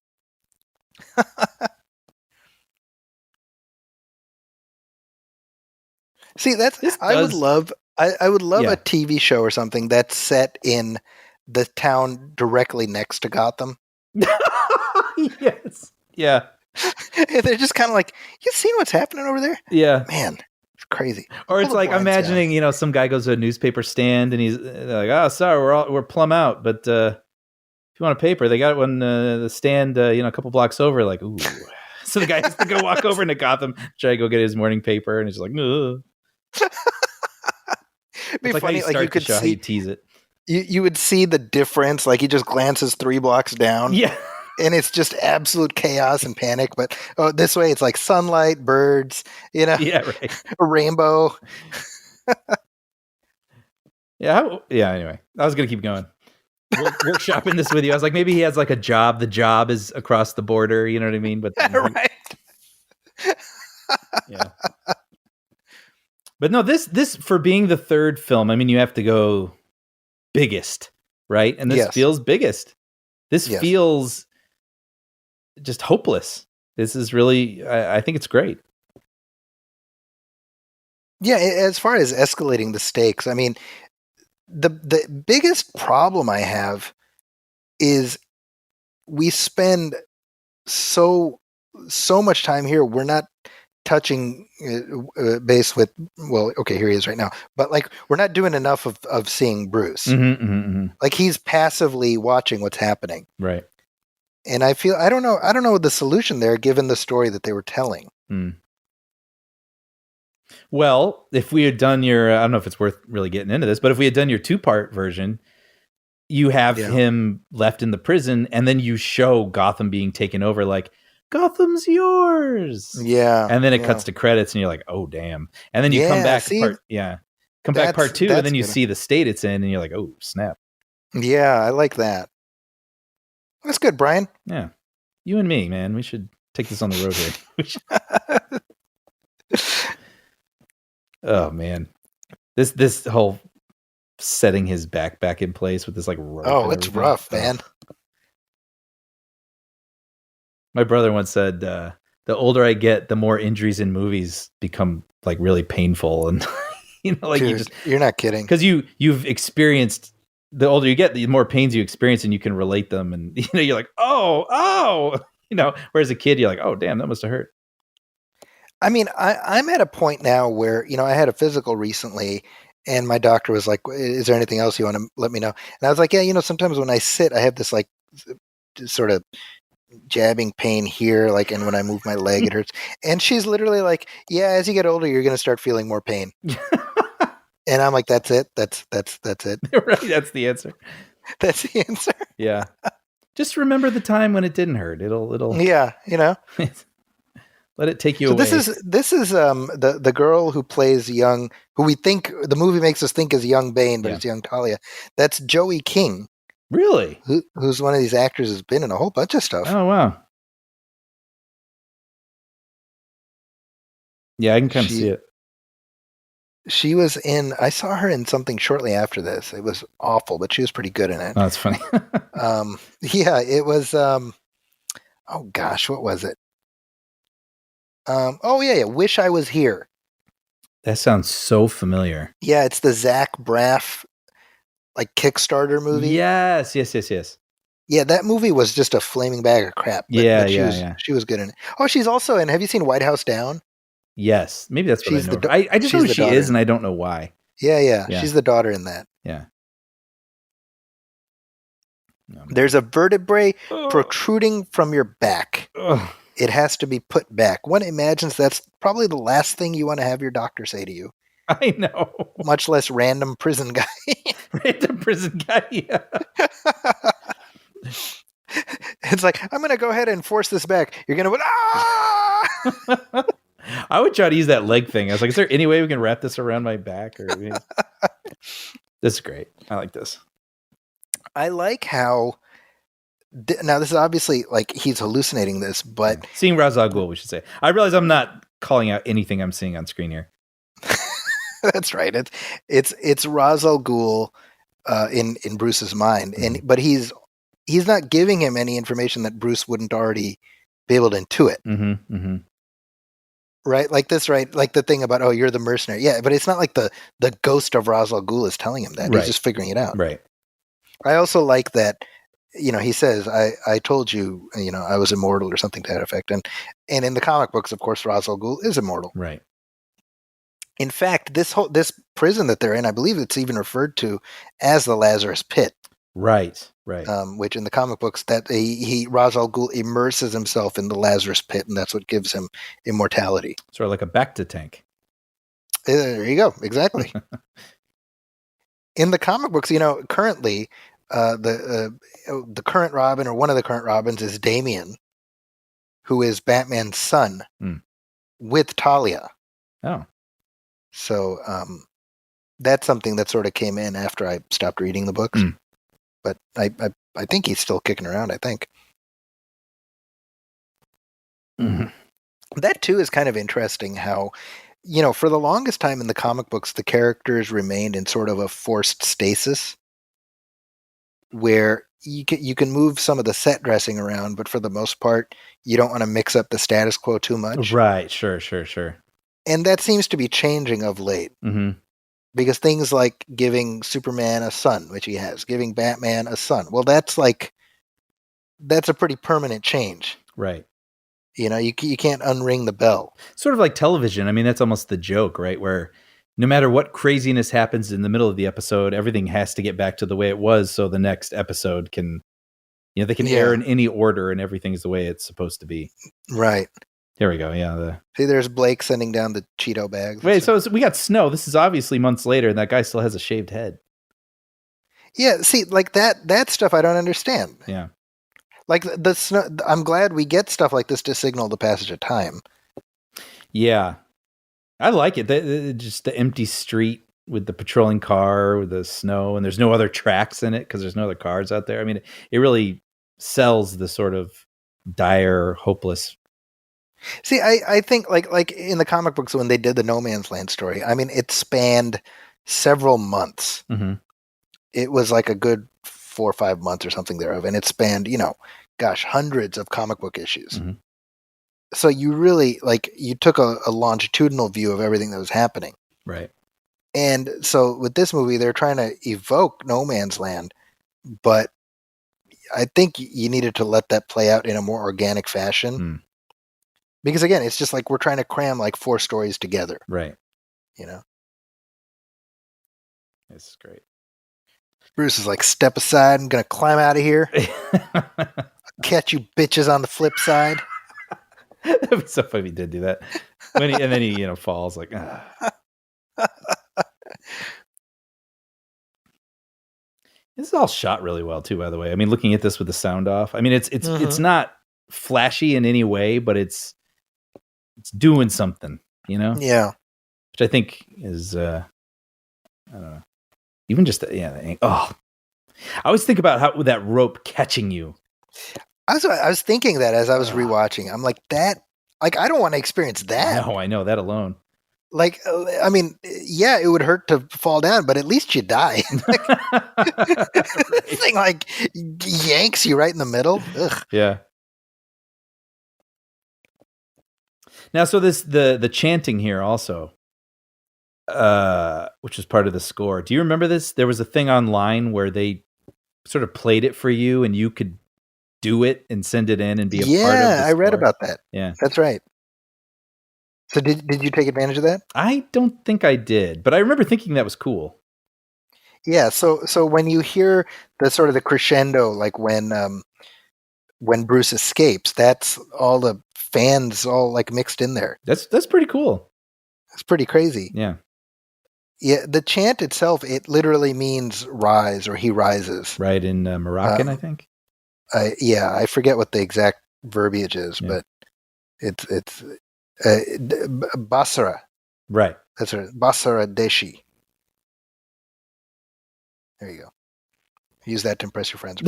See, I would love a TV show or something that's set in the town directly next to Gotham. Yes. Yeah. They're just kind of like, you seen what's happening over there? Yeah. Man, it's crazy. Or it's like imagining, some guy goes to a newspaper stand and he's like, "Oh, sorry, we're plumb out, but if you want a paper, they got one the stand, a couple blocks over." Like, ooh. So the guy has to go walk over into Gotham, try to go get his morning paper, and he's like, "Ugh." It'd be funny, like you could see, how you tease it. You would see the difference. Like he just glances 3 blocks down. Yeah. And it's just absolute chaos and panic. But this way, it's like sunlight, birds, Yeah, right. A rainbow. Yeah. Anyway, I was gonna keep going. workshopping this with you. I was like, maybe he has like a job. The job is across the border. You know what I mean? But Right. yeah. But no, this for being the third film, I mean, you have to go biggest, right? And this Yes. feels biggest. This Yes. feels just hopeless. This is really, I think it's great. Yeah, as far as escalating the stakes, I mean, the biggest problem I have is we spend so much time here. We're not touching base with, well, okay, here he is right now, but like we're not doing enough of seeing Bruce. Like he's passively watching what's happening. Right. And I feel I don't know the solution there given the story that they were telling. Well, if we had done your, I don't know if it's worth really getting into this, but if we had done your 2-part version, you have him left in the prison, and then you show Gotham being taken over, like, Gotham's yours. Yeah. And then it cuts to credits, and you're like, oh, damn. And then you come back, back part 2, and then you see the state it's in, and you're like, oh, snap. Yeah, I like that. That's good, Brian. Yeah. You and me, man, we should take this on the road here. Oh, man. This whole setting his back in place with this like rope. Oh, it's rough, man. My brother once said, the older I get, the more injuries in movies become like really painful. And like dude, you're not kidding. Because you've experienced, the older you get, the more pains you experience, and you can relate them. And you're like, oh, whereas a kid, you're like, oh, damn, that must have hurt. I mean, I'm at a point now where, I had a physical recently, and my doctor was like, is there anything else you want to let me know? And I was like, yeah, sometimes when I sit, I have this like sort of jabbing pain here, like, and when I move my leg, it hurts. And she's literally like, yeah, as you get older, you're going to start feeling more pain. And I'm like, that's it. That's it. Right. That's the answer. That's the answer. Yeah. Just remember the time when it didn't hurt. It'll. Yeah. Let it take you away. This is the girl who plays young, who we think the movie makes us think is young Bane, but it's young Talia. That's Joey King. Really? Who's one of these actors who's been in a whole bunch of stuff. Oh wow. Yeah, I can kind of see it. She was in. I saw her in something shortly after this. It was awful, but she was pretty good in it. Oh, that's funny. Yeah, it was. Oh gosh, what was it? Oh yeah, Wish I Was Here. That sounds so familiar. Yeah, it's the Zach Braff like Kickstarter movie. Yes. Yeah, that movie was just a flaming bag of crap. But she was good in it. Oh, she's also in. Have you seen White House Down? Yes, maybe that's what I know. I just know who she is, and I don't know why. Yeah. She's the daughter in that. Yeah. There's a vertebrae protruding from your back. It has to be put back. One imagines that's probably the last thing you want to have your doctor say to you. I know. Much less random prison guy. Random prison guy, yeah. It's like, I'm going to go ahead and force this back. You're going to ah! I would try to use that leg thing. I was like, is there any way we can wrap this around my back? This is great. I like this. I like how... Now, this is obviously like he's hallucinating this, but... Seeing Ra's al Ghul, we should say. I realize I'm not calling out anything I'm seeing on screen here. That's right. It's Ra's al Ghul in Bruce's mind, but he's not giving him any information that Bruce wouldn't already be able to intuit. Right? Like this, right? Like the thing about, you're the mercenary. Yeah, but it's not like the ghost of Ra's al Ghul is telling him that. Right. He's just figuring it out. Right. I also like that, he says, I told you, I was immortal or something to that effect. And in the comic books, of course, Ra's al Ghul is immortal. Right. In fact, this prison that they're in, I believe it's even referred to as the Lazarus Pit. Right. Which in the comic books, that Ra's al Ghul immerses himself in the Lazarus Pit, and that's what gives him immortality. Sort of like a Bacta tank. There you go. Exactly. In the comic books, currently, the current Robin, or one of the current Robins, is Damian, who is Batman's son, with Talia. Oh. So that's something that sort of came in after I stopped reading the books. but I think he's still kicking around. I think that too is kind of interesting. How for the longest time in the comic books, the characters remained in sort of a forced stasis, where you can move some of the set dressing around, but for the most part, you don't want to mix up the status quo too much. Right. Sure. And that seems to be changing of late. Mm-hmm. Because things like giving Superman a son, which he has, giving Batman a son, well, that's a pretty permanent change. Right. You can't unring the bell. Sort of like television. I mean, that's almost the joke, right? Where no matter what craziness happens in the middle of the episode, everything has to get back to the way it was, so the next episode can, they can air in any order, and everything's the way it's supposed to be. Right. Here we go. Yeah. See, there's Blake sending down the Cheeto bags. Wait, so we got snow. This is obviously months later, and that guy still has a shaved head. Yeah, see, like that stuff I don't understand. Yeah. Like the snow, I'm glad we get stuff like this to signal the passage of time. Yeah. I like it. Just the empty street with the patrolling car with the snow, and there's no other tracks in it because there's no other cars out there. I mean, it really sells the sort of dire, hopeless. See, I think like in the comic books when they did the No Man's Land story, I mean, it spanned several months. Mm-hmm. It was like a good 4 or 5 months or something thereof, and it spanned, hundreds of comic book issues. Mm-hmm. So you really you took a longitudinal view of everything that was happening. Right. And so with this movie, they're trying to evoke No Man's Land, but I think you needed to let that play out in a more organic fashion. Mm. Because again, it's just like we're trying to cram like 4 stories together. Right. This is great. Bruce is like, step aside, I'm going to climb out of here. Catch you bitches on the flip side. That'd be so funny if he did do that. And then he falls like, ah. This is all shot really well too, by the way. I mean, looking at this with the sound off, I mean, it's not flashy in any way, but it's doing something, Yeah. Which I think is, I don't know, even just I always think about how with that rope catching you. I was thinking that as I was rewatching. I'm like, that, like, I don't want to experience that. No, I know that alone. Like, I mean, yeah, it would hurt to fall down, but at least you die. This thing like yanks you right in the middle. Ugh. Yeah. Now, so the chanting here also, which was part of the score. Do you remember this? There was a thing online where they sort of played it for you, and you could do it and send it in and be a part of the score. Yeah, I read about that. Yeah, that's right. So did you take advantage of that? I don't think I did, but I remember thinking that was cool. Yeah. So when you hear the sort of the crescendo, like when Bruce escapes, that's all the fans all like mixed in there. That's pretty cool. It's pretty crazy. Yeah. Yeah. The chant itself, it literally means rise or he rises. Right in Moroccan, I think. I forget what the exact verbiage is, but it's Basra. Right. That's right. Basra Deshi. There you go. Use that to impress your friends.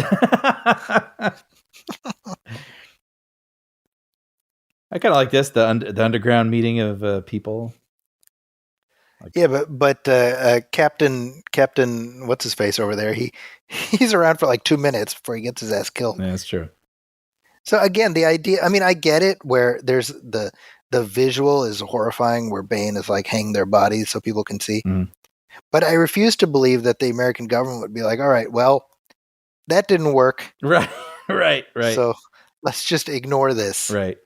I kind of like this, the underground meeting of people. Yeah, but Captain, what's his face over there? He's around for like 2 minutes before he gets his ass killed. Yeah, that's true. So again, the idea, I mean, I get it where there's the visual is horrifying where Bane is like hanging their bodies so people can see. Mm. But I refuse to believe that the American government would be like, all right, well, that didn't work. Right. So let's just ignore this. Right.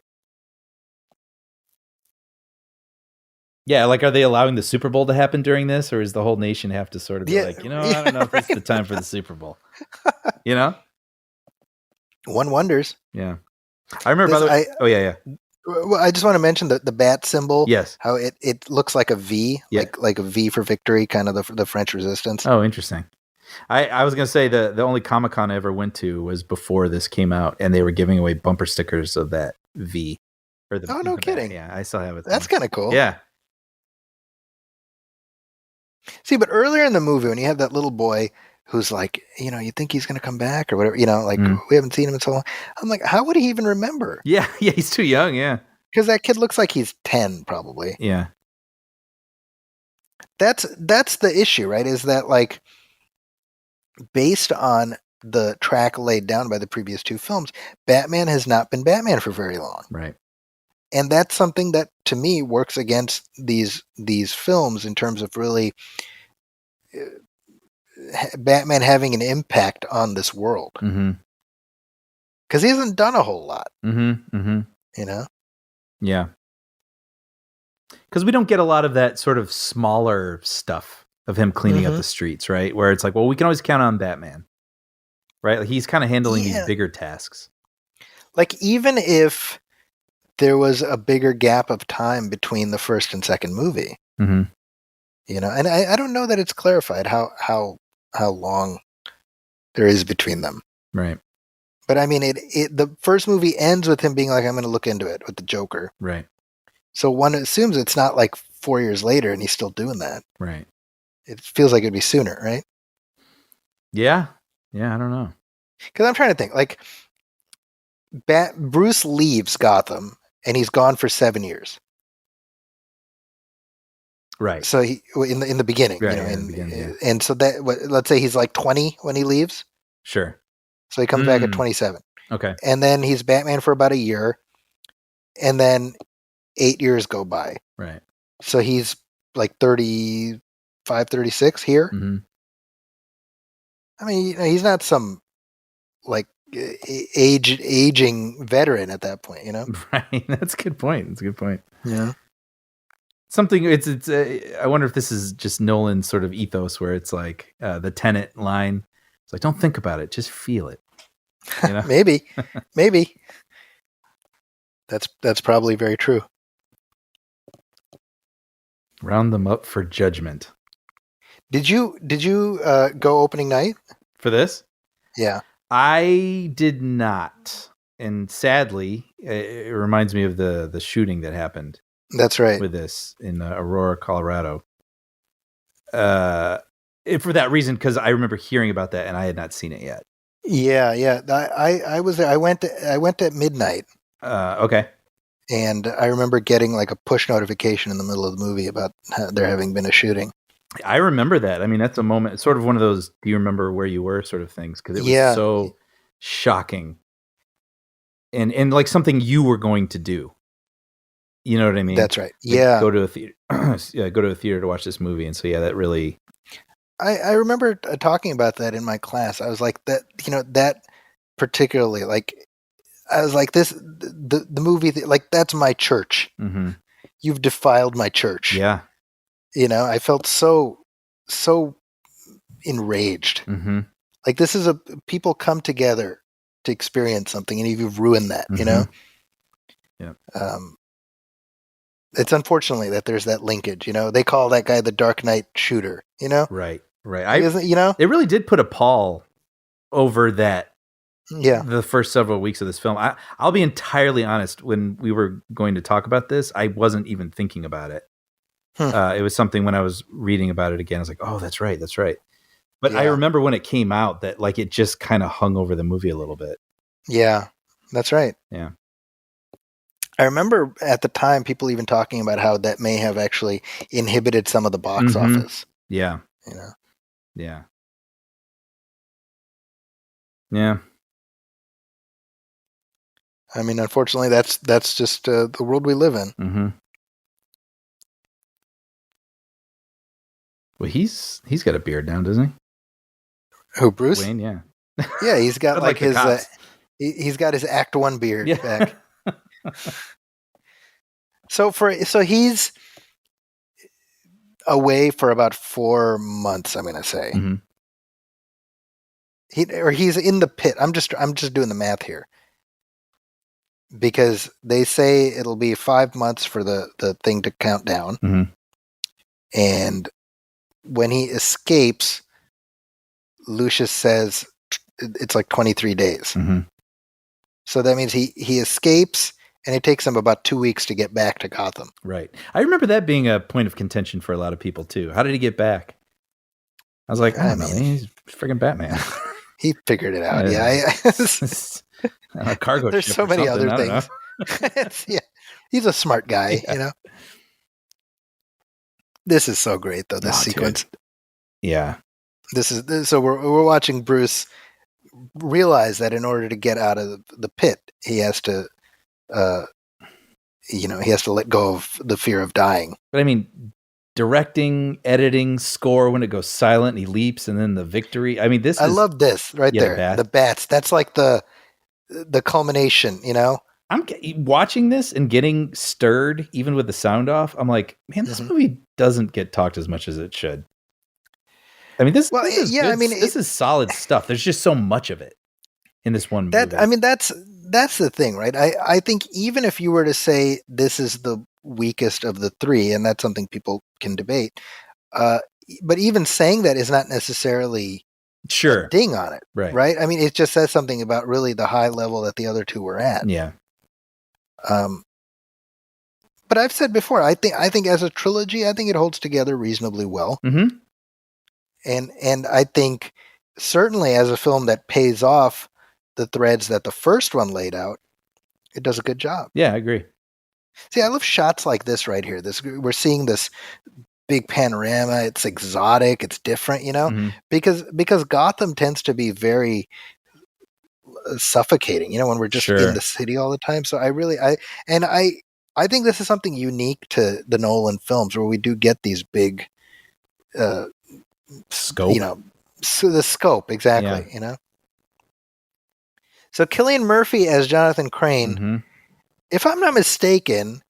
Yeah, like, are they allowing the Super Bowl to happen during this, or is the whole nation have to sort of be like, I don't know if it's the time for the Super Bowl. One wonders. Yeah. I remember, by the way, yeah. Well, I just want to mention the bat symbol. Yes. How it looks like a V, like a V for victory, kind of the French Resistance. Oh, interesting. I was going to say the only Comic-Con I ever went to was before this came out, and they were giving away bumper stickers of that V. No kidding. Yeah, I still have it. That's kind of cool. Yeah. See, but earlier in the movie, when you have that little boy who's like, you think he's going to come back or whatever, like Mm. we haven't seen him in so long. I'm like, how would he even remember? Yeah, he's too young, yeah. Because that kid looks like he's 10 probably. Yeah. That's the issue, right? Is that like based on the track laid down by the previous two films, Batman has not been Batman for very long. Right. And that's something that to me works against these films in terms of really Batman having an impact on this world. Mm-hmm. Because he hasn't done a whole lot. Mm-hmm. Mm-hmm. Yeah. Because we don't get a lot of that sort of smaller stuff of him cleaning up the streets, right? Where it's like, well, we can always count on Batman, right? Like he's kind of handling these bigger tasks. Like even if there was a bigger gap of time between the first and second movie, and I don't know that it's clarified how long there is between them, right? But I mean, the first movie ends with him being like, "I'm going to look into it" with the Joker, right? So one assumes it's not like 4 years later and he's still doing that, right? It feels like it'd be sooner, right? Yeah, I don't know, because I'm trying to think. Like, Bruce leaves Gotham and he's gone for 7 years. Right. So he in the beginning, right, and so that let's say he's like 20 when he leaves. Sure. So he comes back at 27. Okay. And then he's Batman for about a year, and then 8 years go by. Right. So he's like 35, 36 here. Mm-hmm. I mean, he's not some like aging veteran at that point, Right. That's a good point. Yeah. Something it's I wonder if this is just Nolan's sort of ethos where it's like the Tenet line. It's like, don't think about it, just feel it. Maybe. That's probably very true. Round them up for judgment. Did you go opening night for this? Yeah, I did not, and sadly, it reminds me of the shooting that happened. That's right. With this in Aurora, Colorado. For that reason, because I remember hearing about that and I had not seen it yet. Yeah. I was there. I went at midnight. Okay. And I remember getting like a push notification in the middle of the movie about there having been a shooting. I remember that. I mean, that's a moment. It's sort of one of those "do you remember where you were" sort of things, because it was so shocking, and like something you were going to do. You know what I mean? That's right. Like yeah. Go to a theater. Go to a theater to watch this movie, and so that really. I remember talking about that in my class. I was like that. That particularly like. I was like this. The movie like that's my church. Mm-hmm. You've defiled my church. Yeah. I felt so enraged. Mm-hmm. Like this is people come together to experience something, and you've ruined that. Mm-hmm. Yeah. It's unfortunately that there's that linkage. They call that guy the Dark Knight shooter. Right. It really did put a pall over that. Yeah. The first several weeks of this film. I'll be entirely honest. When we were going to talk about this, I wasn't even thinking about it. It was something when I was reading about it again. I was like, "Oh, that's right." But I remember when it came out that like it just kind of hung over the movie a little bit. Yeah, that's right. Yeah. I remember at the time people even talking about how that may have actually inhibited some of the box office. Yeah. Yeah. Yeah. I mean, unfortunately, that's just the world we live in. Mm-hmm. Well, he's got a beard now, doesn't he? Who, Bruce? Wayne, yeah. Yeah, he's got like his he's got his Act 1 beard back. So he's away for about 4 months, I'm going to say. Mm-hmm. He's in the pit. I'm just doing the math here. Because they say it'll be 5 months for the thing to count down. Mm-hmm. And when he escapes, Lucius says it's like 23 days. Mm-hmm. So that means he escapes, and it takes him about 2 weeks to get back to Gotham. Right. I remember that being a point of contention for a lot of people too. How did he get back? I was like, I don't know, mean, he's freaking Batman. he figured it out. On a cargo There's ship so or many something, other I don't know. things. Yeah, he's a smart guy. Yeah. This is so great though. This Oh, sequence. dude. Yeah. So we're watching Bruce realize that in order to get out of the pit, he has to, he has to let go of the fear of dying. But I mean, directing, editing, score when it goes silent, he leaps, and then the victory. I mean, I love this right there. The bats. That's like the culmination. I'm watching this and getting stirred, even with the sound off. I'm like, man, this movie doesn't get talked as much as it should. I mean, this is good. I mean, this is solid stuff. There's just so much of it in this one movie. I mean, that's the thing, right? I think even if you were to say this is the weakest of the three, and that's something people can debate, but even saying that is not necessarily a ding on it, right? I mean, it just says something about really the high level that the other two were at. Yeah. But I've said before, I think as a trilogy, I think it holds together reasonably well. Mm-hmm. And I think certainly as a film that pays off the threads that the first one laid out, it does a good job. Yeah, I agree. See, I love shots like this right here. We're seeing this big panorama. It's exotic. It's different, because Gotham tends to be very suffocating, when we're just in the city all the time. So I think this is something unique to the Nolan films where we do get these big scope. The scope, exactly, So Cillian Murphy as Jonathan Crane, if I'm not mistaken,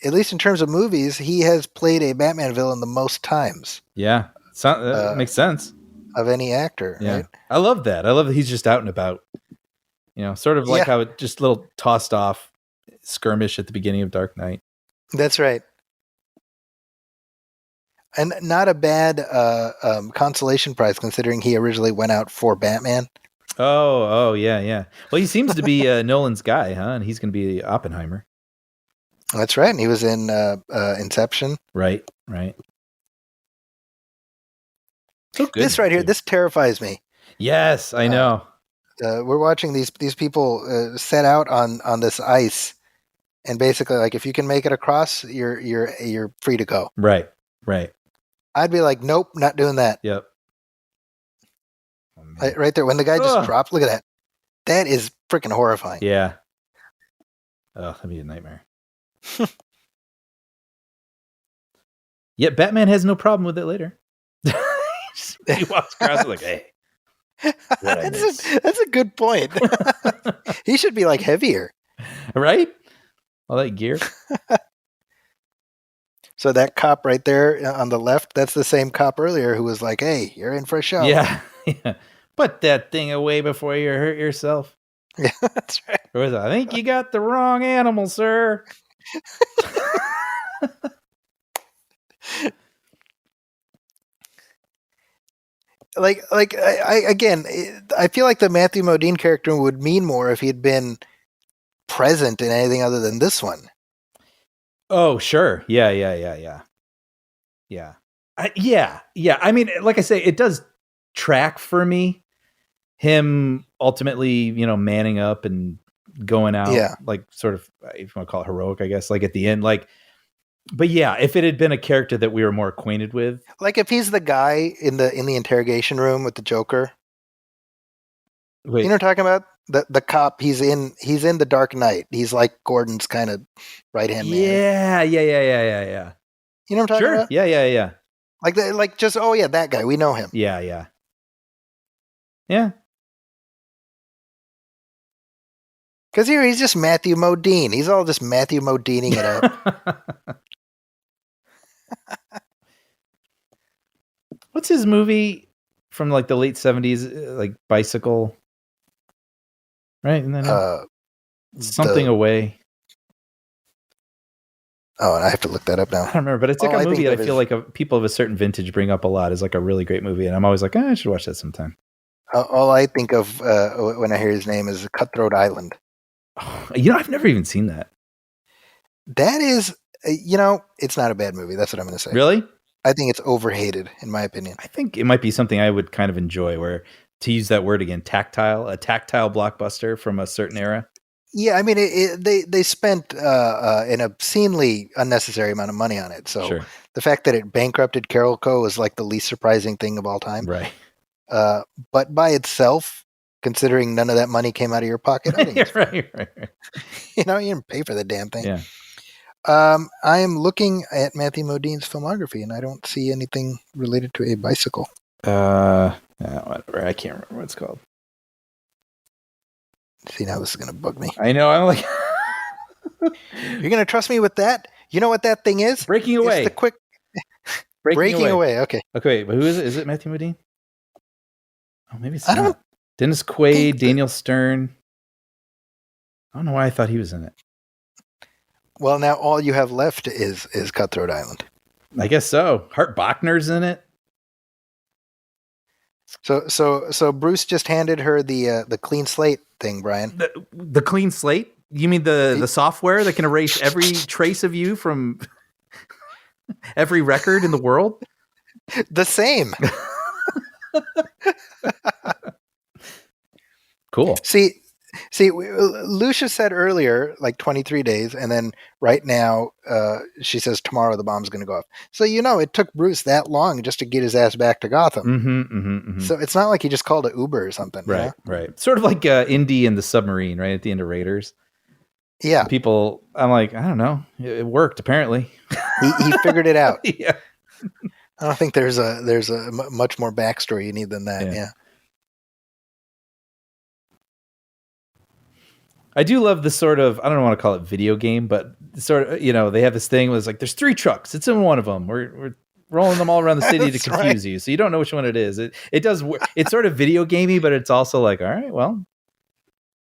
at least in terms of movies, he has played a Batman villain the most times. Yeah, that makes sense. Of any actor, right? I love that. I love that he's just out and about. Sort of like how it just little tossed off skirmish at the beginning of Dark Knight. That's right. And not a bad consolation prize considering he originally went out for Batman. Oh, yeah. Well, he seems to be Nolan's guy, huh? And he's going to be Oppenheimer. That's right. And he was in Inception. Right. So good. This right here, this terrifies me. Yes, I know. We're watching these people set out on this ice, and basically, like, if you can make it across, you're free to go. Right. I'd be like, nope, not doing that. Yep. Right there, when the guy just dropped, look at that. That is freaking horrifying. Yeah. Oh, that'd be a nightmare. Yet Batman has no problem with it later. He walks across like, hey. That's a good point. He should be like heavier. Right? All that gear. So that cop right there on the left, that's the same cop earlier who was like, hey, you're in for a show. Yeah. Put that thing away before you hurt yourself. Yeah, that's right. Or was it, I think you got the wrong animal, sir. I feel like the Matthew Modine character would mean more if he'd been present in anything other than this one. Oh, sure. Yeah. I mean, like I say, it does track for me. Him ultimately, manning up and going out, like sort of, if you want to call it heroic, I guess, like at the end, like. But yeah, if it had been a character that we were more acquainted with, like if he's the guy in the interrogation room with the Joker. Wait. You know what I'm talking about? The cop, he's in the Dark Knight. He's like Gordon's kind of right hand man. Yeah. You know what I'm talking about? Yeah. Like just that guy. We know him. Yeah. Because here he's just Matthew Modine. He's all just Matthew Modining it up. What's his movie from like the late 70s, like Bicycle? Right? And then something away. Oh, and I have to look that up now. I don't remember, but it's like a movie that I feel like people of a certain vintage bring up a lot as like a really great movie. And I'm always like, I should watch that sometime. All I think of when I hear his name is Cutthroat Island. I've never even seen that. That is, it's not a bad movie. That's what I'm going to say. Really? I think it's overhated, in my opinion. I think it might be something I would kind of enjoy, where, to use that word again, a tactile blockbuster from a certain era. Yeah, I mean, they spent an obscenely unnecessary amount of money on it. So Sure. the fact that it bankrupted Carol Co. was like the least surprising thing of all time. Right. But by itself, considering none of that money came out of your pocket, I think it's right. you didn't pay for the damn thing. Yeah. I am looking at Matthew Modine's filmography, and I don't see anything related to a bicycle. Whatever. I can't remember what it's called. See, now this is going to bug me. I know. I'm like, you're going to trust me with that? You know what that thing is? Breaking Away. It's the quick Breaking Away. Okay. Okay, but who is it? Is it Matthew Modine? Oh, maybe it's not. Dennis Quaid, Daniel Stern. I don't know why I thought he was in it. Well, now all you have left is Cutthroat Island. I guess so. Hart Bachner's in it. So Bruce just handed her the clean slate thing, Brian. The clean slate? You mean the software that can erase every trace of you from every record in the world? The same. Cool. See, Lucia said earlier, like 23 days, and then right now she says tomorrow the bomb's going to go off. So, it took Bruce that long just to get his ass back to Gotham. So it's not like he just called an Uber or something. Right, right. Sort of like Indy and the submarine, right, at the end of Raiders. Yeah. And people, I'm like, I don't know. It worked, apparently. He figured it out. Yeah. I don't think there's a much more backstory you need than that. Yeah. I do love the sort of, I don't want to call it video game, but sort of, they have this thing where it's like, there's 3 trucks. It's in one of them. We're rolling them all around the city to confuse you. So you don't know which one it is. It does, it's sort of video gamey, but it's also like, all right, well,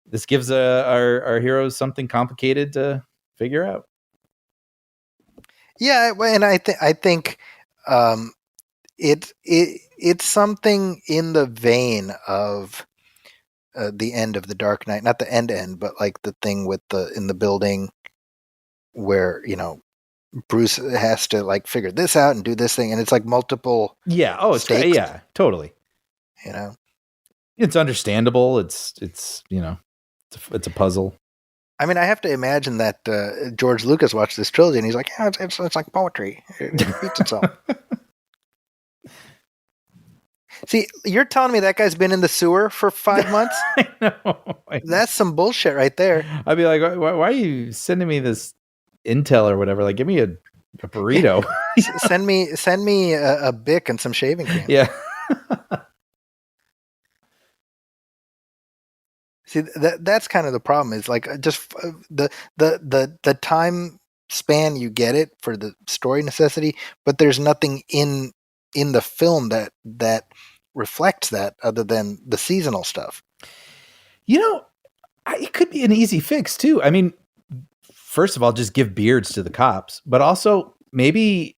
this gives our heroes something complicated to figure out. Yeah. And I think it's something in the vein of the end of the Dark Knight, not the end, but like the thing with in the building where, Bruce has to like figure this out and do this thing. And it's like multiple. Yeah. Oh, it's great. Yeah, totally. It's understandable. It's a puzzle. I mean, I have to imagine that George Lucas watched this trilogy and he's like, yeah, it's like poetry. It repeats itself. See, you're telling me that guy's been in the sewer for 5 months? I know. That's some bullshit right there. I'd be like, why are you sending me this intel or whatever? Like, give me a burrito. send me a Bic and some shaving cream. Yeah. See, that's kind of the problem. Is like just the time span you get it for the story necessity, but there's nothing in the film that reflects that other than the seasonal stuff. It could be an easy fix too. I mean, first of all, just give beards to the cops, but also maybe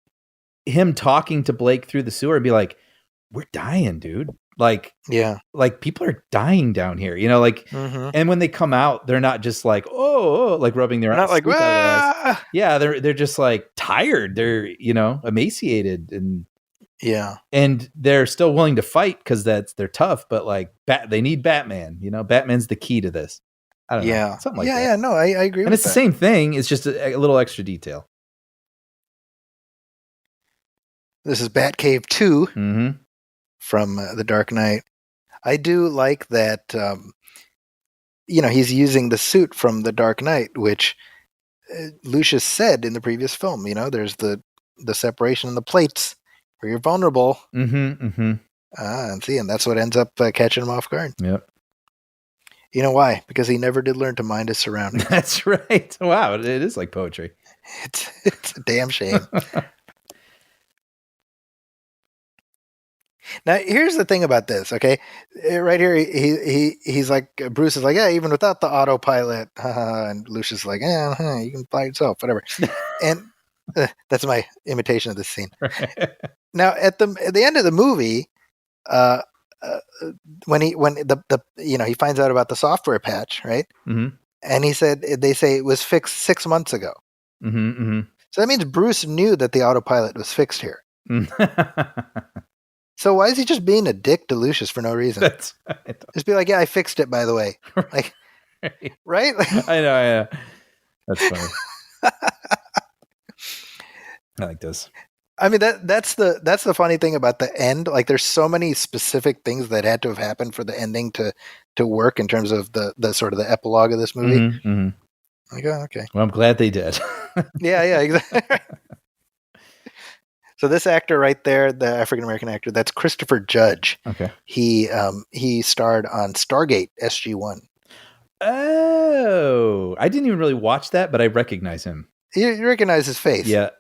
him talking to Blake through the sewer and be like, we're dying, dude. Like, yeah, like people are dying down here, like, and when they come out, they're not just like, oh, like rubbing their eyes. Not like, eyes. Yeah, they're just like tired. They're, emaciated and they're still willing to fight because they're tough, but like they need Batman. Batman's the key to this. I don't know. Something like that. Yeah, no, I agree. And it's the same thing. It's just a little extra detail. This is Batcave 2 from The Dark Knight. I do like that, he's using the suit from The Dark Knight, which Lucius said in the previous film. There's the separation in the plates where you're vulnerable. And that's what ends up catching him off guard. Yep. You know why? Because he never did learn to mind his surroundings. That's right. Wow, it is like poetry. It's a damn shame. Now, here's the thing about this, okay? Right here, he's like, Bruce is like, yeah, even without the autopilot, and Lucius is like, yeah, you can fly yourself, whatever. And that's my imitation of this scene. Now, at the end of the movie, when he finds out about the software patch, right? And they say it was fixed 6 months ago. So that means Bruce knew that the autopilot was fixed here. So why is he just being a dick to Lucius for no reason? That's Just be like, yeah, I fixed it, by the way. Like, right? I know. That's funny. I like this. I mean, that's the funny thing about the end. Like, there's so many specific things that had to have happened for the ending to work in terms of the sort of the epilogue of this movie. Like, oh, okay. Well, I'm glad they did. Yeah, exactly. So this actor right there, the African American actor, that's Christopher Judge. Okay. He starred on Stargate SG-1. Oh, I didn't even really watch that, but I recognize him. You recognize his face. Yeah.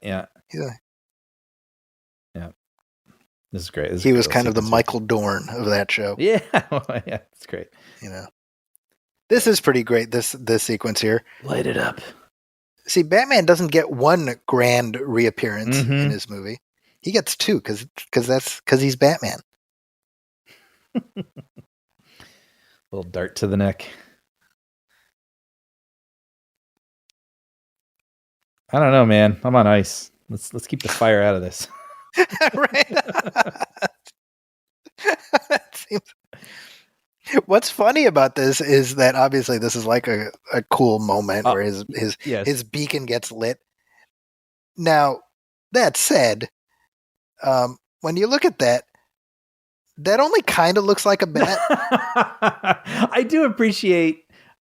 This is great. He was kind of the Michael Dorn of that show. Yeah, yeah, it's great. This is pretty great. This sequence here. Light it up. See, Batman doesn't get one grand reappearance in his movie. He gets two because he's Batman. Little dart to the neck. I don't know, man. I'm on ice. Let's keep the fire out of this. Right. What's funny about this is that obviously this is like a cool moment where his beacon gets lit. Now, that said, when you look at that only kind of looks like a bat. I do appreciate.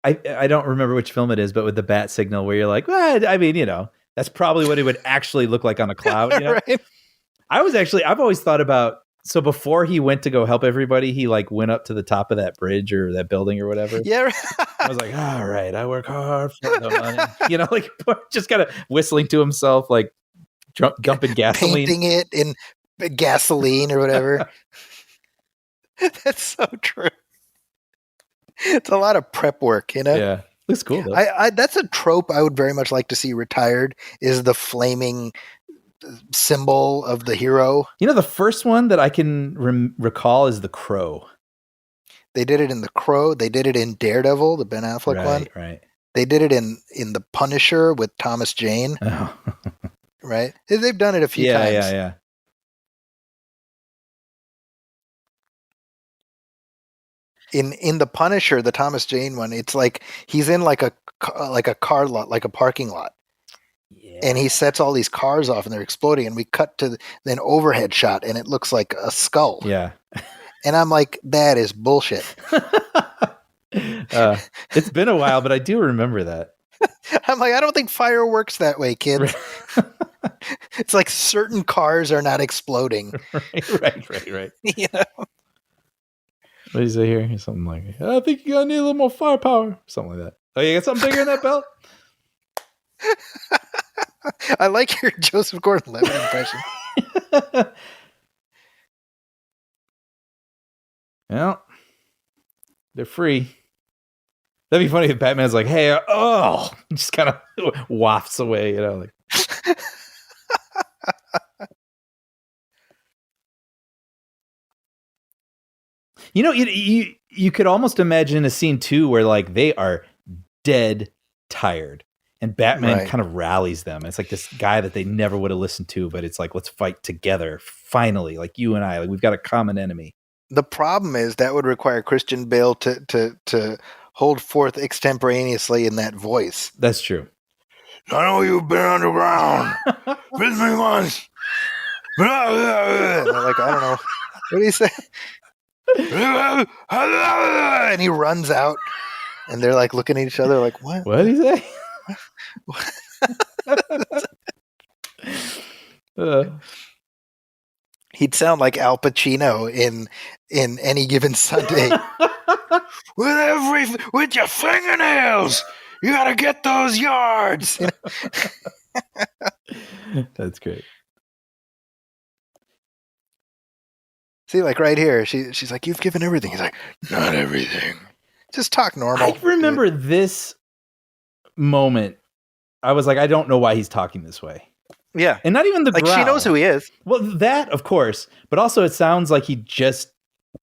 I don't remember which film it is, but with the bat signal, where you're like, well, I mean, that's probably what it would actually look like on a cloud. Right. I've always thought about. So before he went to go help everybody, he like went up to the top of that bridge or that building or whatever. Yeah. Right. I was like, all right, I work hard for the money. Like just kind of whistling to himself, like dumping gasoline. Painting it in gasoline or whatever. That's so true. It's a lot of prep work, Yeah. Looks cool though. That's a trope I would very much like to see retired, is the flaming symbol of the hero. The first one that I can recall is The Crow. They did it in The Crow. They did it in Daredevil, the Ben Affleck one. Right. They did it in The Punisher with Thomas Jane. Oh. Right? They've done it a few times. Yeah. In The Punisher, the Thomas Jane one, it's like he's in like a car lot, like a parking lot. Yeah. And he sets all these cars off and they're exploding, and we cut to an overhead shot and it looks like a skull. Yeah. And I'm like, that is bullshit. It's been a while, but I do remember that. I'm like, I don't think fire works that way, kid. It's like certain cars are not exploding. Right. What do you say here? Something like, I think you're going to need a little more firepower. Something like that. Oh, you got something bigger in that belt? I like your Joseph Gordon-Levitt impression. Well, they're free. That'd be funny if Batman's like, hey, just kind of wafts away, like. You could almost imagine a scene too where like they are dead tired and Batman kind of rallies them. It's like this guy that they never would have listened to, but it's like, let's fight together. Finally, like you and I, like we've got a common enemy. The problem is that would require Christian Bale to hold forth extemporaneously in that voice. That's true. I know you've been underground. Visit me once. Like, I don't know. What do you say? And he runs out, and they're like looking at each other like, what? What did he say? He'd sound like Al Pacino in Any Given Sunday. with your fingernails, you gotta get those yards. That's great. See, like right here, she's like, you've given everything. He's like, not everything. Just talk normal. I remember this moment. I was like, I don't know why he's talking this way. Yeah. And not even the like growl. She knows who he is. Well, that, of course. But also it sounds like he just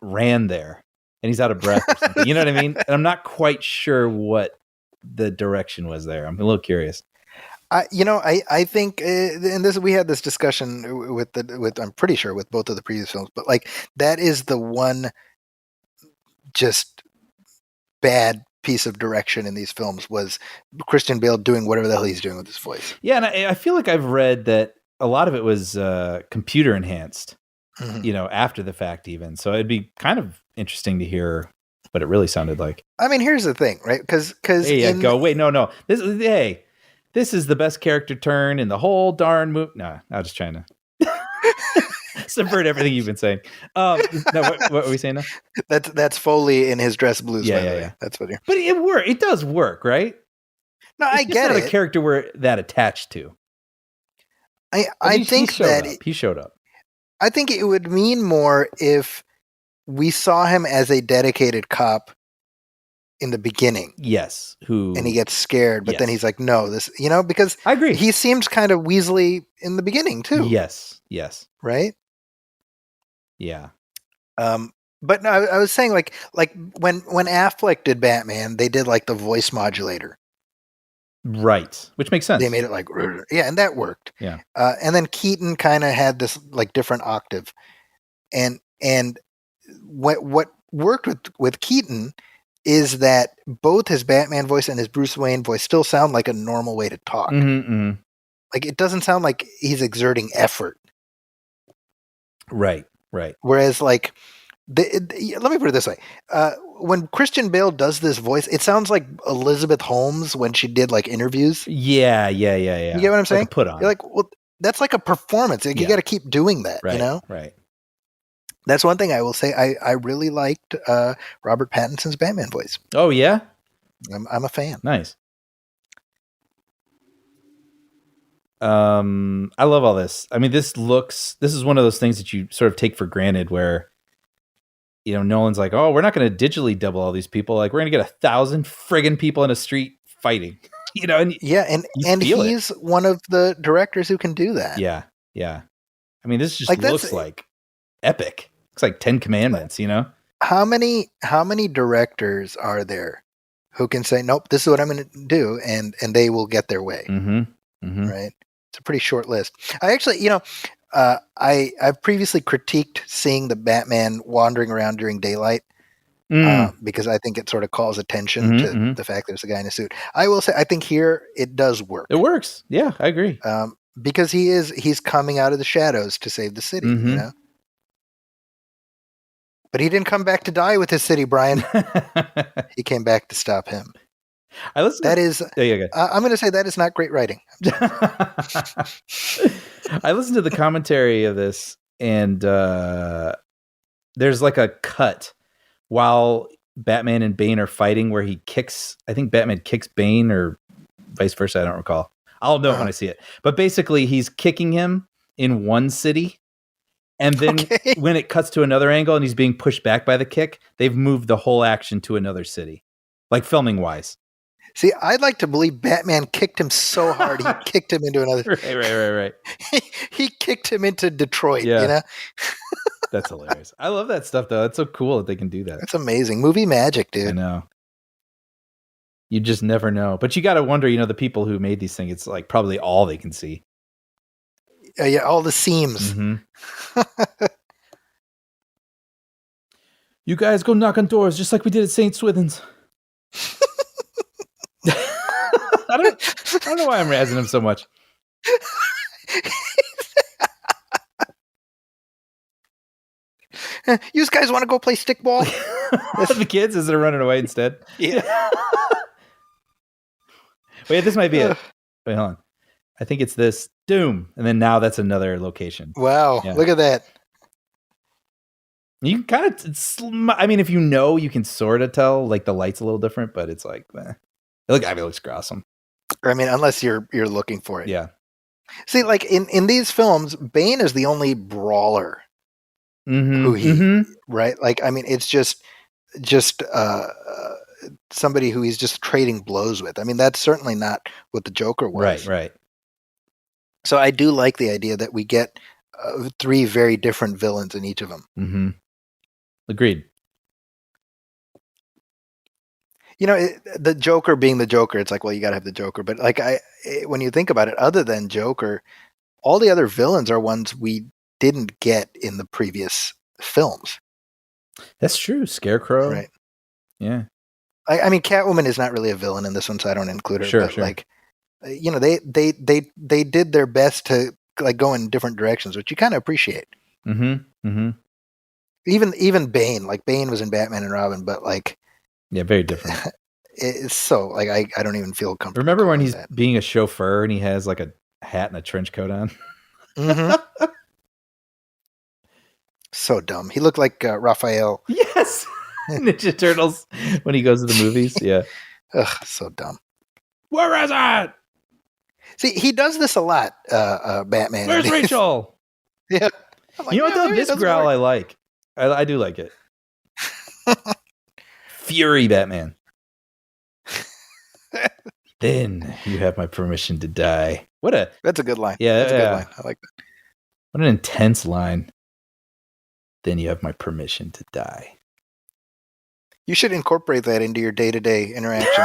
ran there and he's out of breath or something. You know what I mean? And I'm not quite sure what the direction was there. I'm a little curious. I think, and this we had this discussion with I'm pretty sure with both of the previous films, but like that is the one just bad piece of direction in these films was Christian Bale doing whatever the hell he's doing with his voice. Yeah, and I feel like I've read that a lot of it was computer enhanced, after the fact even. So it'd be kind of interesting to hear what it really sounded like. I mean, here's the thing, right? Because Hey, go. Wait, no. This is the best character turn in the whole darn movie. No, I was just trying to subvert everything you've been saying. No, what were we saying now? That's Foley in his dress blues. Yeah, by the way. yeah. That's what. But it does work, right? No, It's I get not it. a character we're that attached to. I think he showed up. I think it would mean more if we saw him as a dedicated cop in the beginning. Yes, and he gets scared, but then he's like, "No, this," because I agree. He seems kind of Weasley in the beginning too. Yes. Right. Yeah. But no, I was saying like when Affleck did Batman, they did like the voice modulator. Right, which makes sense. They made it like, yeah, and that worked. Yeah. And then Keaton kind of had this like different octave, and what worked with Keaton is that both his Batman voice and his Bruce Wayne voice still sound like a normal way to talk. Like it doesn't sound like he's exerting effort. Right. Whereas like, let me put it this way. When Christian Bale does this voice, it sounds like Elizabeth Holmes when she did like interviews. Yeah. You get what I'm saying? Like put on. You're like, well, that's like a performance. Like, you got to keep doing that, Right. That's one thing I will say. I really liked Robert Pattinson's Batman voice. Oh yeah? I'm a fan. Nice. I love all this. I mean, this is one of those things that you sort of take for granted where, Nolan's like, oh, we're not going to digitally double all these people. Like, we're going to get 1,000 friggin' people in a street fighting, and he's one of the directors who can do that. Yeah. I mean, this just looks like epic. Looks like 10 Commandments, How many directors are there who can say, nope, this is what I'm going to do, and they will get their way. Right? It's a pretty short list. I actually, I've previously critiqued seeing the Batman wandering around during daylight because I think it sort of calls attention to the fact that there's a guy in a suit. I will say, I think here it does work. It works. Yeah, I agree. Because he's coming out of the shadows to save the city, But he didn't come back to die with his city, Brian. He came back to stop him. I'm going to say that is not great writing. I listened to the commentary of this, and there's like a cut while Batman and Bane are fighting where he kicks, I think Batman kicks Bane or vice versa. I don't recall. I'll know when I see it. But basically he's kicking him in one city. And then when it cuts to another angle and he's being pushed back by the kick, they've moved the whole action to another city, like filming wise. See, I'd like to believe Batman kicked him so hard he kicked him into another. Right. He kicked him into Detroit. Yeah. That's hilarious. I love that stuff though. That's so cool that they can do that. That's amazing. Movie magic, dude. I know. You just never know. But you got to wonder, the people who made these things, it's like probably all they can see. Yeah, all the seams. You guys go knock on doors just like we did at St. Swithin's. I don't know why I'm razzing him so much. You guys want to go play stickball? The kids, as they're running away instead. Yeah. Wait, this might be it. Wait, hold on. I think it's this. Doom. And then now that's another location. Wow. Yeah. Look at that. You can kind of, if you can sort of tell, like the light's a little different, but it's like, it looks awesome. Unless you're looking for it. Yeah. See, like in these films, Bane is the only brawler right? Like, it's just somebody who he's just trading blows with. That's certainly not what the Joker was. Right. So I do like the idea that we get 3 very different villains in each of them. Agreed. The Joker being the Joker, it's like, well, you got to have the Joker. But like, when you think about it, other than Joker, all the other villains are ones we didn't get in the previous films. That's true. Scarecrow. Right. Yeah. I mean, Catwoman is not really a villain in this one, so I don't include her. Sure, but like, they did their best to like go in different directions, which you kind of appreciate. Mm-hmm. Mm-hmm. Even Bane, like Bane was in Batman and Robin, but like, yeah, very different. It's so like I don't even feel comfortable. Remember when he's being a chauffeur and he has like a hat and a trench coat on? Mm-hmm. So dumb. He looked like Raphael. Yes. Ninja Turtles when he goes to the movies. Yeah. Ugh, so dumb. Where is it? See, he does this a lot, Batman. Where's Rachel? Yeah. Like, you know what, though? This growl I like. I do like it. Fury Batman. Then you have my permission to die. That's a good line. Yeah, that's a good line. I like that. What an intense line. Then you have my permission to die. You should incorporate that into your day-to-day interaction.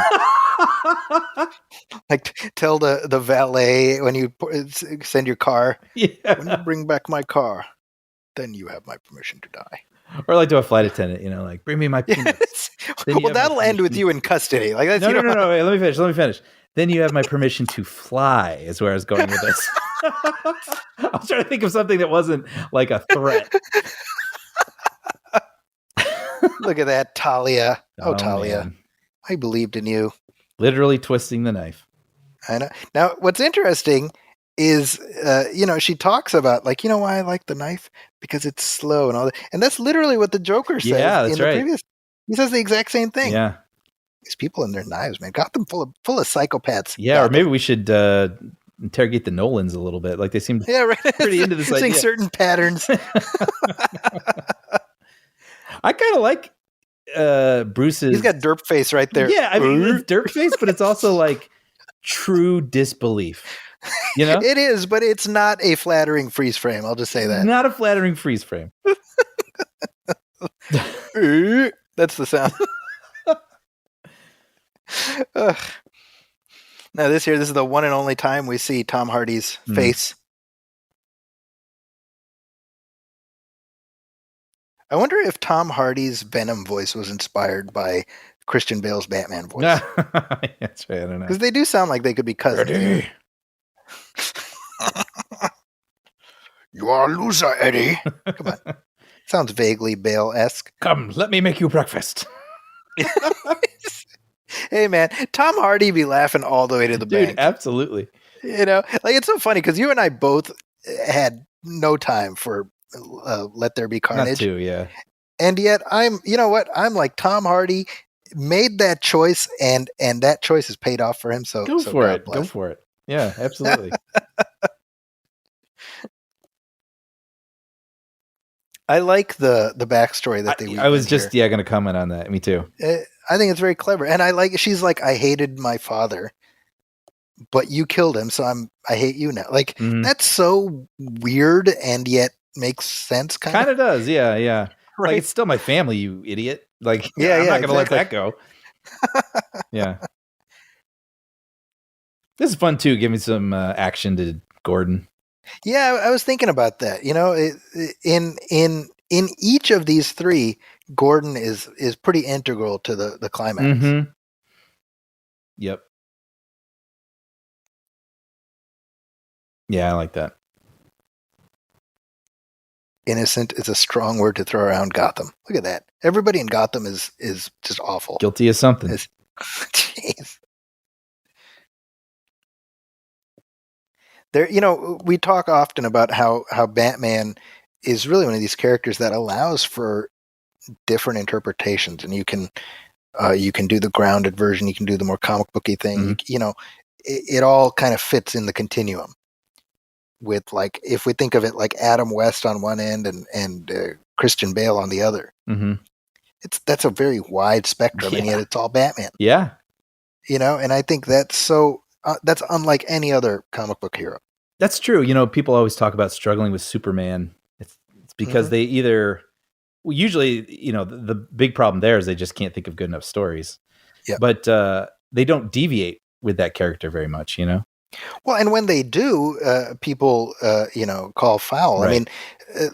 Like tell the valet when you send your car, when you bring back my car, then you have my permission to die. Or like to a flight attendant, like bring me my peanuts. Well, that'll end with you in custody. Like that's, no. Wait, let me finish. Then you have my permission to fly. Is where I was going with this. I was trying to think of something that wasn't like a threat. Look at that, Talia. Oh, Talia. Man. I believed in you. Literally twisting the knife. I know. Now, what's interesting is, she talks about like, why I like the knife? Because it's slow and all that. And that's literally what the Joker says that's in the right. previous. He says the exact same thing. Yeah. These people and their knives, man, got them full of psychopaths. Yeah, or maybe we should interrogate the Nolans a little bit. Like they seem pretty into this idea. Seeing certain patterns. I kind of like Bruce's. He's got derp face right there. Yeah, I mean it's derp face, but it's also like true disbelief. It is, but it's not a flattering freeze frame. I'll just say that. Not a flattering freeze frame. That's the sound. Now this is the one and only time we see Tom Hardy's face. I wonder if Tom Hardy's Venom voice was inspired by Christian Bale's Batman voice. That's right. I don't know. Because they do sound like they could be cousins. Ready. You are a loser, Eddie. Come on. Sounds vaguely Bale-esque. Come, let me make you breakfast. Hey, man. Tom Hardy be laughing all the way to the bank. Dude, absolutely. Like it's so funny because you and I both had no time for Let There Be Carnage. Not too, yeah. And yet I'm like Tom Hardy made that choice and that choice has paid off for him. So Go for it. Yeah, absolutely. I like the backstory that they. I was just going to comment on that. Me too. I think it's very clever, and she's like, I hated my father, but you killed him, so I hate you now. Like that's so weird, and yet makes sense. Kind of does, yeah. Right. Like it's still my family, you idiot. Like I'm not going to let that go. Yeah. This is fun too. Give me some action to Gordon. Yeah, I was thinking about that. In each of these three, Gordon is pretty integral to the climax. Mm-hmm. Yep. Yeah, I like that. Innocent is a strong word to throw around Gotham. Look at that. Everybody in Gotham is just awful. Guilty of something. Jeez. There, we talk often about how Batman is really one of these characters that allows for different interpretations, and you can do the grounded version, you can do the more comic booky thing. Mm-hmm. It all kind of fits in the continuum. With like, if we think of it like Adam West on one end and Christian Bale on the other, that's a very wide spectrum, and yet it's all Batman. Yeah, and I think that's so. That's unlike any other comic book hero. That's true. People always talk about struggling with Superman. It's because they either, usually, the big problem there is they just can't think of good enough stories. Yeah. But they don't deviate with that character very much, you know? Well, and when they do, people, call foul. I Right. mean,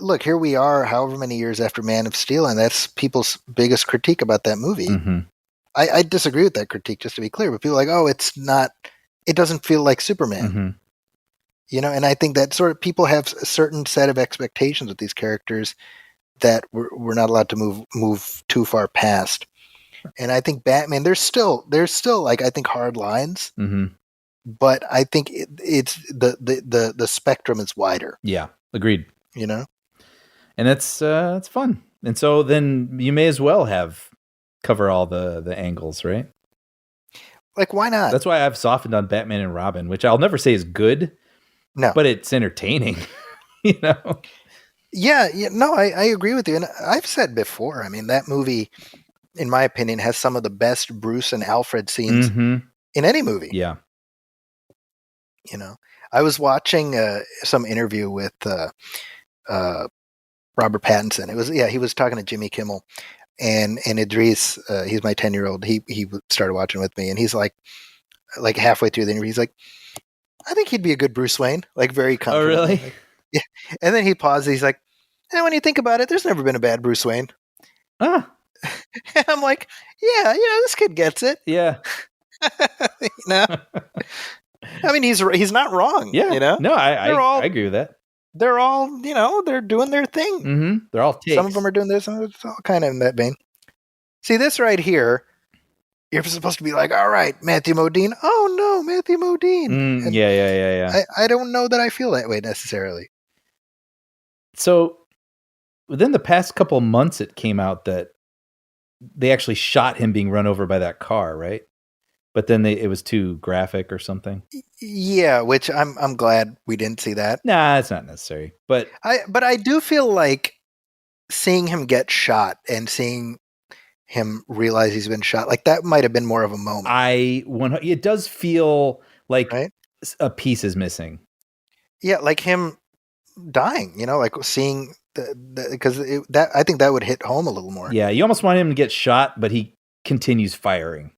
look, here we are, however many years after Man of Steel, and that's people's biggest critique about that movie. Mm-hmm. I disagree with that critique, just to be clear, but people are like, oh, it doesn't feel like Superman. Mm-hmm. You know, and I think that sort of people have a certain set of expectations with these characters that we're not allowed to move too far past. And I think Batman, there's still like, I think, hard lines, Mm-hmm. but I think it's the spectrum is wider. Yeah, agreed. You know, And it's fun. And so then you may as well cover all the angles, right? like, why not? That's why I've softened on Batman and Robin, which I'll never say is good. No, but it's entertaining, you know? Yeah, no, I agree with you. And I've said before, I mean, that movie, in my opinion, has some of the best Bruce and Alfred scenes Mm-hmm. in any movie. Yeah. You know, I was watching some interview with Robert Pattinson. He was talking to Jimmy Kimmel, and Idris, he's my 10-year-old. He started watching with me, and he's like halfway through the interview, he's like, I think he'd be a good Bruce Wayne, like very confident. Oh, really? Like, yeah. And then he pauses. He's like, and when you think about it, there's never been a bad Bruce Wayne. Ah. And I'm like, yeah, this kid gets it. Yeah. You know? I mean, he's not wrong. Yeah. You know? No, I agree with that. They're all, they're doing their thing. Mm-hmm. They're all takes. Some of them are doing this, and it's all kind of in that vein. See, this right here, you're supposed to be like, all right, Matthew Modine. Oh, no, Matthew Modine. Yeah. I don't know that I feel that way necessarily. So within the past couple months, it came out that they actually shot him being run over by that car, right? But then it was too graphic or something. Yeah, which I'm glad we didn't see that. Nah, it's not necessary. But I do feel like seeing him get shot and seeing him realize he's been shot, like, that might have been more of a moment. It does feel like right? a piece is missing. Yeah, like him dying, like seeing because I think that would hit home a little more. Yeah, you almost want him to get shot, but he continues firing.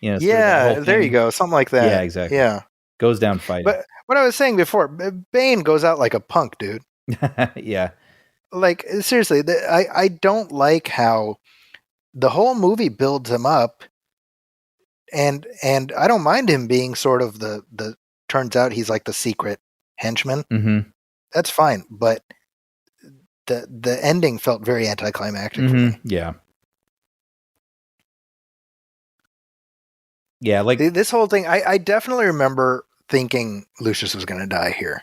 Yeah, there you go, something like that. Yeah, exactly. Yeah, goes down fighting. But what I was saying before, Bane goes out like a punk, dude. Yeah, like, seriously, I don't like how the whole movie builds him up, and I don't mind him being sort of the turns out he's like the secret henchman. Mm-hmm. That's fine, but the ending felt very anticlimactic for me. Yeah. Yeah, like this whole thing, I definitely remember thinking Lucius was going to die here.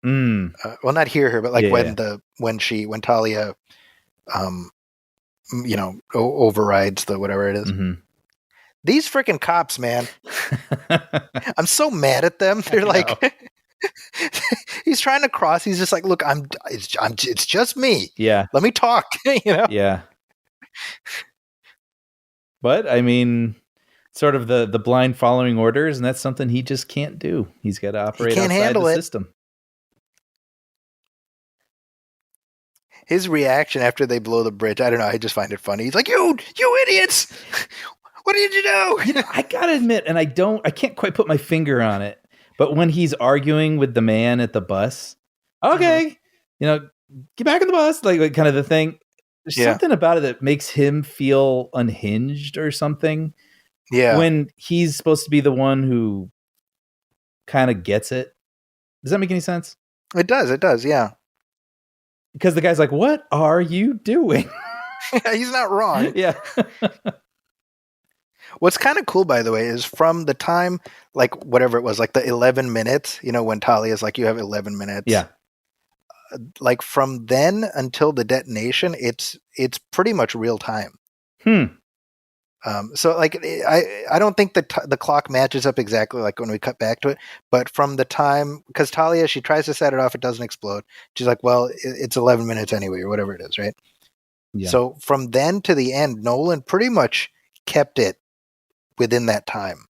Well, not here, but like when Talia, overrides the whatever it is. Mm-hmm. These freaking cops, man. I'm so mad at them. They're like, he's trying to cross. He's just like, look, it's just me. Yeah. Let me talk. Yeah. But I mean, sort of the blind following orders, and that's something he just can't do. He's got to operate outside the system. His reaction after they blow the bridge, I don't know. I just find it funny. He's like, "You idiots! What did you do?" I gotta admit, and I can't quite put my finger on it, but when he's arguing with the man at the bus, okay, get back on the bus, like kind of the thing. There's something about it that makes him feel unhinged or something. Yeah. When he's supposed to be the one who kind of gets it. Does that make any sense? It does, yeah. Because the guy's like, what are you doing? He's not wrong. Yeah. What's kind of cool, by the way, is from the time, like, whatever it was, like the 11 minutes, when Talia's like, you have 11 minutes. Yeah. Like, from then until the detonation, it's pretty much real time. So, like, I don't think the clock matches up exactly like when we cut back to it, but from the time, because Talia, she tries to set it off, it doesn't explode. She's like, well, it's 11 minutes anyway, or whatever it is, right? Yeah. So from then to the end, Nolan pretty much kept it within that time.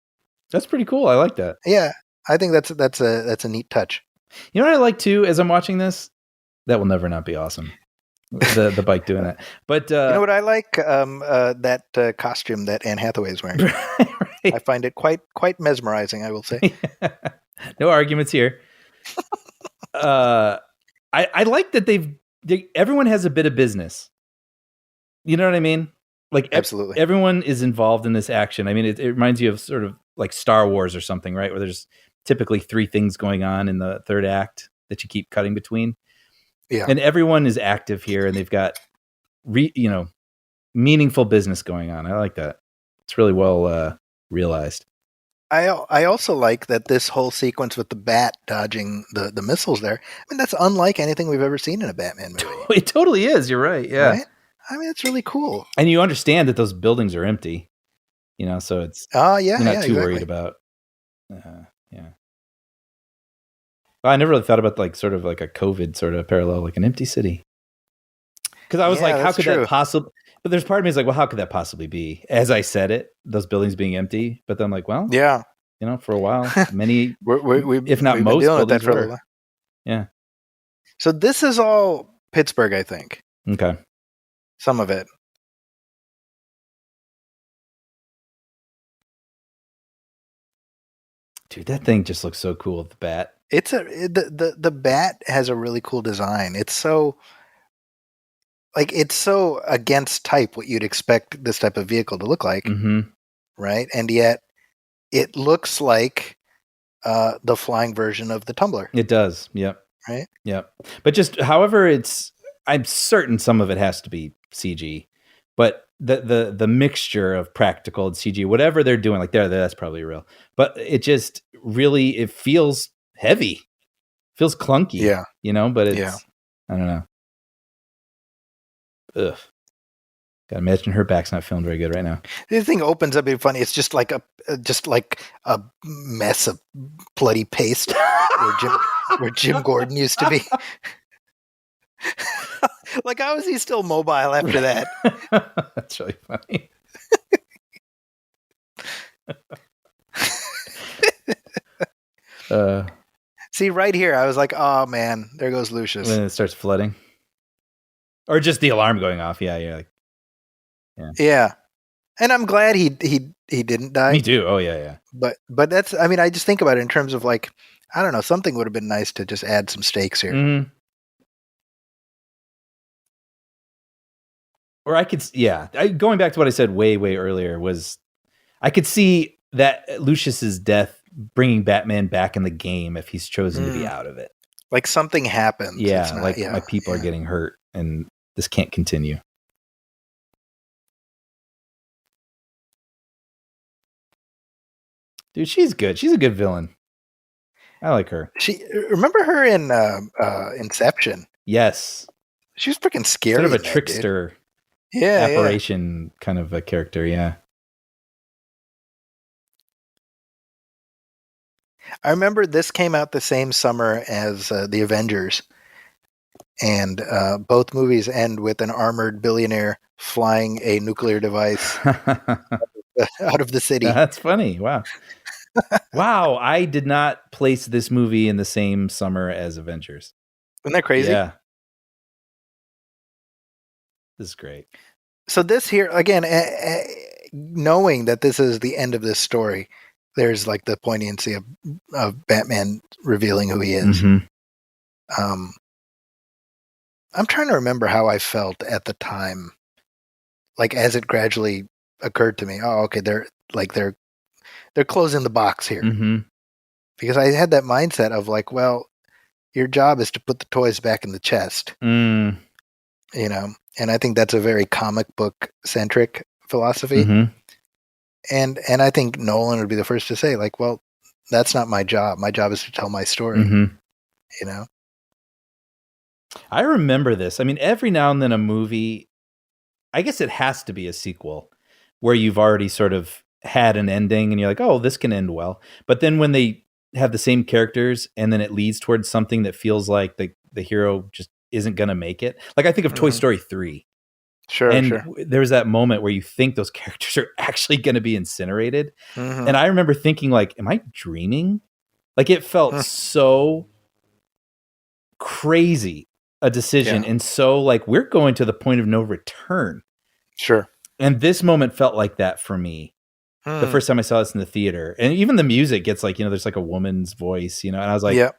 That's pretty cool. I like that. Yeah, I think that's a neat touch. You know what I like too, as I'm watching this? That will never not be awesome. the bike doing that. But you know what I like? That costume that Anne Hathaway is wearing. right. I find it quite mesmerizing, I will say. No arguments here. I like that everyone has a bit of business. You know what I mean? Like Absolutely. everyone is involved in this action. I mean, it reminds you of sort of like Star Wars or something, right? Where there's typically 3 things going on in the third act that you keep cutting between. Yeah. And everyone is active here, and they've got meaningful business going on. I like that. It's really well realized. I also like that this whole sequence with the bat dodging the missiles there. I mean, that's unlike anything we've ever seen in a Batman movie. It totally is. You're right. Yeah. Right? I mean, it's really cool. And you understand that those buildings are empty, so it's you're not too worried about. Yeah. Well, I never really thought about like sort of like a COVID sort of parallel, like an empty city. Because I was like, how could that possibly? But there's part of me is like, well, how could that possibly be? As I said it, those buildings being empty. But then I'm like, well, yeah, for a while, many, if not we've most, been dealing with buildings that for a were. while. Yeah. So this is all Pittsburgh, I think. Okay. Some of it. Dude, that thing just looks so cool. The bat. The bat has a really cool design. It's so against type what you'd expect this type of vehicle to look like, right? And yet it looks like the flying version of the Tumbler. It does. Yep. Right. Yep. But just however I'm certain some of it has to be CG, but the mixture of practical and CG, whatever they're doing, like that's probably real. But it just really, it feels heavy, feels clunky. Yeah. But it's, I don't know. Ugh. Gotta imagine her back's not feeling very good right now. The thing opens up being funny. It's just like a mess of bloody paste where Jim Gordon used to be. Like, how is he still mobile after that? That's really funny. See, right here, I was like, oh man, there goes Lucius. When it starts flooding. Or just the alarm going off. Yeah, you're like, yeah. And I'm glad he didn't die. Me too. Oh yeah. But that's, I mean, I just think about it in terms of like, I don't know, something would have been nice to just add some stakes here. Mm-hmm. Or I could, going back to what I said way earlier, was I could see that Lucius's death bringing Batman back in the game if he's chosen to be out of it. Like something happens. Yeah, my people are getting hurt and this can't continue. Dude, she's good. She's a good villain. I like her. Remember her in Inception? Yes. She was freaking scary. Sort of a trickster. Apparition kind of a character, yeah. I remember this came out the same summer as The Avengers, and both movies end with an armored billionaire flying a nuclear device out of the city. That's funny. Wow. Wow, I did not place this movie in the same summer as Avengers. Isn't that crazy? Yeah. This is great. So this here, again, knowing that this is the end of this story, there's like the poignancy of Batman revealing who he is. Mm-hmm. I'm trying to remember how I felt at the time, like as it gradually occurred to me. Oh, okay, they're closing the box here. Mm-hmm. Because I had that mindset of like, well, your job is to put the toys back in the chest. And I think that's a very comic book centric philosophy. Mm-hmm. And I think Nolan would be the first to say, like, well, that's not my job. My job is to tell my story. Mm-hmm. I remember this. I mean, every now and then a movie, I guess it has to be a sequel where you've already sort of had an ending and you're like, oh, this can end well. But then when they have the same characters and then it leads towards something that feels like the hero just isn't going to make it. Like I think of Toy Story 3. Sure. There was that moment where you think those characters are actually going to be incinerated. Mm-hmm. And I remember thinking like, am I dreaming? Like it felt so crazy a decision. Yeah. And so like we're going to the point of no return. Sure. And this moment felt like that for me. The first time I saw this in the theater. And even the music gets like, there's like a woman's voice, and I was like, Yep.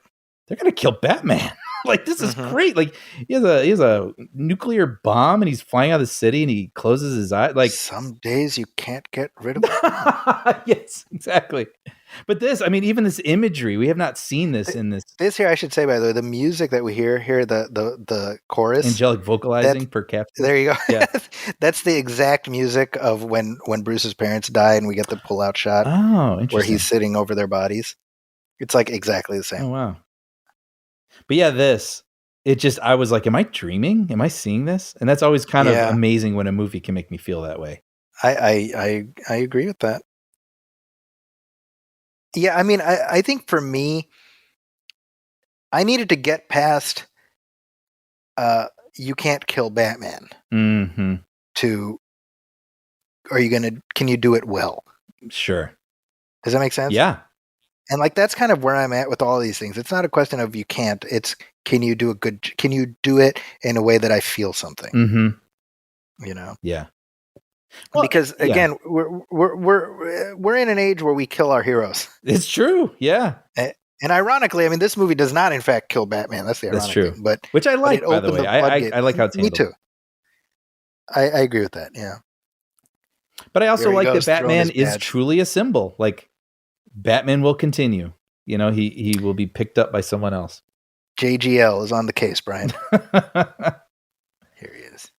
they're going to kill Batman. Like, this is Mhm. great. Like, he has a nuclear bomb and he's flying out of the city and he closes his eye. Like, some days you can't get rid of it. yes, exactly. But this, I mean, even this imagery, we have not seen this in this This here, I should say, by the way, the music that we hear here, the chorus, angelic vocalizing per capita. there you go. Yeah. That's the exact music of when Bruce's parents die, and we get the pull-out shot Oh, interesting. where he's sitting over their bodies. It's like exactly the same. Oh, wow. But yeah, I was like, am I dreaming? Am I seeing this? And that's always kind of amazing when a movie can make me feel that way. I agree with that. Yeah, I mean, I think for me, I needed to get past you can't kill Batman Mm-hmm. to can you do it well? Sure. Does that make sense? Yeah. And like that's kind of where I'm at with all these things. It's not a question of you can't. It's can you do it in a way that I feel something? Mm-hmm. Yeah. Well, because again, we're in an age where we kill our heroes. It's true. Yeah. And ironically, I mean, this movie does not, in fact, kill Batman. That's the ironic thing. But which I like, by the way. I like how it's handled. Me too. I agree with that. Yeah. But I also like that Batman is truly a symbol. Like, Batman will continue. He will be picked up by someone else. JGL is on the case, Brian. Here he is.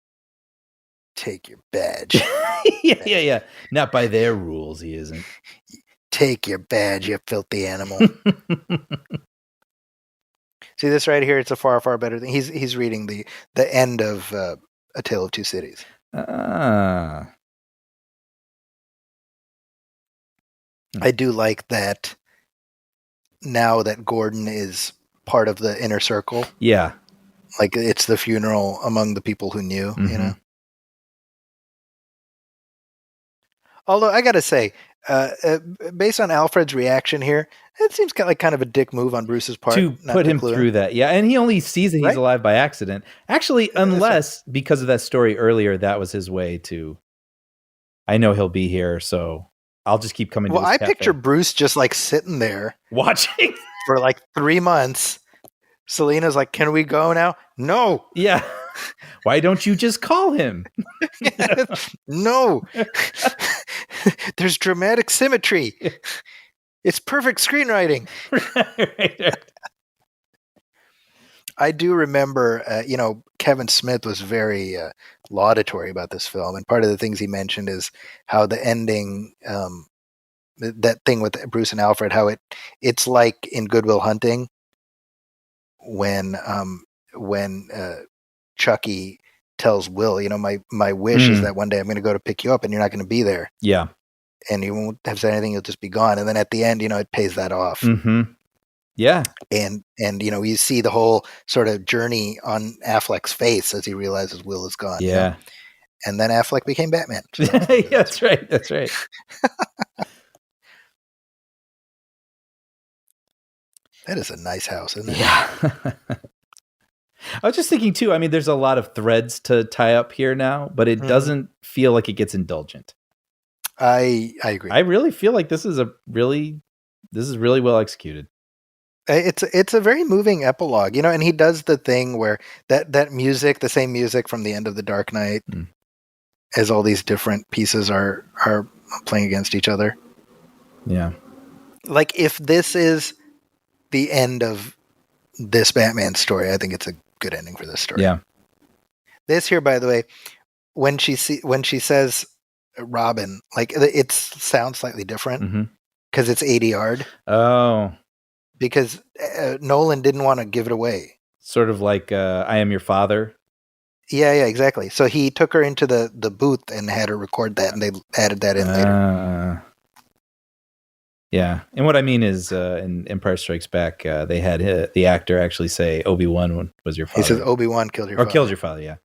Take your badge. Yeah. Not by their rules, he isn't. Take your badge, you filthy animal. See this right here? It's a far, far better thing. He's reading the end of A Tale of Two Cities. Ah. I do like that now that Gordon is part of the inner circle. Yeah. Like it's the funeral among the people who knew, Although I got to say, based on Alfred's reaction here, it seems kind of a dick move on Bruce's part to put him through that. Yeah, and he only sees that he's alive by accident. Actually, unless because of that story earlier, that was his way to. I know he'll be here, so I'll just keep coming. Well, I picture Bruce just like sitting there watching for like 3 months. Selena's like, "Can we go now?" No. Yeah. Why don't you just call him? No. There's dramatic symmetry. It's perfect screenwriting. Right. I do remember, Kevin Smith was very laudatory about this film. And part of the things he mentioned is how the ending, that thing with Bruce and Alfred, how it's like in Good Will Hunting when Chucky tells Will, my wish is that one day I'm going to go to pick you up and you're not going to be there. Yeah. And you won't have said anything. You'll just be gone. And then at the end, it pays that off. Mm-hmm. Yeah. And you see the whole sort of journey on Affleck's face as he realizes Will is gone. Yeah. And then Affleck became Batman. So that's right. That's right. That is a nice house, isn't it? Yeah. I was just thinking too, I mean, there's a lot of threads to tie up here now, but it doesn't feel like it gets indulgent. I agree. I really feel like this is really well executed. It's a very moving epilogue, and he does the thing where that music, the same music from the end of The Dark Knight, as all these different pieces are playing against each other. Yeah. Like if this is the end of this Batman story, I think it's a good ending for this story. Yeah. This here, by the way, when she says Robin, like it sounds slightly different because it's 80 yard. Oh. Because Nolan didn't want to give it away. Sort of like I Am Your Father. Yeah, exactly. So he took her into the booth and had her record that, and they added that in later. Yeah, and what I mean is, in Empire Strikes Back, they had the actor actually say Obi-Wan was your father. He says Obi-Wan killed your father. Or killed your father, yeah.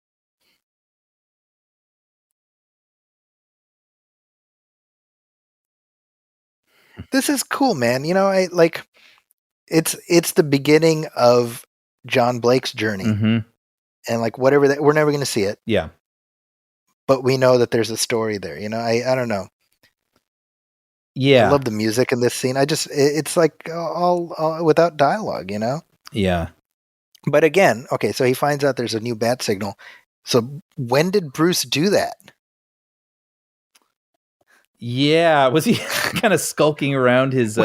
This is cool, man. I like it's the beginning of John Blake's journey. and like whatever that, we're never going to see it, Yeah. but we know that there's a story there. I don't know. Yeah. I love the music in this scene. It's like all without dialogue, Yeah. But again, okay, so he finds out there's a new bat signal. So when did Bruce do that? Yeah. Was he kind of skulking around his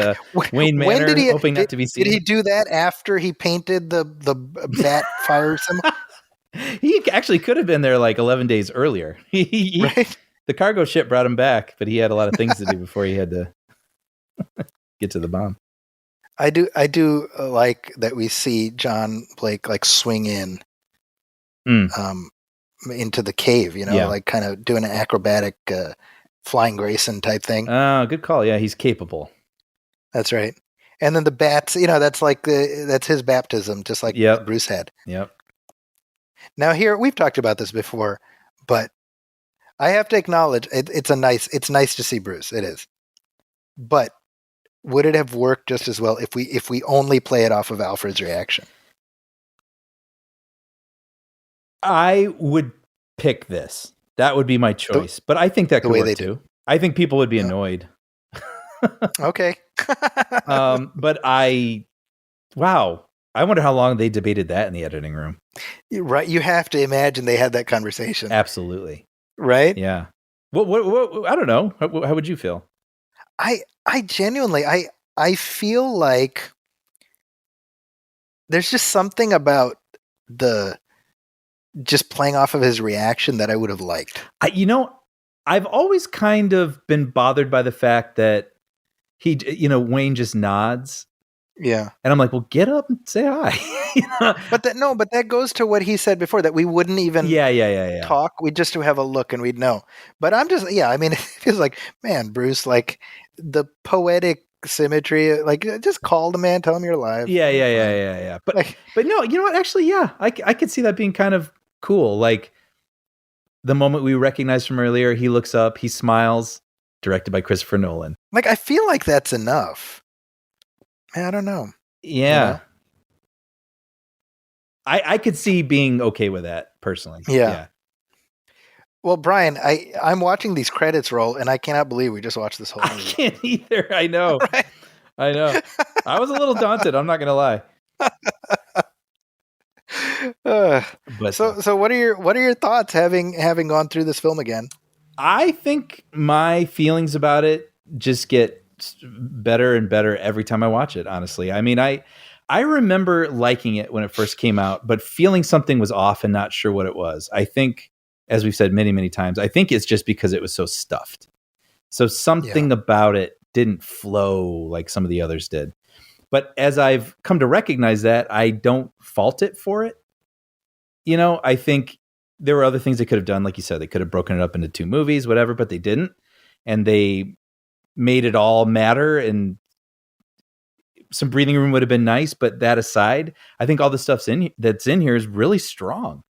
Wayne Manor, hoping not to be seen? Did he do that after he painted the bat fire symbol? He actually could have been there like 11 days earlier. Right? The cargo ship brought him back, but he had a lot of things to do before he had to get to the bomb. I do like that we see John Blake like swing in into the cave, like kind of doing an acrobatic Flying Grayson type thing. Oh, good call. Yeah, he's capable. That's right. And then the bats, that's like that's his baptism, just like Bruce had. Yep. Now here, we've talked about this before, but I have to acknowledge it's nice to see Bruce. It is. But would it have worked just as well if we only play it off of Alfred's reaction? I would pick this. That would be my choice. But I think that could work too. I think people would be annoyed. Okay. But I wonder how long they debated that in the editing room. Right. You have to imagine they had that conversation. Absolutely. Right? Yeah. What I don't know. How would you feel? I genuinely, I feel like there's just something about just playing off of his reaction that I would have liked. I've always kind of been bothered by the fact that Wayne just nods. Yeah. And I'm like, well, get up and say hi. But that goes to what he said before, that we wouldn't even talk. We'd just have a look and we'd know. But I'm just, it feels like, man, Bruce, like the poetic symmetry, like just call the man, tell him you're alive. Yeah. But no, you know what? Actually, yeah, I could see that being kind of cool. Like the moment we recognized from earlier, he looks up, he smiles, directed by Christopher Nolan. Like, I feel like that's enough. I don't know. Yeah. I could see being okay with that personally. Yeah. Well, Brian, I'm watching these credits roll, and I cannot believe we just watched this whole movie. I can't either. I know. Right? I know. I was a little daunted. I'm not going to lie. So what are your thoughts having gone through this film again? I think my feelings about it just get better and better every time I watch it, honestly. I mean, I remember liking it when it first came out, but feeling something was off and not sure what it was. I think, as we've said many, many times, I think it's just because it was so stuffed. So something about it didn't flow like some of the others did. But as I've come to recognize that, I don't fault it for it. I think there were other things they could have done. Like you said, they could have broken it up into 2 movies, whatever, but they didn't. And they made it all matter, and some breathing room would have been nice. But that aside, I think all the stuff that's in here is really strong.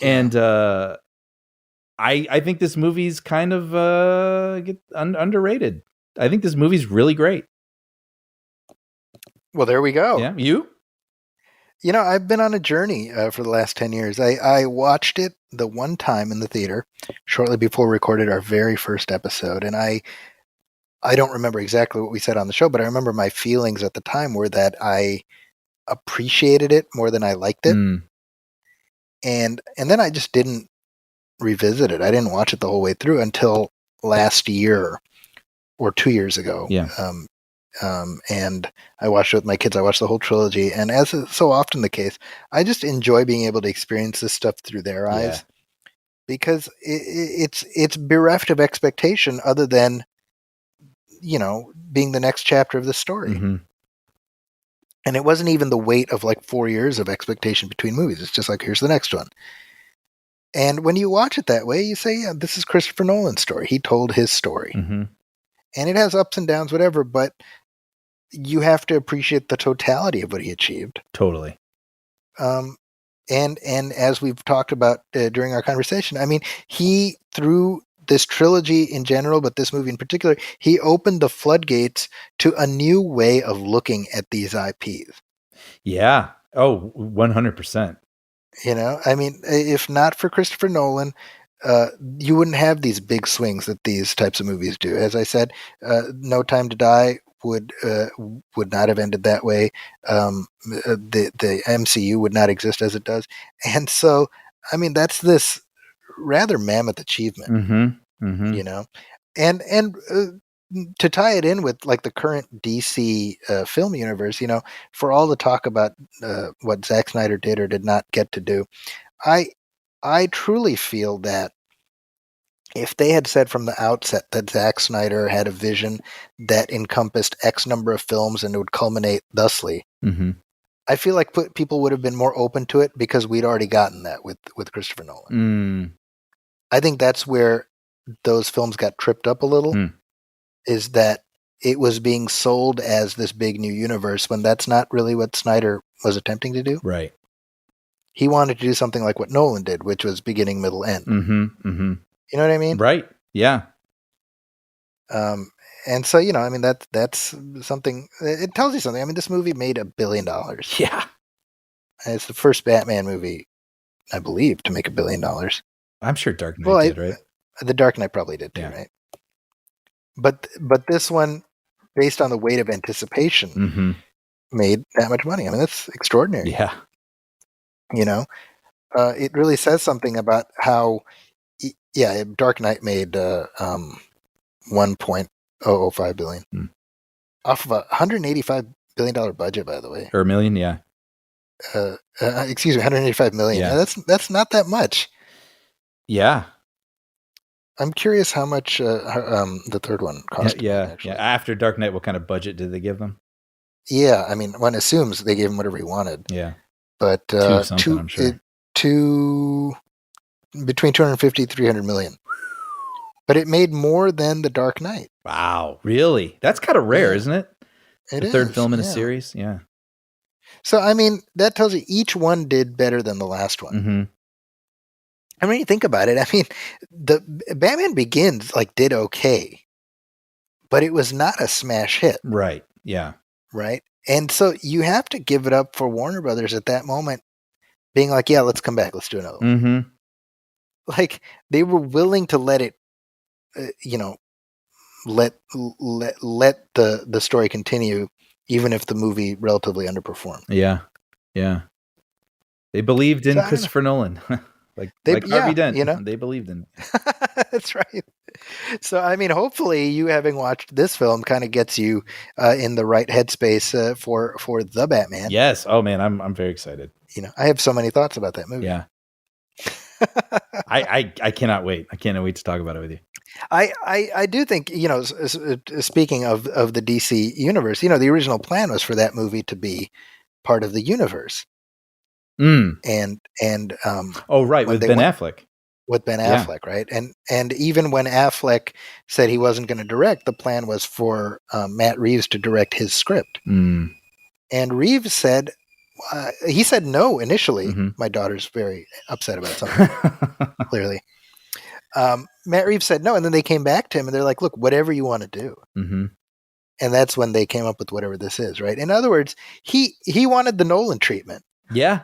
And I think this movie's kind of underrated. I think this movie's really great. Well, there we go. Yeah, you? I've been on a journey for the last 10 years. I watched it the one time in the theater shortly before we recorded our very first episode. And I don't remember exactly what we said on the show, but I remember my feelings at the time were that I appreciated it more than I liked it. And then I just didn't revisit it. I didn't watch it the whole way through until last year or 2 years ago. Yeah. And I watched it with my kids. I watched the whole trilogy. And as is so often the case, I just enjoy being able to experience this stuff through their eyes, because it's bereft of expectation other than, being the next chapter of the story. Mm-hmm. And it wasn't even the weight of like 4 years of expectation between movies. It's just like, here's the next one. And when you watch it that way, you say, yeah, this is Christopher Nolan's story. He told his story. Mm-hmm. And it has ups and downs, whatever, but you have to appreciate the totality of what he achieved. Totally. And as we've talked about during our conversation, I mean, he, through this trilogy in general, but this movie in particular, he opened the floodgates to a new way of looking at these IPs. Yeah. Oh, 100%. You know, I mean, if not for Christopher Nolan, you wouldn't have these big swings that these types of movies do. As I said, No Time to Die would not have ended that way. The MCU would not exist as it does, and so I mean that's this rather mammoth achievement, Mm-hmm. Mm-hmm. you know, and to tie it in with like the current DC film universe, you know, for all the talk about what Zack Snyder did or did not get to do, I I truly feel that if they had said from the outset that Zack Snyder had a vision that encompassed X number of films and it would culminate thusly, Mm-hmm. I feel like people would have been more open to it because we'd already gotten that with Christopher Nolan. Mm. I think that's where those films got tripped up a little, Mm. is that it was being sold as this big new universe when that's not really what Snyder was attempting to do. Right. He wanted to do something like what Nolan did, which was beginning, middle, end. Mm-hmm. Mm-hmm. You know what I mean? Right. Yeah. And so, you know, I mean, that's something. It tells you something. I mean, this movie made $1 billion. Yeah. It's the first Batman movie, I believe, to make $1 billion. I'm sure Dark Knight Well, did, right? The Dark Knight probably did too, Yeah. right? But this one, based on the weight of anticipation, Mm-hmm. made that much money. I mean, that's extraordinary. Yeah. You know, it really says something about how, yeah, Dark Knight made $1.005 billion Hmm. off of a $185 billion budget, by the way. Or $1 million, yeah. Excuse me, 185 million. Yeah. That's not that much. Yeah. I'm curious how much the third one cost. Yeah. Actually. Yeah. After Dark Knight, what kind of budget did they give them? Yeah, I mean, one assumes they gave him whatever he wanted. Yeah. But I'm sure. Between 250 300 million. But it made more than The Dark Knight. Wow. Really? That's kind of rare, isn't it? It the is, third film in a yeah. series? Yeah. So, I mean, that tells you each one did better than the last one. Mm-hmm. I mean, you think about it. I mean, the Batman Begins did okay, but it was not a smash hit. Right. Yeah. Right. And so you have to give it up for Warner Brothers at that moment being like, yeah, let's come back. Let's do another one. Mm-hmm. Like they were willing to let it, let the story continue, even if the movie relatively underperformed. Yeah. Yeah. They believed in Christopher Nolan. like Harvey Dent. You know? They believed in it. That's right. So, I mean, hopefully you having watched this film kind of gets you in the right headspace for the Batman. Yes. Oh man, I'm very excited. You know, I have so many thoughts about that movie. Yeah. I cannot wait. I can't wait to talk about it with you. I do think, you know, speaking of the DC universe, you know, the original plan was for that movie to be part of the universe. Mm. And oh right, with Ben Affleck. With Ben Affleck, right? And even when Affleck said he wasn't going to direct, the plan was for Matt Reeves to direct his script. Mm. And Reeves said, he said no initially. Mm-hmm. My daughter's very upset about something, clearly. Matt Reeves said no, and then they came back to him and they're like, look, whatever you want to do. Mm-hmm. And that's when they came up with whatever this is, right? In other words, he wanted the Nolan treatment. Yeah.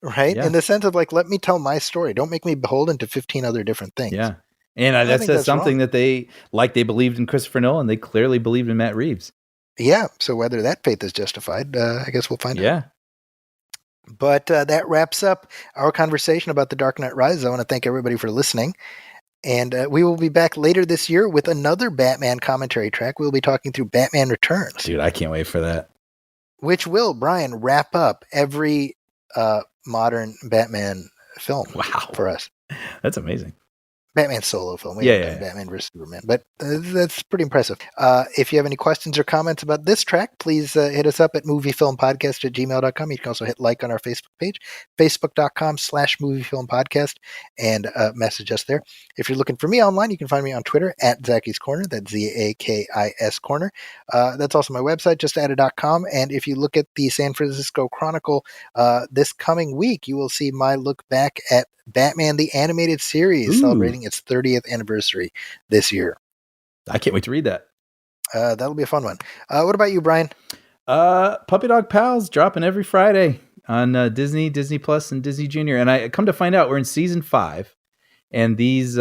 Right? Yeah. In the sense of let me tell my story. Don't make me beholden to 15 other different things. Yeah. And that says something wrong. That they believed in Christopher Nolan. They clearly believed in Matt Reeves. Yeah. So whether that faith is justified, I guess we'll find out. Yeah. But that wraps up our conversation about The Dark Knight Rises. I want to thank everybody for listening. And we will be back later this year with another Batman commentary track. We'll be talking through Batman Returns. Dude, I can't wait for that. Which will, Brian, wrap up every modern Batman film for us. That's amazing. Batman solo film. Yeah. Batman vs. Superman. But that's pretty impressive. If you have any questions or comments about this track, please hit us up at moviefilmpodcast@gmail.com. You can also hit like on our Facebook page, facebook.com/moviefilmpodcast, and message us there. If you're looking for me online, you can find me on Twitter at Zacky's Corner. That's ZAKIS Corner. That's also my website, justadded.com. And if you look at the San Francisco Chronicle this coming week, you will see my look back at Batman the Animated Series, celebrating its 30th anniversary this year. I can't wait to read that. That'll be a fun one. What about you, Brian? Puppy Dog Pals dropping every Friday. on Disney Plus, and Disney Junior. And I come to find out we're in season 5, and these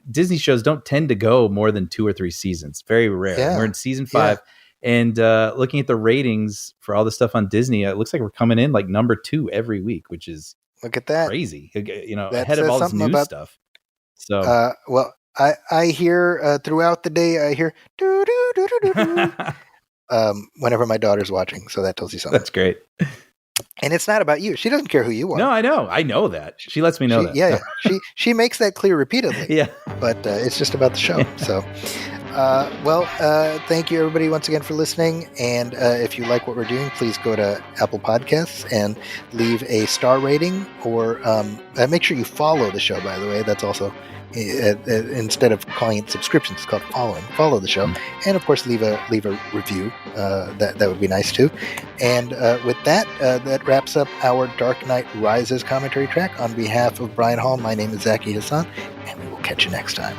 Disney shows don't tend to go more than 2 or 3 seasons. Very rare. Yeah. We're in season 5, and looking at the ratings for all the stuff on Disney, it looks like we're coming in like number 2 every week, which is look at that, crazy. That ahead of all this something new about- stuff. So, well, I hear throughout the day, I hear doo doo doo doo doo doo. Whenever my daughter's watching, so that tells you something. that's great. And it's not about you. She doesn't care who you are. No, I know that. She lets me know that. Yeah. She makes that clear repeatedly. Yeah. But it's just about the show. So, thank you everybody once again for listening. And if you like what we're doing, please go to Apple Podcasts and leave a star rating, or make sure you follow the show, by the way. That's also, instead of calling it subscriptions, it's called following. Follow the show. And of course, leave a review. That would be nice too. And with that, that wraps up our Dark Knight Rises commentary track. On behalf of Brian Hall, my name is Zaki Hassan, and we will catch you next time.